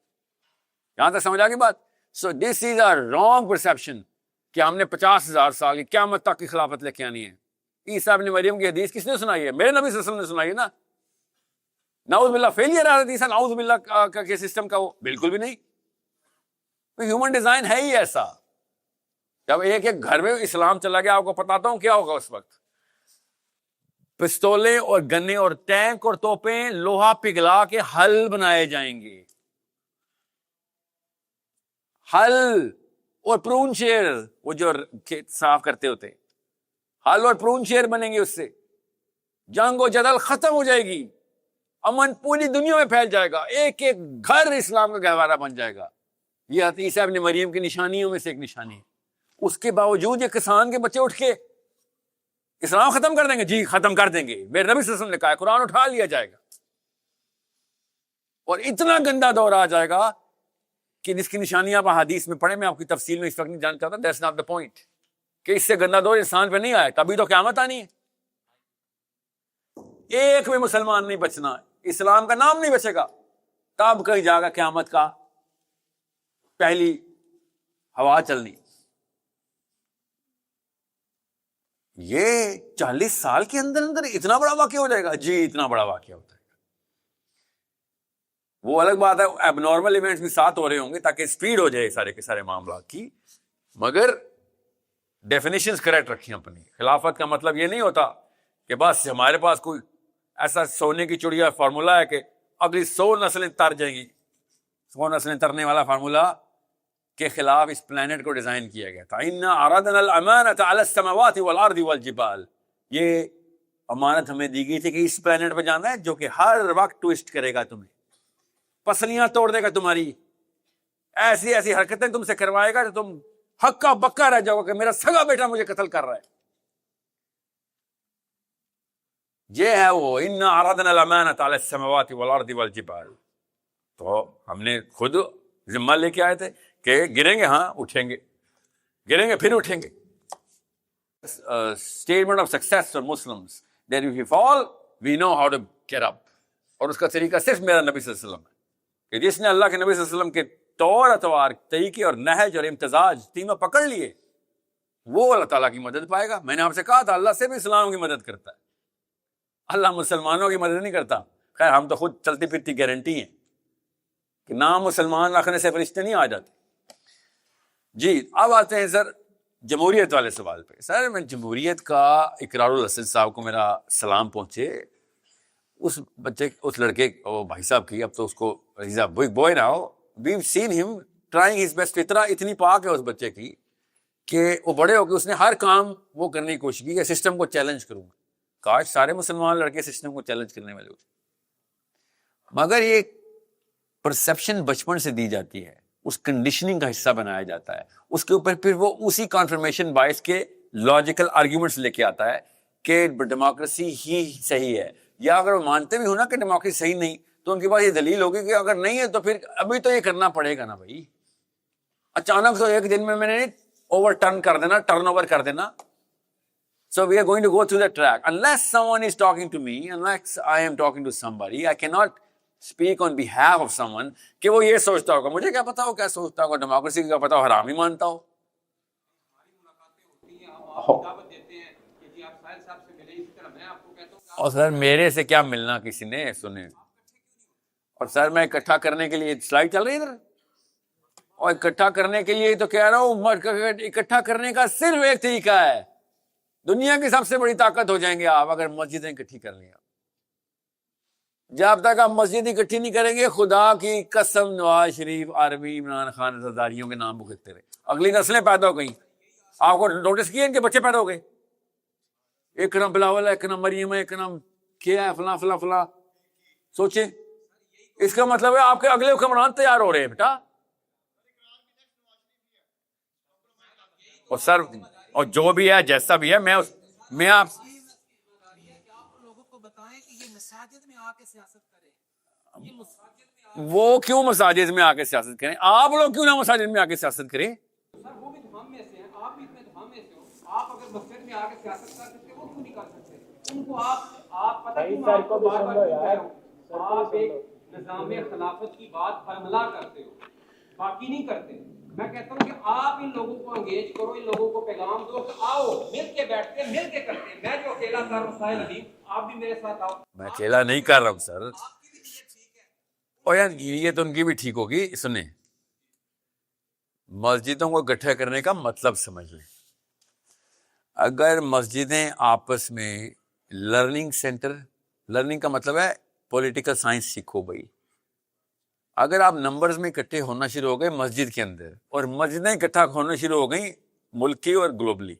یہاں تک سمجھ آ گئی بات. سو دس از اے رانگ پرسپشن کہ ہم نے 50,000 سال کی قیامت تک کی خلافت لے کے آنی ہے. عیسیٰ ابن مریم کی حدیث کس نے سنائی ہے؟ میرے نبی صلی اللہ علیہ وسلم نے سنائی ہے نا. نعوذ باللہ فیلئر ہے حدیث, نعوذ باللہ کا سسٹم کا, وہ بالکل بھی نہیں. ہیومن ڈیزائن ہے ہی ایسا. جب ایک گھر میں اسلام چلا گیا, آپ کو بتاتا ہوں کیا ہوگا اس وقت. پستولیں اور گنے اور ٹینک اور توپیں لوہا پگھلا کے حل بنائے جائیں گے. حل اور پرون شیر, وہ جو کھیت صاف کرتے ہوتے, حل اور پرون شیر بنیں گے. اس سے جنگ و جدل ختم ہو جائے گی, امن پوری دنیا میں پھیل جائے گا, ایک گھر اسلام کا گہوارہ بن جائے گا. یہ عیسیٰ ابن مریم کی نشانیوں میں سے ایک نشانی ہے. اس کے باوجود یہ کسان کے بچے اٹھ کے اسلام ختم کر دیں گے. جی ختم کر دیں گے, میرے نبی صلی اللہ علیہ وسلم نے کہا ہے, قرآن اٹھا لیا جائے گا. اور اتنا گندا دور آ جائے گا کہ جس کی نشانیاں آپ حدیث میں پڑھیں, میں آپ کی تفصیل میں اس وقت نہیں جاننا چاہتا, دیٹس ناٹ دا پوائنٹ, کہ اس سے گندا دور انسان پہ نہیں آئے, تبھی تو قیامت آنی ہے. ایک بھی مسلمان نہیں بچنا, اسلام کا نام نہیں بچے گا, تب کہیں جا گا قیامت کا پہلی ہوا چلنی. یہ 40 سال کے اندر اتنا بڑا واقعہ ہو جائے گا. جی اتنا بڑا واقعہ ہوتا ہے. وہ الگ بات ہے, اب نارمل ایونٹس بھی ساتھ ہو رہے ہوں گے تاکہ سپیڈ ہو جائے سارے کے سارے معاملات کی, مگر ڈیفینیشنز کریکٹ رکھی اپنی. خلافت کا مطلب یہ نہیں ہوتا کہ بس ہمارے پاس کوئی ایسا سونے کی چڑیا فارمولہ ہے کہ اگلی 100 نسلیں تر جائیں گی. 100 نسلیں ترنے والا فارمولہ کے خلاف اس پلانٹ کو ڈیزائن کیا گیا تھا. اِنَّا عَرَضْنَا الْأَمَانَةَ عَلَى السَّمَاوَاتِ وَالْأَرْضِ وَالْجِبَالِ. یہ امانت ہمیں دی گئی تھی کہ اس پلانٹ پہ جانا ہے جو کہ ہر وقت ٹویسٹ کرے گا تمہیں, پسلیاں توڑ دے گا تمہاری, ایسی ایسی حرکتیں تم سے کروائے گا تو تم ہکا بکا رہ جاؤ گا کہ میرا سگا بیٹا مجھے قتل کر رہا ہے. یہ ہے وہ اِنَّا عَرَضْنَا الْأَمَانَةَ عَلَى السَّمَاوَاتِ وَالْأَرْضِ وَالْجِبَالِ. تو ہم نے خود ذمہ لے کے آئے تھے کہ گریں گے, ہاں اٹھیں گے, گریں گے پھر اٹھیں گے. Statement of success for Muslims that if you fall we know how to get up. اور اس کا طریقہ صرف میرا نبی صلی اللہ علیہ وسلم ہے کہ جس نے اللہ کے نبی صلی اللہ علیہ وسلم کے طور اطوار, طریقے اور نہج اور امتزاج تینوں پکڑ لیے, وہ اللہ تعالیٰ کی مدد پائے گا. میں نے آپ سے کہا تھا اللہ سے بھی اسلام کی مدد کرتا ہے, اللہ مسلمانوں کی مدد نہیں کرتا. خیر ہم تو خود چلتی پھرتی گارنٹی ہیں کہ نام مسلمان رکھنے سے فرشتے نہیں آ جاتے. جی اب آتے ہیں سر جمہوریت والے سوال پہ. سر میں جمہوریت کا اقرار الحسن صاحب کو میرا سلام پہنچے. اس بچے, اس لڑکے بھائی صاحب کی, اب تو اس کو big boy now, we've seen ہم ٹرائنگ ہز بیسٹ. اتنی پاک ہے اس بچے کی کہ وہ بڑے ہو کے اس نے ہر کام وہ کرنے کی کوشش کی کہ سسٹم کو چیلنج کروں گا. کاش سارے مسلمان لڑکے سسٹم کو چیلنج کرنے والے ہوتے, مگر یہ پرسیپشن بچپن سے دی جاتی ہے, اس کنڈیشننگ کا حصہ بنایا جاتا ہے. اس کے اوپر پھر وہ اسی کانفرمیشن بائس کے لاجیکل آرگیومنٹس لے کے آتا ہے کہ ڈیموکریسی ہی صحیح ہے. یا اگر وہ مانتے بھی ہوں نا کہ ڈیموکریسی صحیح نہیں, تو ان کے پاس یہ دلیل ہوگی کہ اگر نہیں ہے تو پھر ابھی تو یہ کرنا پڑے گا نا بھائی. اچانک تو ایک دن میں نے اوور ٹرن کر دینا, ٹرن اوور کر دینا So we are going to go through the track. Unless someone is talking to me, unless I am talking to somebody, I cannot speak on behalf of someone کہ وہ یہ سوچتا ہوگا. مجھے کیا پتا ہو کیا سوچتا ہوگا, ڈیموکریسی کا پتا ہو حرام ہی مانتا ہو. اور سر میرے سے کیا ملنا کسی نے, سنے. اور سر میں اکٹھا کرنے کے لیے سلائڈ چل رہی ہے ادھر, اور اکٹھا کرنے کے لیے تو کہہ رہا ہوں, اکٹھا کرنے کا صرف ایک طریقہ ہے. دنیا کی سب سے بڑی طاقت ہو جائیں گے آپ اگر مسجدیں اکٹھی کر لیں. جب تک آپ مسجد اکٹھی نہیں کریں گے, خدا کی قسم نواز شریف, عربی, عمران خان, زرداریوں کے نام بکتے رہے, اگلی نسلیں پیدا ہو گئیں. آپ کو نوٹس کیا ان کے بچے پیدا ہو گئے, ایک نام بلاول ہے, ایک نام مریم ہے, ایک نام کیا ہے, فلاں فلاں فلاں. سوچیں, اس کا مطلب ہے آپ کے اگلے حکمران تیار ہو رہے ہیں بیٹا. اور سر اور جو بھی ہے جیسا بھی ہے, میں آپ وہ کیوں مساجد میں آ کے سیاست کریں, آپ لوگ کیوں نہ مساجد میں آ کے سیاست کریں. سر وہ بھی تو ہم میں سے ہیں, آپ بھی اتنے تو ہم میں سے ہو. آپ اگر مسجد میں آ کے سیاست کر سکتے وہ کیوں نہیں کر سکتے. ان کو آپ پتہ کیوں آپ کو بار بار کہہ رہا ہوں, آپ ایک نظام خلافت کی بات فرملا کرتے ہو, باقی نہیں کرتے. میں کہتا ہوں کہ آپ ان لوگوں کو انگیج کرو, ان لوگوں کو پیغام دو کہ آؤ مل کے بیٹھتے ہیں, مل کے کرتے ہیں. میں جو اکیلا تھا مسائل علیم, آپ بھی میرے ساتھ آؤ. میں اکیلا نہیں کر رہا ہوں سر. اور یار یہ تو ان کی بھی ٹھیک ہوگی. سنیں, مسجدوں کو اکٹھا کرنے کا مطلب سمجھ لیں. اگر مسجدیں آپس میں لرننگ سینٹر, لرننگ کا مطلب ہے پولیٹیکل سائنس سیکھو بھائی. اگر آپ نمبرز میں اکٹھے ہونا شروع ہو گئے مسجد کے اندر, اور مسجدیں اکٹھا ہونا شروع ہو گئیں ملکی اور گلوبلی,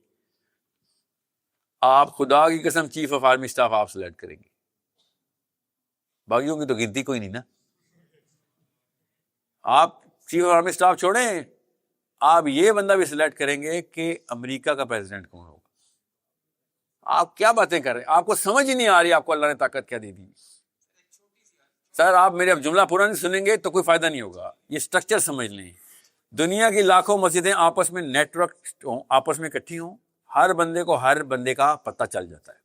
آپ خدا کی قسم چیف آف آرمی اسٹاف آپ سلیکٹ کریں گے. باقیوں کی تو گنتی کوئی نہیں نا. آپ چیف آف آرمی اسٹاف چھوڑیں, آپ یہ بندہ بھی سلیکٹ کریں گے کہ امریکہ کا پریزیڈنٹ کون ہوگا. آپ کیا باتیں کر رہے ہیں, آپ کو سمجھ ہی نہیں آ رہی آپ کو اللہ نے طاقت کیا دے دی. سر آپ میرے اب جملہ پورا نہیں سنیں گے تو کوئی فائدہ نہیں ہوگا. یہ سٹرکچر سمجھ لیں. دنیا کی لاکھوں مسجدیں آپس میں نیٹ ورک ہوں, آپس میں اکٹھی ہوں, ہر بندے کو ہر بندے کا پتہ چل جاتا ہے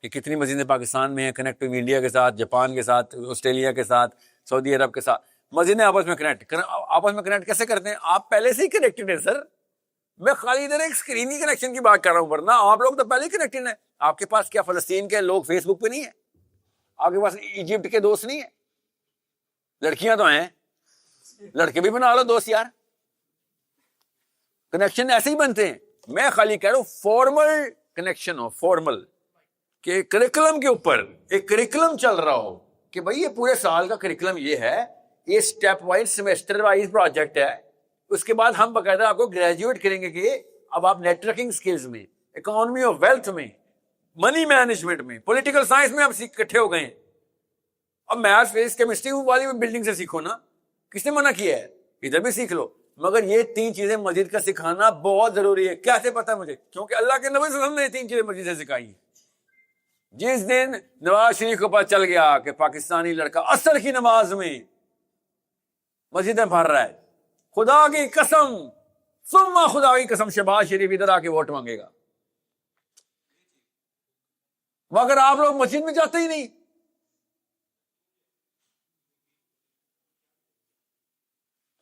کہ کتنی مسجدیں پاکستان میں ہیں, کنیکٹ انڈیا کے ساتھ, جاپان کے ساتھ, آسٹریلیا کے ساتھ, سعودی عرب کے ساتھ. مسجدیں آپس میں کنیکٹ کیسے کرتے ہیں, آپ پہلے سے ہی کنیکٹڈ ہیں سر. میں خالی ادھر ایک اسکرینی کنیکشن کی بات کر رہا ہوں, ورنہ آپ لوگ تو پہلے ہی کنیکٹڈ ہیں. آپ کے پاس کیا فلسطین کے لوگ فیس بک پہ نہیں ہیں, آپ کے پاس ایجپٹ کے دوست نہیں ہیں, لڑکیاں تو ہیں, لڑکے بھی بنا لو دوست یار. کنیکشن ایسے ہی بنتے ہیں. میں خالی کہہ رہا ہوں فارمل کنیکشن ہو, فارمل, کہ کریکولم کے اوپر ایک کریکولم چل رہا ہو کہ بھائی یہ پورے سال کا کریکولم یہ ہے, یہ step wise semester wise project ہے. اس کے بعد ہم باقاعدہ آپ کو گریجویٹ کریں گے کہ اب آپ نیٹ ورکنگ سکلز میں, اکانومی آف ویلتھ میں, منی مینجمنٹ میں, پولیٹیکل سائنس میں آپ اکٹھے ہو گئے ہیں. اب میتھس فزکس کیمسٹری والی بلڈنگ سے سیکھو نا, کس نے منع کیا ہے, ادھر بھی سیکھ لو. مگر یہ 3 چیزیں مسجد کا سکھانا بہت ضروری ہے. کیسے پتا مجھے, کیونکہ اللہ کے نبی صلی اللہ علیہ وسلم نے 3 چیزیں مسجد سے سکھائی ہیں. جس دن نواز شریف کو پتہ چل گیا کہ پاکستانی لڑکا اثر کی نماز میں مسجدیں بھر رہا ہے, خدا کی قسم, ثم خدا کی قسم, شہباز شریف ادھر آ کے ووٹ مانگے گا. مگر آپ لوگ مسجد میں جاتے ہی نہیں.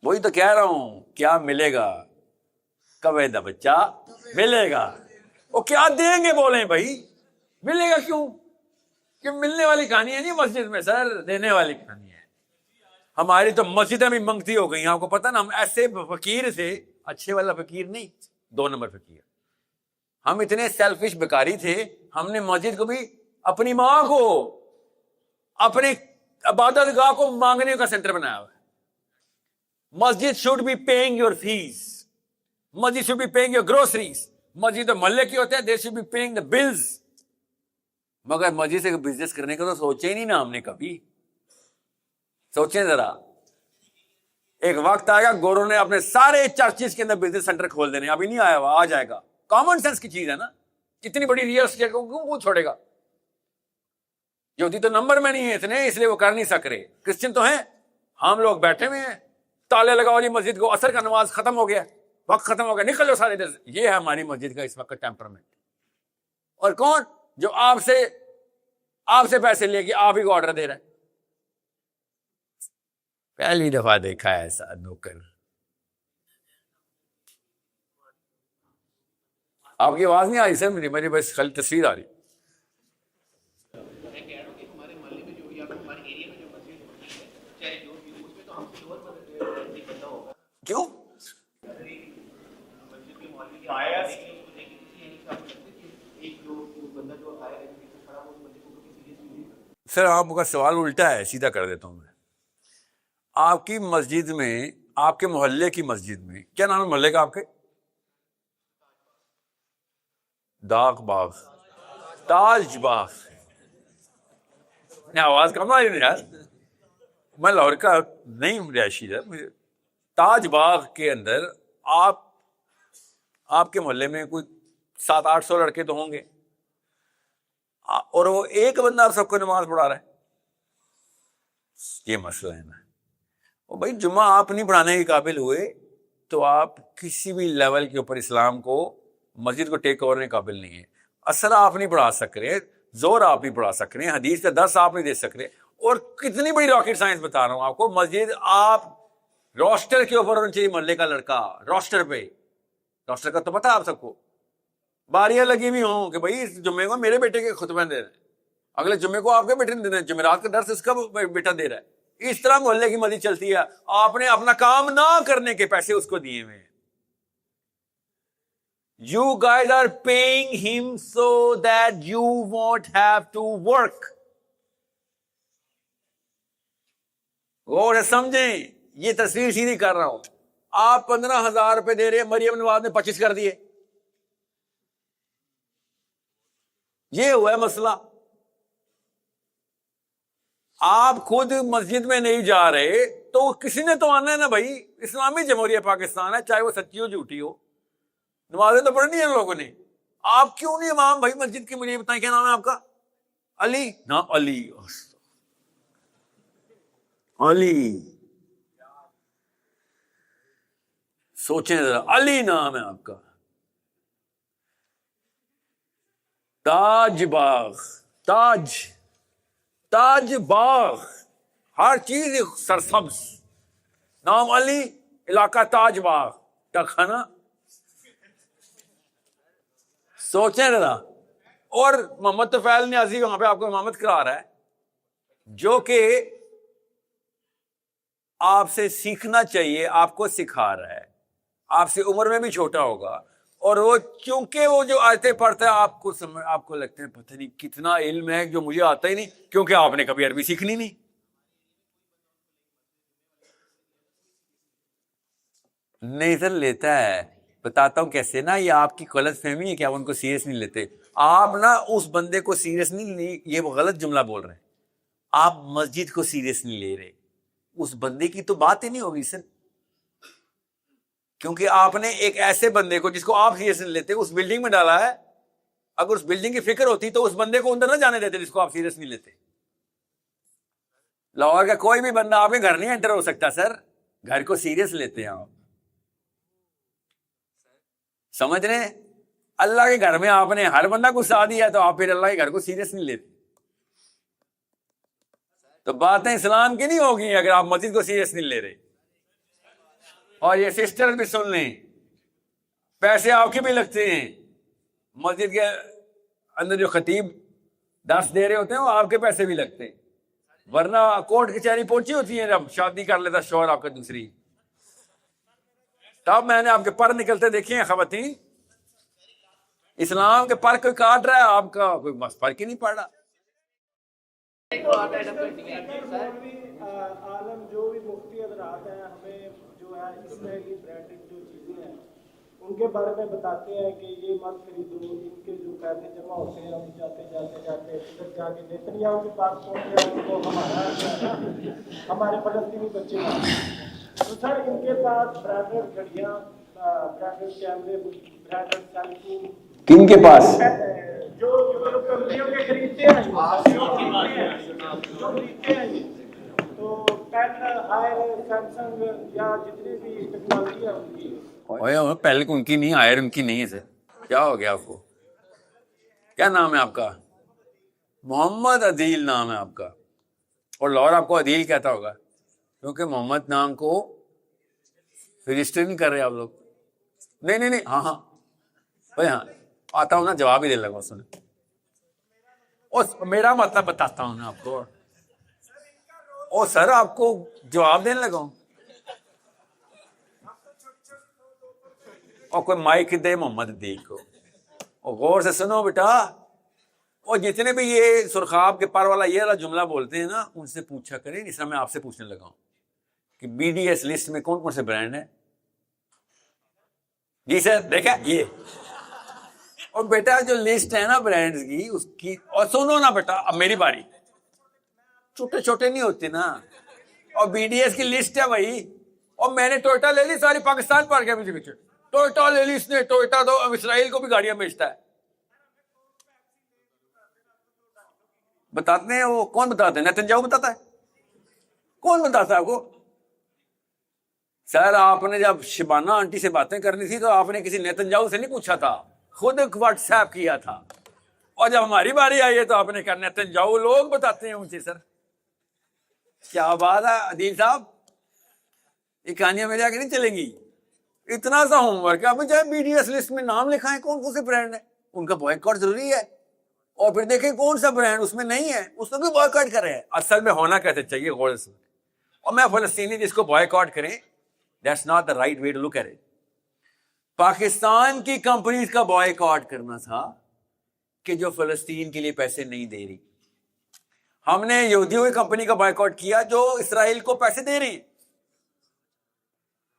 وہی تو کہہ رہا ہوں, کیا ملے گا, کویدہ بچہ ملے گا. وہ کیا دیں گے بولیں بھائی, ملے گا کیوں, کہ ملنے والی کہانی ہے نہیں مسجد میں سر, دینے والی کہانی ہے. ہماری تو مسجدیں بھی منگتی ہو گئی. آپ کو پتہ نا, ہم ایسے فقیر تھے, اچھے والا فقیر نہیں, 2 نمبر فقیر. ہم اتنے سیلفش بیکاری تھے, ہم نے مسجد کو بھی اپنی ماں کو, اپنی عبادت گاہ کو مانگنے کا سینٹر بنایا ہوا ہے. مسجد should be paying your fees. Masjid should be paying your groceries. مسجد تو محلے کی ہوتے ہیں, they should be paying the bills. مگر مسجد سے بزنس کرنے کا تو سوچے ہی نہیں نا ہم نے کبھی. سوچیں ذرا, ایک وقت آئے گا گوروں نے اپنے سارے چرچز کے اندر بزنس سینٹر کھول دینے. ابھی نہیں آیا ہوا, آ جائے گا. کامن سینس کی چیز ہے نا, اتنی بڑی ریئل اسٹیٹ کو کیوں چھوڑے گا. یہودی تو نمبر میں نہیں ہے اتنے, اس لیے وہ کر نہیں سک رہے. کرسچن تو ہیں, ہم لوگ بیٹھے ہوئے ہیں, تالے لگاؤ جی مسجد کو, اثر کا نماز ختم ہو گیا, وقت ختم ہو گیا, نکل جاؤ سارے ادھر. یہ ہے ہماری مسجد کا اس وقت ٹیمپرمنٹ. اور کون؟ جو آپ سے پیسے لے کے آپ ہی کو آرڈر دے رہا ہے. پہلی دفعہ دیکھا ہے ایسا نوکر. آپ کی آواز نہیں آ رہی سر، میری بس خالی تصویر آ رہی. کیوں؟ سر آپ کا سوال الٹا ہے، سیدھا کر دیتا ہوں میں. آپ کی مسجد میں، آپ کے محلے کی مسجد میں، کیا نام ہے محلے کا آپ کے؟ داغ باغ، تاج باغ. آواز کم آ رہی ہے یار، میں لاہور کا نہیں ہوں رہائشی ہے. تاج باغ کے اندر آپ کے محلے میں کوئی 700-800 لڑکے تو ہوں گے، اور وہ ایک بندہ آپ سب کو نماز پڑھا رہا ہے. یہ مسئلہ ہے نا. اور بھائی جمعہ آپ نہیں پڑھانے کے قابل ہوئے تو آپ کسی بھی لیول کے اوپر اسلام کو، مسجد کو ٹیک اوور کرنے کے قابل نہیں ہے. اثر آپ نہیں پڑھا سک رہے، زور آپ نہیں پڑھا سک رہے، حدیث کا درس آپ نہیں دے سک رہے. اور کتنی بڑی راکٹ سائنس بتا رہا ہوں آپ کو. مسجد آپ روسٹر کے اوپر ہونا چاہیے، محلے کا لڑکا روسٹر پہ. روسٹر کا تو پتا آپ سب کو، باریاں لگی ہوئی ہوں کہ بھائی اس جمعے کو میرے بیٹے کے خطبہ دے رہے ہیں، اگلے جمعے کو آپ کے بیٹے نے دینا ہے، جمعرات کا درس اس کا بیٹا دے رہا ہے. اس طرح محلے کی مسجد چلتی ہے. آپ نے اپنا کام نہ کرنے کے پیسے اس کو دیے ہوئے ہیں. You guys are paying him so that you won't have to work. غور سے سمجھیں، یہ تصویر سیدھی کر رہا ہوں. آپ 15,000 روپے دے رہے ہیں، مریم نواز نے 25 کر دیے. یہ ہوا ہے مسئلہ. آپ خود مسجد میں نہیں جا رہے تو کسی نے تو آنا ہے نا بھائی. اسلامی جمہوریہ پاکستان ہے، چاہے وہ سچی ہو جھوٹی ہو، نمازیں تو پڑھنی ہیں لوگوں نے. آپ کیوں نہیں امام بھائی مسجد کی؟ مجھے بتائیں کیا نام ہے آپ کا؟ علی نا، علی سوچیں ذرا، علی نام ہے آپ کا. تاج باغ، تاج باغ، ہر چیز سرسبز. نام علی، علاقہ تاج باغ، ٹکھانا. سوچیں ذرا. اور محمد طفیل نیازی وہاں پہ آپ کو امامت کرا رہا ہے، جو کہ آپ سے سیکھنا چاہیے، آپ کو سکھا رہا ہے. آپ سے عمر میں بھی چھوٹا ہوگا، اور وہ چونکہ وہ جو آیتیں پڑھتا ہے آپ کو لگتا ہے پتہ نہیں کتنا علم ہے جو مجھے آتا ہی نہیں، کیونکہ آپ نے کبھی عربی سیکھنی نہیں. نہیں سر لیتا ہے، بتاتا ہوں کیسے نا. یہ آپ کی غلط فہمی ہے کہ آپ ان کو سیریس نہیں لیتے. آپ نا اس بندے کو سیریس نہیں، یہ غلط جملہ بول رہے ہیں. آپ مسجد کو سیریس نہیں لے رہے، اس بندے کی تو بات ہی نہیں ہوگی سر. کیونکہ آپ نے ایک ایسے بندے کو جس کو آپ سیریس نہیں لیتے اس بلڈنگ میں ڈالا ہے. اگر اس بلڈنگ کی فکر ہوتی تو اس بندے کو اندر نہ جانے دیتے جس کو آپ سیریس نہیں لیتے. لاہور کا کوئی بھی بندہ آپ کے گھر نہیں انٹر ہو سکتا سر. گھر کو سیریس لیتے ہیں آپ، سمجھ رہے ہیں؟ اللہ کے گھر میں آپ نے ہر بندہ کو ساتھ دیا تو آپ پھر اللہ کے گھر کو سیریس نہیں لیتے. تو باتیں اسلام کی نہیں ہوگی اگر آپ مسجد کو سیریس نہیں لے رہے. اور یہ سسٹر بھی سن لیں، پیسے آپ کے بھی لگتے ہیں. مسجد کے اندر جو خطیب درس دے رہے ہوتے ہیں وہ آپ کے پیسے بھی لگتے ہیں، ورنہ کورٹ کچہری پہنچی ہوتی ہے جب شادی کر لیتا شوہر آپ کا دوسری. تب میں نے آپ کے پر نکلتے دیکھے ہیں خواتین. اسلام کے پر کوئی کاٹ رہا ہے، آپ کا کوئی فرق ہی نہیں پڑ رہا. عالم جو بھی مفتی حضرات ہیں ہمیں جو ہے اس طرح کی برانڈنگ جو چیزیں ہیں ان کے بارے میں بتاتے ہیں کہ یہ مت خریدو. ان کے جو پیسے جمع ہوتے ہیں ہم جاتے ادھر جا کے نیتنیاہو کے پاس پہنچتے ہیں تو ہمارے فلسطینی بچے ہیں. تو سر ان کے پاس برانڈڈ گھڑیاں، برانڈڈ کیمرے، برانڈڈ سیل فون کن کے پاس؟ جو کمپنیوں کے خریدتے ہیں تو پیٹر، ہائر، سیمسنگ یا جتنی بھی ٹیکنالوجی ہے ان کی. پہلے ان کی نہیں، ہائر ان کی نہیں ہے سر. کیا ہو گیا آپ کو؟ کیا نام ہے آپ کا؟ محمد عدیل نام ہے آپ کا، اور لاہور آپ کو عدیل کہتا ہوگا کیونکہ محمد نام کو رجسٹر نہیں کر رہے آپ لوگ. نہیں ہاں بھائی ہاں آتا ہوں نا، جواب ہی دے لگا اس نے. میرا مطلب بتاتا ہوں نا آپ کو. او سر آپ کو جواب دینے لگا ہوں. اور کوئی مائک دے محمد عدیل کو. اور غور سے سنو بیٹا، اور جتنے بھی یہ سرخاب کے پر والا یہ والا جملہ بولتے ہیں نا، ان سے پوچھا کریں. اس طرح میں آپ سے پوچھنے لگا ہوں کہ بی ڈی ایس لسٹ میں کون کون سے برانڈ ہیں. جی سر دیکھا یہ. اور بیٹا جو لسٹ ہے نا برانڈز کی، اس کی، اور سنو نا بیٹا اب میری باری. چھوٹے چھوٹے نہیں ہوتے نا. اور بی ڈی ایس کی لسٹ ہے بھائی. اور میں نے ٹوئٹا لے لی، ساری پاکستان پار گیا پیچھے پیچھے. ٹوئٹا لے لی اس نے. ٹوئٹا تو اب اسرائیل کو بھی گاڑیاں بیچتا ہے. بتاتے ہیں وہ کون بتاتے ہیں؟ نیتنیاہو بتاتا ہے. کون بتاتا ہے آپ کو؟ سر آپ نے جب شبانہ آنٹی سے باتیں کرنی تھی تو آپ نے کسی نیتنیاہو سے نہیں پوچھا تھا، خود واٹس ایپ کیا تھا. اور جب ہماری باری آئی ہے تو آپ نے کہا نیتنیاہو لوگ بتاتے ہیں مجھے. سر کیا بات ہے عدیل صاحب، یہ کہانیاں میرے آگے نہیں چلیں گی. اتنا سا ہوم ورک ہے. اب چاہے بی ڈی ایس لسٹ میں نام لکھائیں کون کون سے برانڈ ہیں، ان کا بوائکاٹ ضروری ہے. اور پھر دیکھیں کون سا برانڈ اس میں نہیں ہے، اس کو بھی بوائکاٹ کر رہے ہیں. اصل میں ہونا کیسے چاہیے غور سے. اور میں فلسطینی جس کو بوائکاٹ کریں، that's not the right way to look at it. Pakistan کی کمپنیز کا بوائکاٹ کرنا تھا کہ جو فلسطین کے لیے پیسے نہیں دے رہی. ہم نے یہودیوں کی کمپنی کا بوائکاٹ کیا جو اسرائیل کو پیسے دے رہی ہیں.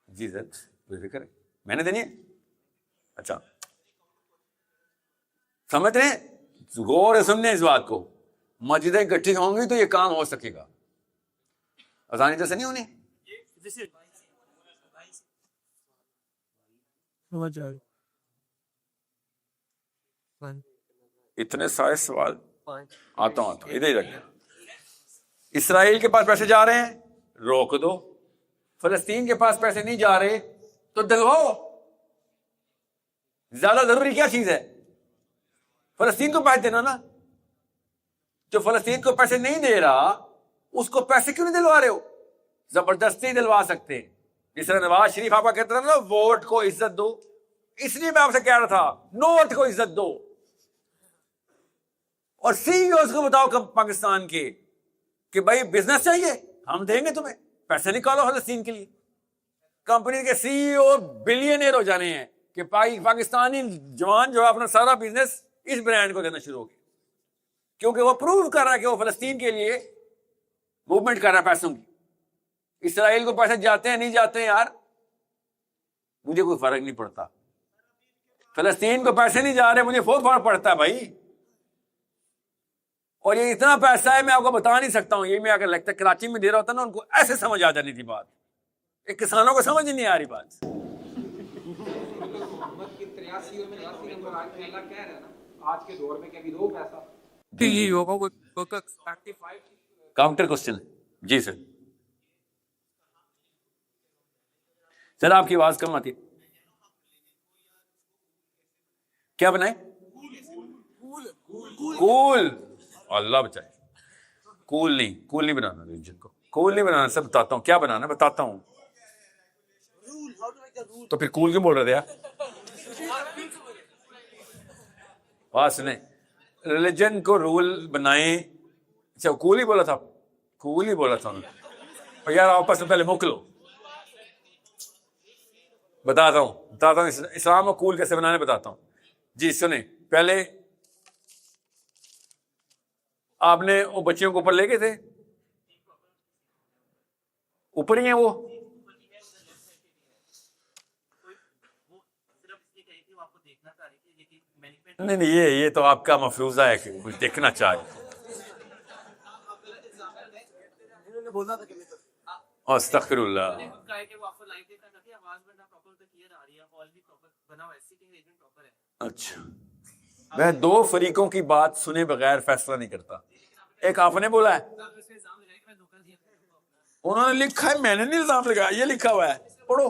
جی سر بے فکر ہے، میں نے دینی ہے. اچھا سمجھ رہے ہیں؟ غور سے سننے اس بات کو. مسجدیں اکٹھی ہوں گی تو یہ کام ہو سکے گا. اذان جیسے نہیں ہونی. اتنے سارے سوال آتا ہوں ادھر ہی رکھیں. اسرائیل کے پاس پیسے جا رہے ہیں، روک دو. فلسطین کے پاس پیسے نہیں جا رہے تو دلواؤ. زیادہ ضروری کیا چیز ہے؟ فلسطین کو پیسے دینا نا. جو فلسطین کو پیسے نہیں دے رہا اس کو پیسے کیوں نہیں دلوا رہے ہو؟ زبردستی دلوا سکتے. جس طرح نواز شریف آپ کا کہتا تھا نا ووٹ کو عزت دو، اس لیے میں آپ سے کہہ رہا تھا نوٹ کو عزت دو. اور سی ای اوز کو بتاؤ پاکستان کے کہ بھائی بزنس چاہیے ہم دیں گے تمہیں، پیسے نکالو فلسطین کے لیے. کمپنی کے سی ای او بلینئر ہو جانے ہیں کہ پاکستانی جوان جو اپنا سارا بزنس اس برانڈ کو دینا شروع ہو گیا، کیونکہ وہ پروو کر رہا ہے کہ وہ فلسطین کے لیے موومنٹ کر رہا ہے پیسوں کی. اسرائیل کو پیسے جاتے ہیں نہیں جاتے ہیں یار مجھے کوئی فرق نہیں پڑتا. فلسطین کو پیسے نہیں جا رہے مجھے بہت فرق پڑتا ہے بھائی. اور یہ اتنا پیسہ ہے میں آپ کو بتا نہیں سکتا ہوں. یہ میں اگر لگتا ہے کراچی میں دے رہا ہوتا نا ان کو ایسے سمجھ آ جانی تھی بات. ایک کسانوں کو سمجھ نہیں آ رہی بات. محمد کی 83 اور 84 نمبر آج کے اللہ کہہ رہا ہے نا آج کے دور میں کہ ابھی دو پیسہ یہ ہوگا کاؤنٹر کوسچن. جی سر. سر آپ کی آواز کم آتی. کیا بنائے؟ کول. اللہ بچائے. کول نہیں بنانا ریلیجن کو. کول نہیں بنانا. سب بتاتا ہوں کیا بنانا بتاتا ہوں. تو پھر کول کیوں بول رہے تھے یار؟ بات سنیں. ریلیجن کو رول بنائیں. اچھا کول ہی بولا تھا. کول ہی بولا تھا انہوں نے. اور یار آپس میں پہلے موکلو. بتاتا ہوں اسلام کو کول کیسے بنانے بتاتا ہوں. جی سنیں. پہلے آپ نے وہ بچیوں کو اوپر لے گئے تھے. اوپر ہی ہیں وہ. نہیں یہ تو آپ کا مفروضہ ہے کہ کچھ دیکھنا چاہے. استغفر اللہ. اچھا میں دو فریقوں کی بات سنے بغیر فیصلہ نہیں کرتا. ایک آپ نے بولا ہے انہوں نے لکھا ہے میں نے نہیں الزام لگایا. یہ لکھا ہوا ہے پڑھو.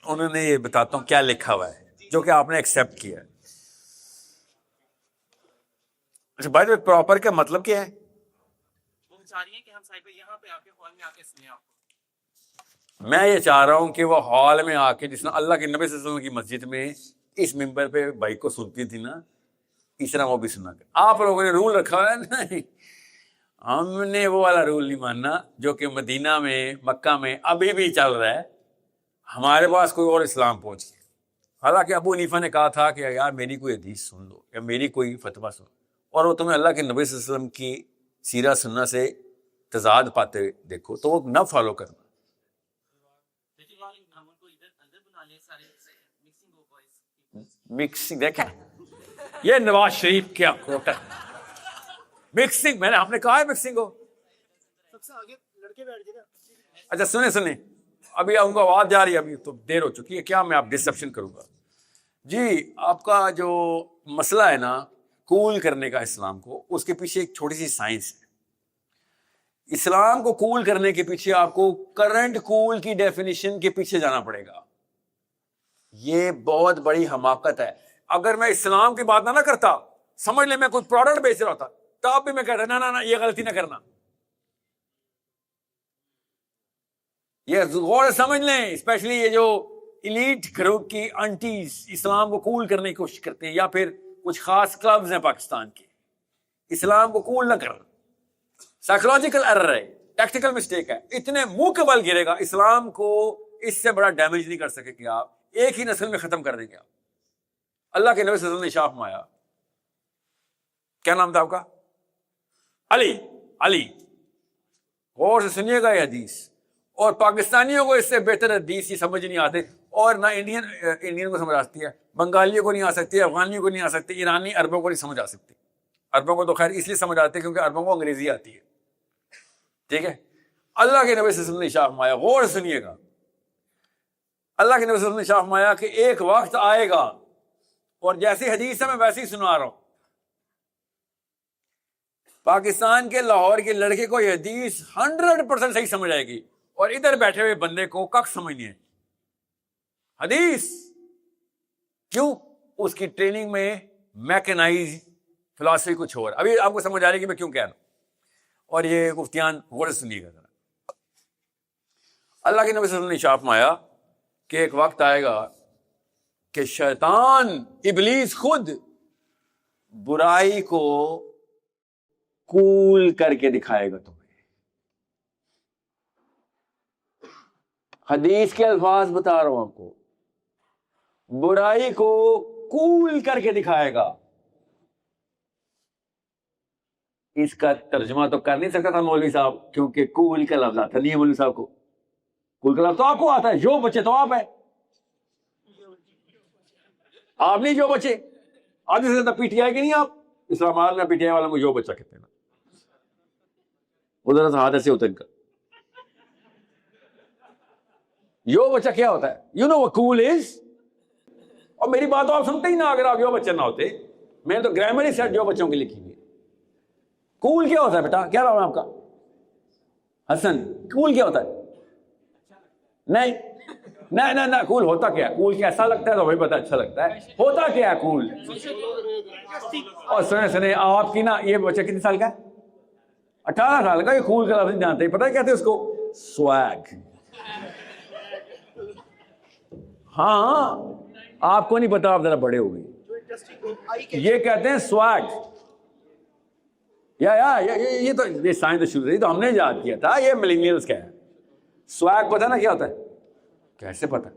انہوں نے یہ بتاتا ہوں کیا لکھا ہوا ہے جو کہ آپ نے ایکسیپٹ کیا ہے. اچھا بھائی پراپر کا مطلب کیا ہے؟ وہ چاہ رہی ہیں کہ ہم صاحب یہاں پہ آ کے ہال میں آ کے سنیں آپ کو. میں یہ چاہ رہا ہوں کہ وہ ہال میں آ کے جس طرح اللہ کے نبی صلی اللہ علیہ وسلم کی مسجد میں اس ممبر پہ بھائی کو سنتی تھی نا, اس طرح وہ بھی سنا کر. آپ لوگوں نے رول رکھا ہوا ہے نہیں, ہم نے وہ والا رول نہیں ماننا جو کہ مدینہ میں مکہ میں ابھی بھی چل رہا ہے. ہمارے پاس کوئی اور اسلام پہنچ گیا. حالانکہ ابو حنیفہ نے کہا تھا کہ یار میری کوئی حدیث سن لو یا میری کوئی فتویٰ سن لو, اور وہ تمہیں اللہ کے نبی صلی اللہ علیہ وسلم کی سیرت سننا سے تضاد پاتے دیکھو تو وہ نہ فالو کرنا. مکسنگ دیکھیں یہ نواز شریف کیا کوٹا مکسنگ, میں نے ہم نے کہا ہے مکسنگ ہو. سب سے آگے لڑکے بیٹھ جائے. اچھا سنیں ابھی ان کو آواز جا رہی ہے, ابھی تو دیر ہو چکی ہے, کیا میں آپ ڈسپشن کروں گا. جی آپ کا جو مسئلہ ہے نا کول کرنے کا اسلام کو, اس کے پیچھے ایک چھوٹی سی سائنس ہے. اسلام کو کول کرنے کے پیچھے آپ کو کرنٹ کول کی ڈیفینیشن کے پیچھے جانا پڑے گا. یہ بہت بڑی حماقت ہے. اگر میں اسلام کی بات نہ کرتا, سمجھ لیں میں کوئی پروڈکٹ بیچ رہا ہوتا, تب بھی میں کہتا نہ یہ غلطی نہ کرنا. یہ غور سے سمجھ لیں, اسپیشلی یہ جو ایلیٹ گروپ کی انٹیز اسلام کو کول کرنے کی کوشش کرتے ہیں, یا پھر کچھ خاص کلبز ہیں پاکستان کے, اسلام کو کول نہ کرنا سائیکولوجیکل ایرر ہے, ٹیکٹیکل مسٹیک ہے. اتنے منہ کے بل گرے گا اسلام کو, اس سے بڑا ڈیمیج نہیں کر سکے کہ آپ ایک ہی نسل میں ختم کر دیں گے. آپ اللہ کے نبی صلی اللہ علیہ وسلم نے شاف مایا, کیا نام تھا آپ کا؟ علی. غور سے سنیے گا یہ حدیث, اور پاکستانیوں کو اس سے بہتر حدیث یہ سمجھ نہیں آتے, اور نہ انڈین کو سمجھ آتی ہے, بنگالیوں کو نہیں آ سکتی, افغانیوں کو نہیں آ سکتی, ایرانی عربوں کو نہیں سمجھ آ سکتی. عربوں کو تو خیر اس لیے سمجھ آتی ہے کیونکہ عربوں کو انگریزی آتی ہے. ٹھیک ہے, اللہ کے نبی صلی اللہ علیہ وسلم نے شاف مایا, غور سے سنیے گا, اللہ کے نبی صلی اللہ علیہ وسلم نے شاف مایا کہ ایک وقت آئے گا, اور جیسی حدیث ہے میں ویسے ہی سنا رہا ہوں, پاکستان کے لاہور کے لڑکے کو یہ حدیث 100% صحیح سمجھ آئے گی, اور ادھر بیٹھے ہوئے بندے کو کک سمجھنی ہے حدیث. کیوں؟ اس کی ٹریننگ میں میکنائز فلاسفی کچھ اور. ابھی آپ کو سمجھ آ رہی ہے کہ میں کیوں کہہ رہا ہوں, اور یہ مفتیان غور سے سنیے گا ذرا. اللہ کے نبی صلی اللہ علیہ وسلم نے شاف مایا کہ ایک وقت آئے گا کہ شیطان ابلیس خود برائی کو کول کر کے دکھائے گا تمہیں. حدیث کے الفاظ بتا رہا ہوں آپ کو, برائی کو کول کر کے دکھائے گا. اس کا ترجمہ تو کر نہیں سکتا تھا مولوی صاحب, کیونکہ کول کا لفظ آتا نہیں ہے مولوی صاحب کو. کول کا لفظ تو آپ کو آتا ہے, جو بچے تو آپ ہے, آپ نہیں جو بچے. آپ سے زیادہ پی ٹی آئی کے نہیں, آپ اسلام آباد میں پی ٹی آئی والا کو جو بچہ کہتے ہیں نا, ادھر ہاتھ ایسے ہوتا ہے ان کا. یو بچہ کیا ہوتا ہے؟ یو نو کول از. اور میری بات تو آپ سنتے ہی نہ اگر آپ یو بچہ نہ ہوتے. میں نے تو گرامر ہی سیٹ جو بچوں کی لکھی ہوئی. کول کیا ہوتا ہے بیٹا؟ کیا نام ہے آپ کا؟ حسن. کول کیا ہوتا ہے؟ نہیں کول ہوتا کیا ہے؟ کول کیسا لگتا ہے تو وہی پتا اچھا لگتا ہے. ہوتا کیا ہے کول؟ اور سنے آپ کی نا یہ بچہ کتنے سال کا ہے؟ 18 سال کا. یہ کول کا لفظ نہیں جانتے. پتہ کہتے ہیں اس کو؟ سویگ. ہاں آپ کو نہیں پتا, آپ ذرا بڑے ہو گئے. یہ کہتے ہیں سواگ. یہ تو یہ سائنس تو شروع رہی تو ہم نے یاد کیا تھا, یہ ملینیلز کا ہے. سواگ پتا نا کیا ہوتا ہے؟ کیسے پتا؟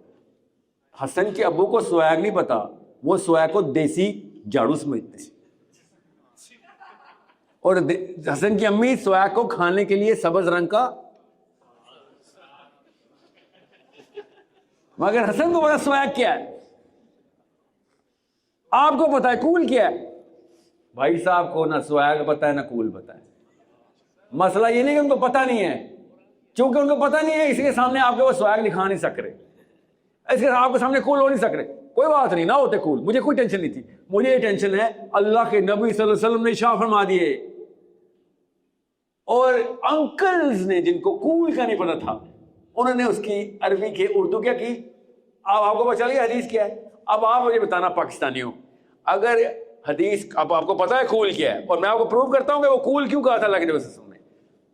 حسن کے ابو کو سواگ نہیں پتا, وہ سواگ کو دیسی جھاڑو سمجھتے ہیں, اور حسن کی امی سواگ کو کھانے کے لیے سبز رنگ کا, مگر حسن کو پتا سواگ کیا ہے. آپ کو پتا ہے کول کیا ہے؟ بھائی صاحب کو نہ سواگ پتا ہے نہ کول پتا ہے. مسئلہ یہ نہیں کہ ان کو پتا نہیں ہے, چونکہ ان کو پتا نہیں ہے اس کے سامنے آپ کے وہ سواگ دکھا نہیں سک رہے, اس کے آپ کے سامنے کول ہو نہیں سک رہے. کوئی بات نہیں, نہ ہوتے کول, مجھے کوئی ٹینشن نہیں تھی. مجھے یہ ٹینشن ہے اللہ کے نبی صلی اللہ علیہ وسلم نے اشارہ فرما دیے, اور انکلز نے جن کو کول کا نہیں پتا تھا, انہوں نے اس کی عربی کے اردو کیا کی, اب آپ کو پتہ چل گیا حدیث کیا ہے. اب آپ مجھے بتانا پاکستانیوں, اگر حدیث اب آپ کو پتا ہے کول کیا ہے, اور میں آپ کو پروو کرتا ہوں کہ وہ کول کیوں کہا تھا اللہ کے نبی صلی اللہ علیہ وسلم نے.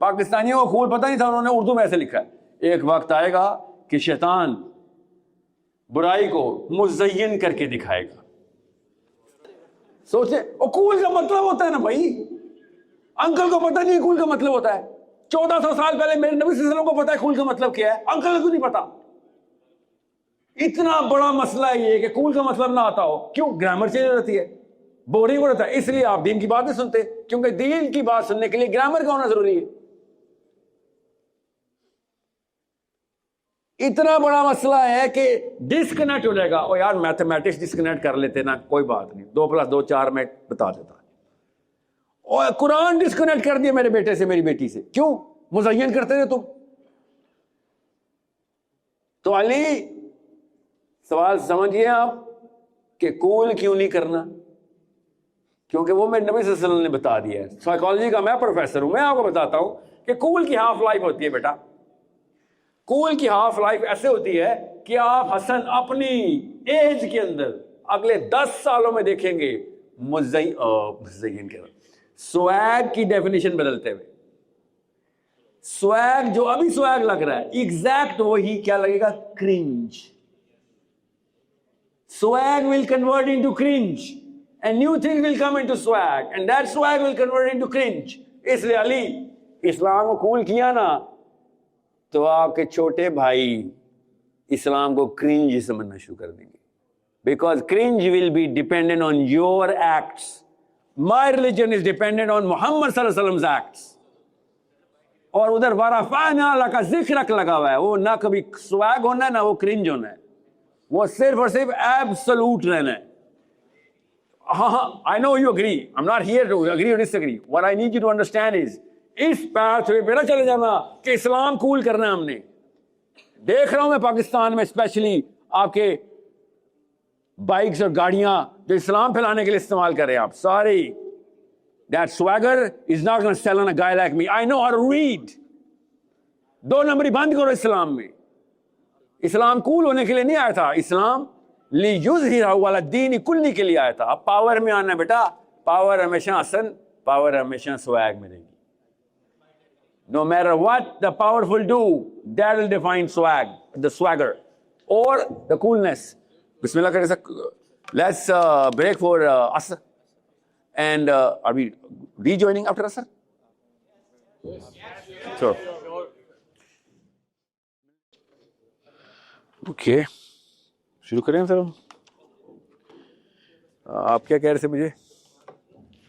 پاکستانیوں کو کول پتہ نہیں تھا, انہوں نے اردو میں ایسے لکھا ہے, ایک وقت آئے گا کہ شیطان برائی کو مزین کر کے دکھائے گا. سوچیں, اور کول کا مطلب ہوتا ہے نا بھائی, انکل کو پتہ نہیں کول کا مطلب ہوتا ہے. 1400 سال پہلے میرے نبی صلی اللہ علیہ وسلم کو پتا ہے کول کا مطلب کیا ہے, انکل کو نہیں پتا. اتنا بڑا مسئلہ ہے یہ کہ کول کا مطلب نہ آتا ہو. کیوں؟ گرامر چینج ہو جاتی ہے, بورنگ ہو جاتا ہے, اس لیے آپ دین کی بات نہیں سنتے, کیونکہ دین کی بات سننے کے لیے گرامر کا ہونا ضروری ہے. اتنا بڑا مسئلہ ہے کہ ڈسکنیکٹ ہو جائے گا. اور یار میتھمیٹکس ڈسکنیکٹ کر لیتے نا, کوئی بات نہیں, 2+2 4 میں بتا دیتا. اور قرآن ڈسکنیکٹ کر دیا میرے بیٹے سے, میری بیٹی سے. کیوں؟ مزین کرتے رہے تم. تو علی سوال سمجھیے آپ کہ کول کیوں نہیں کرنا, کیونکہ وہ میرے نبی صلی اللہ علیہ وسلم نے بتا دیا ہے. سائیکالوجی کا میں پروفیسر ہوں, میں آپ کو بتاتا ہوں کہ کول کی ہاف لائف ہوتی ہے بیٹا. کول کی ہاف لائف ایسے ہوتی ہے کہ آپ حسن اپنی ایج کے اندر اگلے 10 سالوں میں دیکھیں گے مزین کے سویگ کی ڈیفینیشن بدلتے ہوئے. سویگ جو ابھی سویگ لگ رہا ہے ایگزیکٹ وہی کیا لگے گا, cringe. Swag will convert into cringe and new things will come into swag and that swag will convert into cringe. اس لیے علی اسلام کو قبول کیا نا تو آپ کے چھوٹے بھائی اسلام کو کرنج سمجھنا شروع کر دیں گے, because cringe will be dependent on your acts. My religion is dependent on Muhammad صلی اللہ علیہ وسلم acts. اور ادھر ورفعنا لک ذکرک لگا ہوا ہے, وہ نہ کبھی swag ہونا ہے نہ وہ cringe ہونا ہے, وہ صرف اور صرف ایبسولوٹ رہنا ہے. ہاں I know you agree. I'm not here to agree or disagree. What I need you to understand is اس پاتھ وے پہ نہ چلے جانا کہ اسلام قبول کرنا ہے ہم نے. دیکھ رہا ہوں میں پاکستان میں اسپیشلی آپ کے بائکس اور گاڑیاں جو اسلام پھیلانے کے لیے استعمال کر رہے ہیں آپ سارے. That swagger is not going to sell on a guy like me. I know how to read. 2 نمبری بند کرو اسلام میں. اسلام کول ہونے کے لیے نہیں آیا تھا, اسلام لیظہرہ علی الدین کلی کے لیے آیا تھا. اب پاور میں آنا بیٹا, پاور ہمیشہ حسن, پاور ہمیشہ سویگ میں رہے گی. No matter what the powerful do, that will define swag, the swagger or the coolness. Bismillah kare sir. Let's break for Asr. And are we rejoining after Asr? Sure. Okay, شروع کریں سر. آپ کیا کہہ رہے تھے مجھے,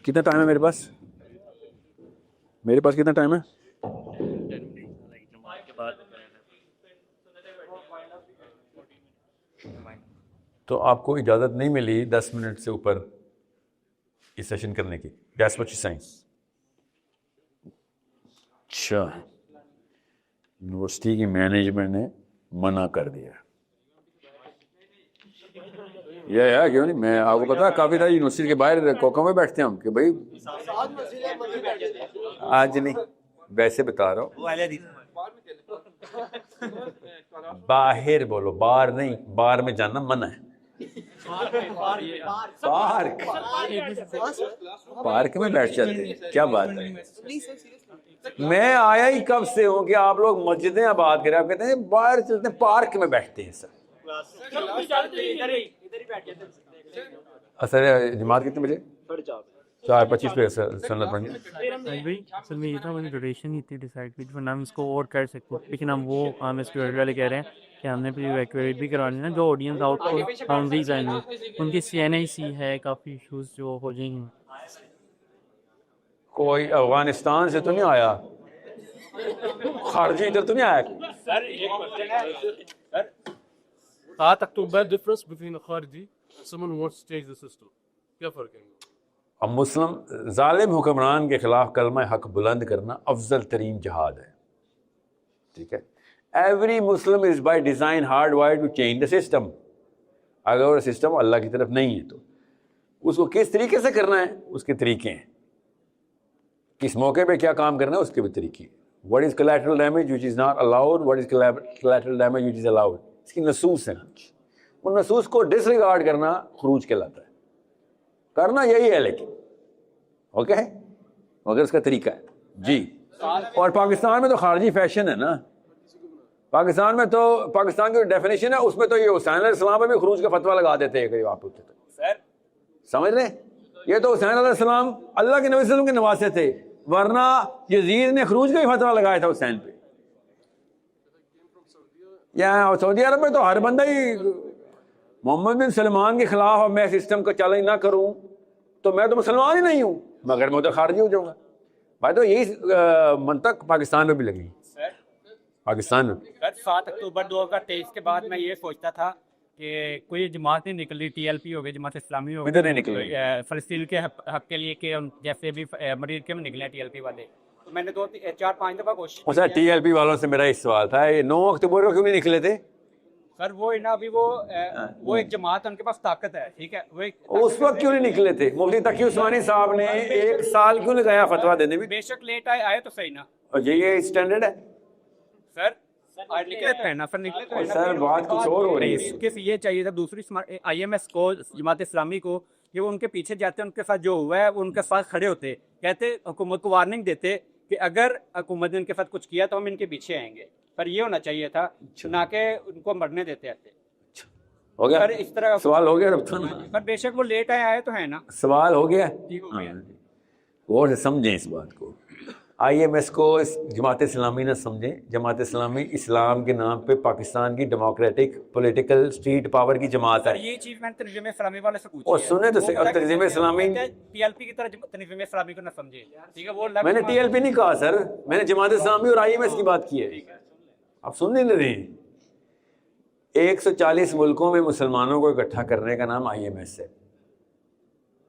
کتنا ٹائم ہے میرے پاس کتنا ٹائم ہے؟ تو آپ کو اجازت نہیں ملی 10 منٹ سے اوپر اس سیشن کرنے کی. That's what you're saying. اچھا, یونیورسٹی کی مینجمنٹ نے منع کر دیا. یہ کیوں نہیں, میں آپ کو پتا کافی ساری یونیورسٹی کے باہر کوکوں میں بیٹھتے ہیں ہم کہ بھائی آج نہیں, ویسے بتا رہا ہوں. باہر بولو, باہر نہیں, باہر میں جانا منع ہے. پارک میں بیٹھ جاتے ہیں, کیا بات ہے. میں آیا ہی کب سے ہوں کہ آپ لوگ مسجدیں آباد کریں, آپ کہتے ہیں باہر چلتے ہیں, پارک میں بیٹھتے ہیں. سر اصل جماعت کتنے بجے؟ 4:25 پہ سنت پڑھنی. اصل میں یہ تھا ہماری ڈیوریشن ہی اتنی ڈیسائڈ کی ورنہ ہم اس کو اور کر سکتے, لیکن ہم وہ ہم اسٹوڈنٹ والے کہہ رہے ہیں کہ ہم نے پھر ایویکویٹ بھی کرانی ہے. جو آڈینس آؤٹ باؤنڈریز ہیں ان کی CNIC ہے, کافی ایشوز جو ہو جائیں گے. کوئی افغانستان سے تو نہیں آیا, خارجی ادھر تو نہیں آیا. 7 اکتوبر difference between a خارجی someone who wants to change the system, کیا فرق ہے؟ اب مسلم ظالم حکمران کے خلاف کلمہ حق بلند کرنا افضل ترین جہاد ہے. ٹھیک ہے, every Muslim is by design hard wired to change the system. اگر وہ سسٹم اللہ کی طرف نہیں ہے تو اس کو کس طریقے سے کرنا ہے, اس کے طریقے ہیں. کس موقع پہ کیا کام کرنا ہے اس کے بھی طریقے ہیں. What is collateral damage which is not allowed, what is collateral damage which is allowed, اس کی نصوص ہیں. ان نصوص کو ڈس ریگارڈ کرنا خروج کہلاتا ہے. کرنا یہی ہے لیکن اوکے مگر اس کا طریقہ ہے جی. اور پاکستان میں تو خارجی فیشن ہے نا, پاکستان میں تو پاکستان کی ڈیفینیشن ہے اس میں تو یہ حسین علیہ السلام پہ بھی خروج کا فتویٰ لگا دیتے ہیں آپ ہوتے تو سمجھ رہے ہیں. یہ تو حسین علیہ السلام اللہ کے نبی صلی اللہ علیہ وسلم کے نواسے تھے, ورنہ یزید نے خروج کا ہی فتویٰ لگایا تھا حسین پہ. یا سعودی عرب میں تو ہر بندہ ہی محمد بن سلمان کے خلاف میں سسٹم کا چیلنج نہ کروں تو میں تو مسلمان ہی نہیں ہوں, مگر میں تو خارجی ہو جاؤں گا. بھائی تو یہی منطق پاکستان میں بھی لگی پاکستان میں. 7 اکتوبر 2023 کے بعد میں یہ سوچتا تھا کہ کوئی جماعت نہیں نکلی, ٹی ایل پی ہو گئی, جماعت اسلامی ہو ادھر نہیں نکلی, فلسطین کے حق کے لیے کہ جیسے بھی امریکہ میں نکلے ٹی ایل پی والے. میں نے 4-5 دفعہ کوشش کی. اچھا ٹی ایل پی والوں سے میرا ایک سوال تھا, یہ 9 اکتوبر کو کیوں نہیں نکلے تھے سر؟ وہ نا ابھی وہ ایک جماعت ان کے پاس طاقت ہے, ٹھیک ہے, وہ اس وقت کیوں نہیں نکلے تھے؟ مفتی تقی عثمانی صاحب نے 1 سال کیوں لگایا فتویٰ دینے میں؟ بے شک لیٹ آئے تو صحیح نا. اور یہ اسٹینڈرڈ ہے سر, نکلے تھے نا سر, نکلے تھے سر, بات کچھ اور ہو رہی ہے. کس یہ چاہیے تھا دوسری آئی ایم ایس کو, جماعت اسلامی کو, کہ وہ ان کے پیچھے جاتے, ان کے ساتھ جو ہوا ہے وہ ان کے ساتھ کھڑے ہوتے, کہتے حکومت کو وارننگ دیتے کہ اگر حکومت نے ان کے ساتھ کچھ کیا تو ہم ان کے پیچھے آئیں گے. پر یہ ہونا چاہیے تھا, نہ کہ ان کو مرنے دیتے آتے. ہو گیا اس طرح سوال ہو گیا. پر بے شک وہ لیٹ آئے تو ہے نا. سوال ہو گیا, غور سے سمجھیں اس بات کو. آئی ایم ایس کو جماعت اسلامی نہ سمجھیں. جماعت اسلامی اسلام کے نام پہ پاکستان کی ڈیموکریٹک پولیٹیکل اسٹریٹ پاور کی جماعت ہے. یہ چیز میں نے تنظیم اسلامی والے سے پوچھی. اور سنیں تو صحیح, اور تنظیم اسلامی ٹی ایل پی کی طرح تنظیم اسلامی کو نہ سمجھے, ٹھیک ہے. وہ میں نے ٹی ایل پی نہیں کہا سر, میں نے جماعت اسلامی اور آئی ایم ایس کی بات کی ہے. آپ سن نہیں رہے ہیں. 140 ملکوں میں مسلمانوں کو اکٹھا کرنے کا نام آئی ایم ایس ہے.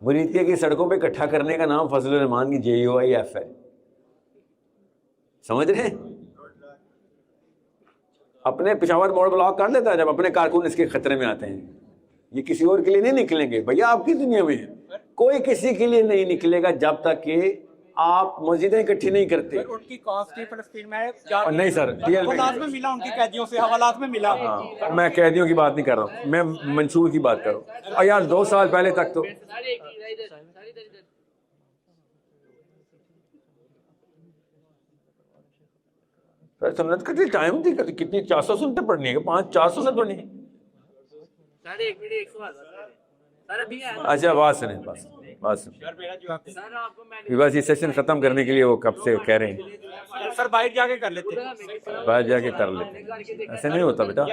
مریدیہ کی سڑکوں پہ اکٹھا کرنے کا نام فضل الرحمان کی JUIF ہے. سمجھ رہے ہیں؟ اپنے پشاور موڑ بلاک کر لیتا ہے جب اپنے کارکن اس کے خطرے میں آتے ہیں. یہ کسی اور کے لیے نہیں نکلیں گے بھیا. آپ کی دنیا میں کوئی کسی کے لیے نہیں نکلے گا جب تک کہ آپ مسجدیں اکٹھی نہیں کرتے. ان کی کاسٹ کی فلسطین میں نہیں سر, حوالات میں ملا, ان کی قیدیوں سے حوالات میں ملا. میں قیدیوں کی بات نہیں کر رہا ہوں, میں منشور کی بات کر رہا ہوں. اور یار 2 سال پہلے تک تو سنت کا ٹائم تھی کتنی 400 سنتیں پڑھنی ہے, 400 سے پڑھنی ہے. اچھا بات سنیں, بات سنیں. بس یہ سیشن ختم کرنے کے لیے وہ کب سے کہہ رہے ہیں سر باہر جا کے کر لیتے, باہر جا کے کر لیتے. ایسے نہیں ہوتا بیٹا.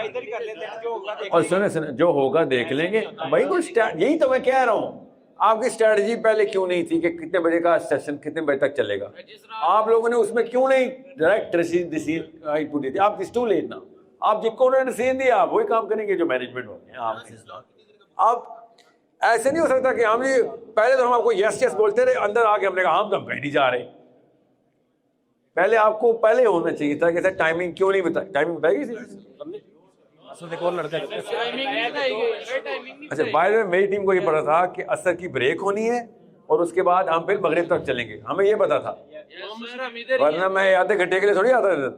اور سنیں جو ہوگا دیکھ لیں گے بھائی. یہی تو میں کہہ رہا ہوں, آپ کی اسٹریٹجی پہلے کیوں نہیں تھی کہ کتنے بجے کا سیشن کتنے بجے تک چلے گا؟ آپ لوگوں نے اس میں کیوں نہیں ڈائریکٹ ڈیسیژن دی تھی؟ آپ کس ٹو لیٹ نا, آپ جس کو ڈیسیژن دیا آپ وہی کام کریں گے جو مینجمنٹ ہو گیا. آپ ایسے نہیں ہو سکتا کہ ہم یہ پہلے تو ہم آپ کو یس یس بولتے رہے, اندر آ کے ہم نے کہا ہم تو کہیں نہیں جا رہے. پہلے آپ کو پہلے ہونا چاہیے تھا کہ سر ٹائمنگ کیوں نہیں بتائی. ٹائمنگ بتائی گئی تھی. اچھا باہر میں میری ٹیم کو یہ پتا تھا کہ عصر کی بریک ہونی ہے اور اس کے بعد ہم پھر مغرب تک چلیں گے, ہمیں یہ پتا تھا, ورنہ میں آدھے گھنٹے کے لیے تھوڑی آتا تھا.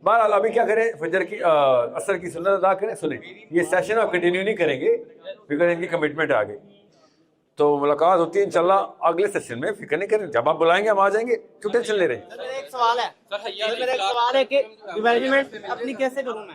بہرحال ابھی کیا کریں, فجر کی عصر کی سنت ادا کریں. سنیں یہ سیشن آپ کنٹینیو نہیں کریں گے فکر ان کی کمٹمنٹ آ گئی تو ملاقات ہوتی ہے انشاءاللہ اگلے سیشن میں. فکر نہیں کریں, جب آپ بلائیں گے ہم آ جائیں گے. کیوں ٹینشن لے رہے ہیں؟ ایک سوال ہے, میرا ایک سوال ہے کہ مینجمنٹ اپنی کیسے کروں میں.